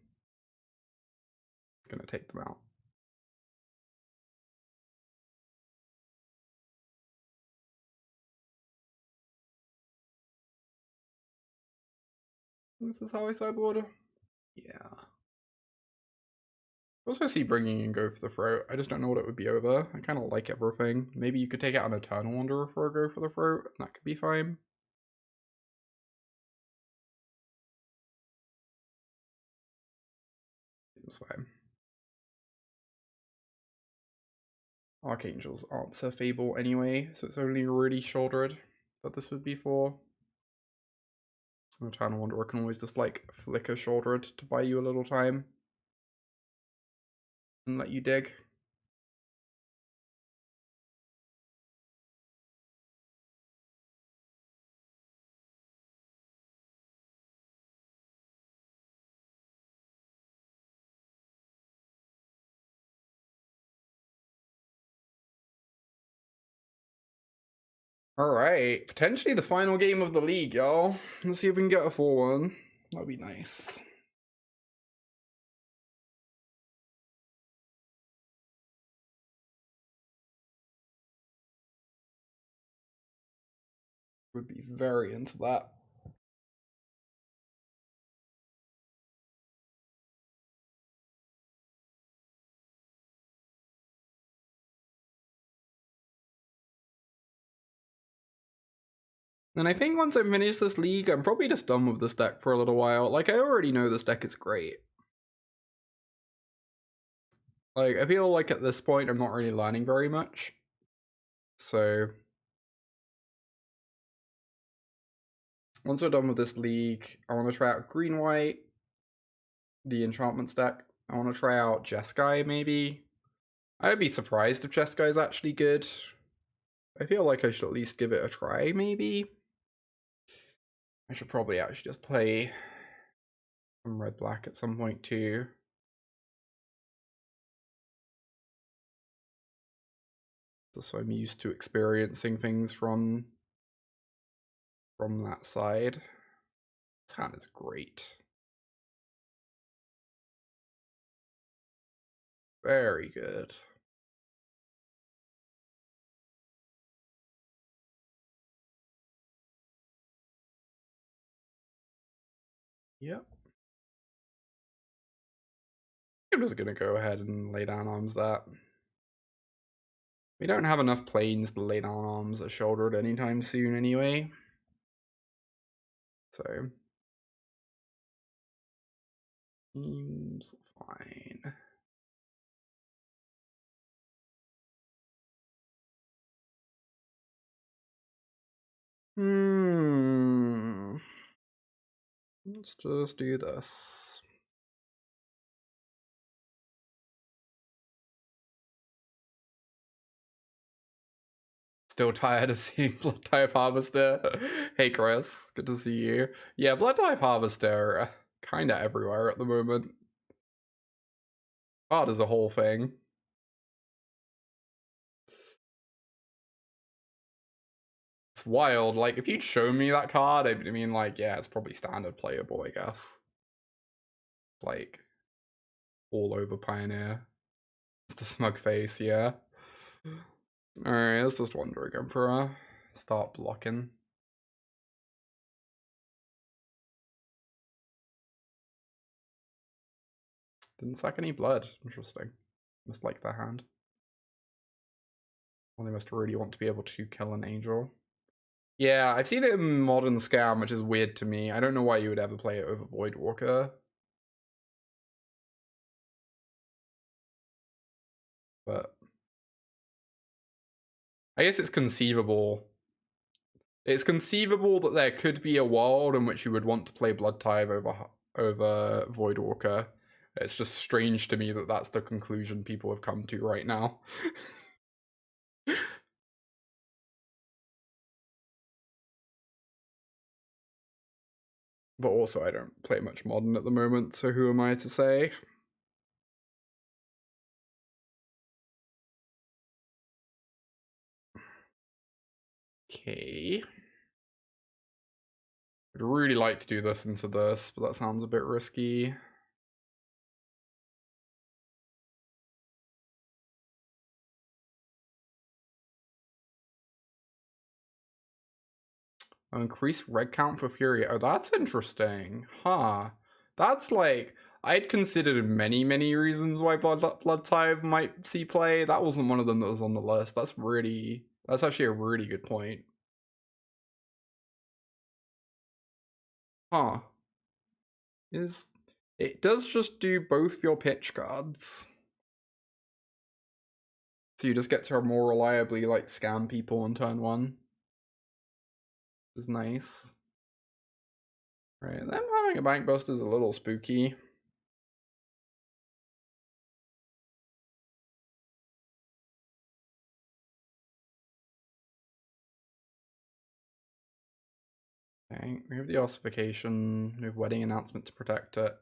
I'm gonna take them out. This is how I sideboard. Yeah. I also see bringing in Go for the Throat. I just don't know what it would be over. I kind of like everything. Maybe you could take out an Eternal Wanderer for a Go for the Throat, and that could be fine. Seems fine. Archangels answer Fable anyway, so it's only really shouldered that this would be for. Eternal Wanderer can always just like flicker shouldered to buy you a little time and let you dig. Alright, potentially the final game of the league, y'all. Let's see if we can get a 4-1. That'd be nice. Would be very into that. And I think once I finish this league, I'm probably just done with this deck for a little while. Like, I already know this deck is great. Like, I feel like at this point, I'm not really learning very much. So, once we're done with this league, I want to try out green-white, the enchantments deck. I want to try out Jeskai, maybe. I'd be surprised if Jeskai is actually good. I feel like I should at least give it a try, maybe. I should probably actually just play some red-black at some point too. Just so I'm used to experiencing things from that side. This hand is great. Very good. Yep. I'm just gonna go ahead and lay down arms that. We don't have enough planes to lay down arms at shouldered anytime soon anyway. So seems fine. Let's just do this. Still tired of seeing Blood Type Harvester. Hey Chris, good to see you. Yeah, Blood Type Harvester kinda everywhere at the moment. Card is a whole thing. It's wild. Like, if you'd show me that card, I mean, like, yeah, it's probably standard playable, I guess. Like, all over Pioneer. It's the smug face, yeah. Alright, let's just Wandering Emperor. Start blocking. Didn't sack any blood. Interesting. Must like that hand. Well, they must really want to be able to kill an angel. Yeah, I've seen it in Modern Scam, which is weird to me. I don't know why you would ever play it over Voidwalker. But I guess it's conceivable. It's conceivable that there could be a world in which you would want to play Blood Tithe over Voidwalker. It's just strange to me that that's the conclusion people have come to right now. But also, I don't play much Modern at the moment, so who am I to say? Okay. I'd really like to do this into this, but that sounds a bit risky. Oh, increased red count for Fury. Oh, that's interesting. Huh. That's like, I'd considered many, many reasons why Blood Tithe might see play. That wasn't one of them that was on the list. That's actually a really good point. Huh. It does just do both your pitch cards. So you just get to more reliably like scam people on turn one. Which is nice. Right, them having a bank bust is a little spooky. Okay, we have the ossification, we have wedding announcement to protect it.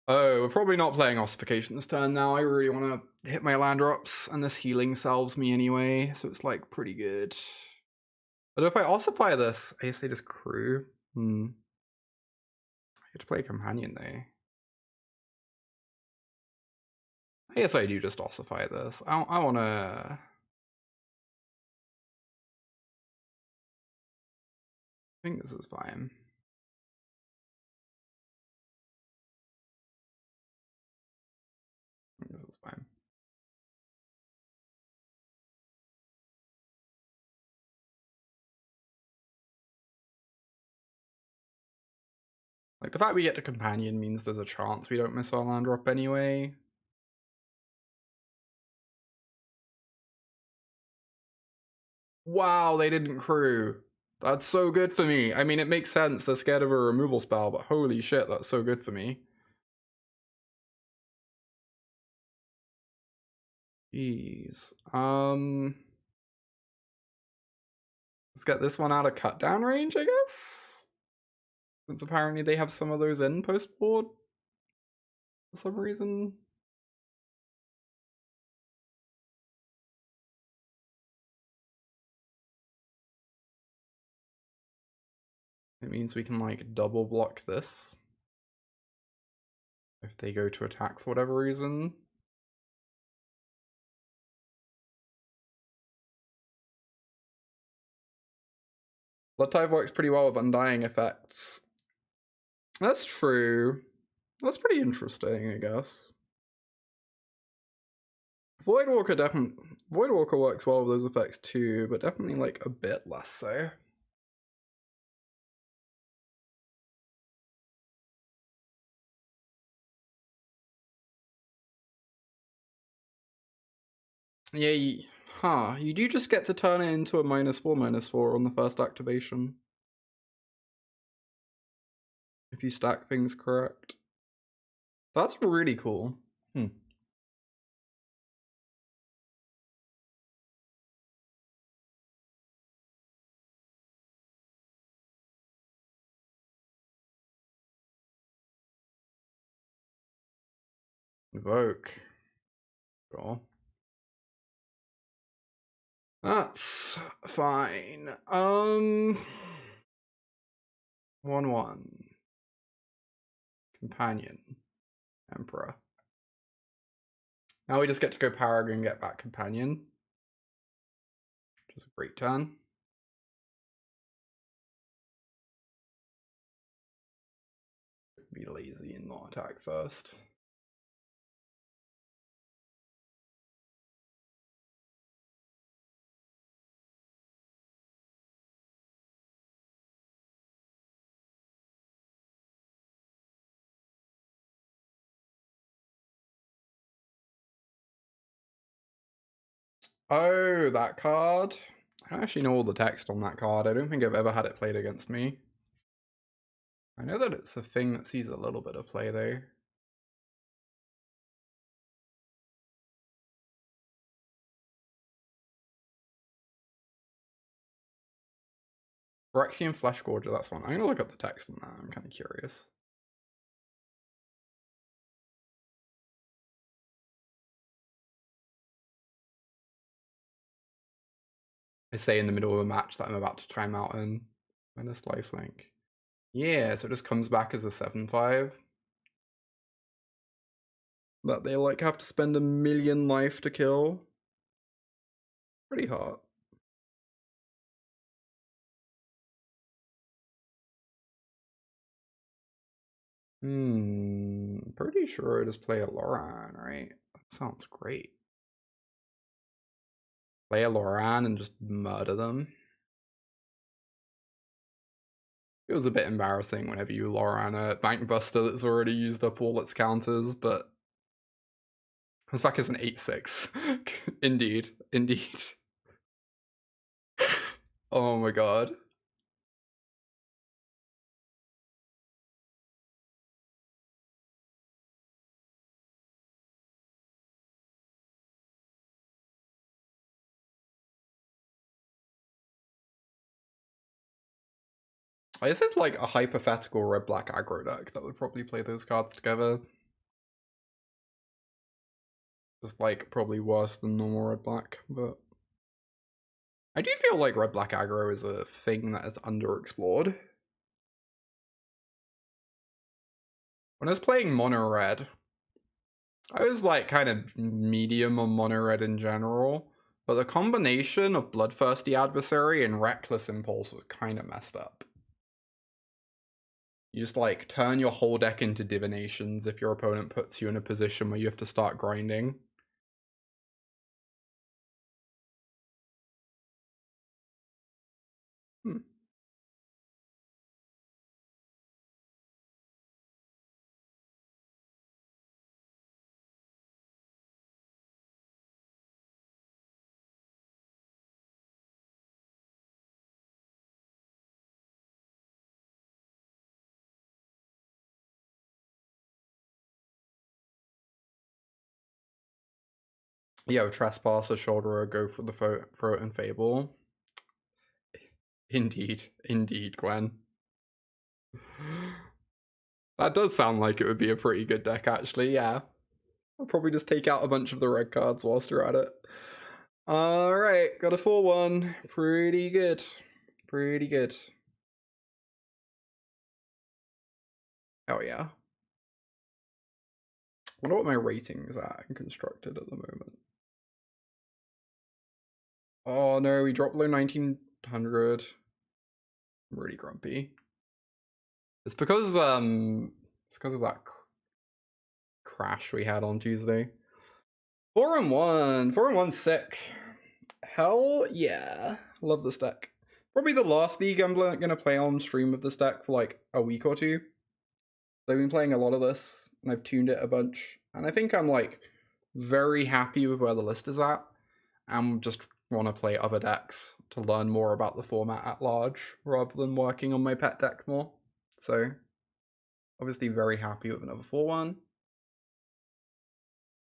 Oh, we're probably not playing ossification this turn now. I really want to hit my land drops, and this healing salves me anyway, so it's like pretty good. But if I ossify this, I guess they just crew. I get to play a companion though. I guess I do just ossify this. I want to. I think this is fine. I think this is fine. Like, the fact we get to companion means there's a chance we don't miss our land drop anyway. Wow, they didn't crew. That's so good for me. I mean, it makes sense. They're scared of a removal spell, but holy shit, that's so good for me. Jeez. Let's get this one out of cut down range, I guess? Since apparently they have some of those in post board for some reason. It means we can like double block this if they go to attack for whatever reason. Blood Tithe works pretty well with undying effects. That's true. That's pretty interesting, I guess. Voidwalker works well with those effects too, but definitely like a bit less so. Yeah, you do just get to turn it into a -4/-4 on the first activation. If you stack things correct. That's really cool. Evoke. Sure. That's fine. 1/1. Companion. Emperor. Now we just get to go Paragon and get back Companion. Which is a great turn. Be lazy and not attack first. Oh, that card. I don't actually know all the text on that card. I don't think I've ever had it played against me. I know that it's a thing that sees a little bit of play though. Phyrexian Flesh Gorger, that's one. I'm gonna look up the text on that. I'm kind of curious. I say in the middle of a match that I'm about to time out in. Minus lifelink. Yeah, so it just comes back as a 7/5. That they like have to spend 1,000,000 life to kill. Pretty hot. Pretty sure I just play a Loran, right? That sounds great. Play a Loran and just murder them. It was a bit embarrassing whenever you Loran a Bankbuster that's already used up all its counters, but comes back as an 8/6. Indeed, indeed. Oh my god. This is like a hypothetical red-black aggro deck that would probably play those cards together. Just like probably worse than normal red-black, but I do feel like red-black aggro is a thing that is underexplored. When I was playing mono red, I was like kind of medium on mono red in general, but the combination of Bloodthirsty Adversary and Reckless Impulse was kind of messed up. You just like turn your whole deck into divinations if your opponent puts you in a position where you have to start grinding. Yeah, with Trespasser, Shoulderer, go for the Throat and Fable. Indeed, indeed, Gwen. That does sound like it would be a pretty good deck, actually, yeah. I'll probably just take out a bunch of the red cards whilst you're at it. Alright, got a 4/1. Pretty good. Pretty good. Oh yeah. I wonder what my rating is at in Constructed at the moment. Oh no, we dropped below 1900. I'm really grumpy. It's because of that crash we had on Tuesday. 4-1. 4-1's sick. Hell yeah. Love this deck. Probably the last league I'm gonna play on stream of this deck for like a week or two. I've been playing a lot of this, and I've tuned it a bunch, and I think I'm like very happy with where the list is at. And just want to play other decks to learn more about the format at large, rather than working on my pet deck more. So, obviously very happy with another 4/1.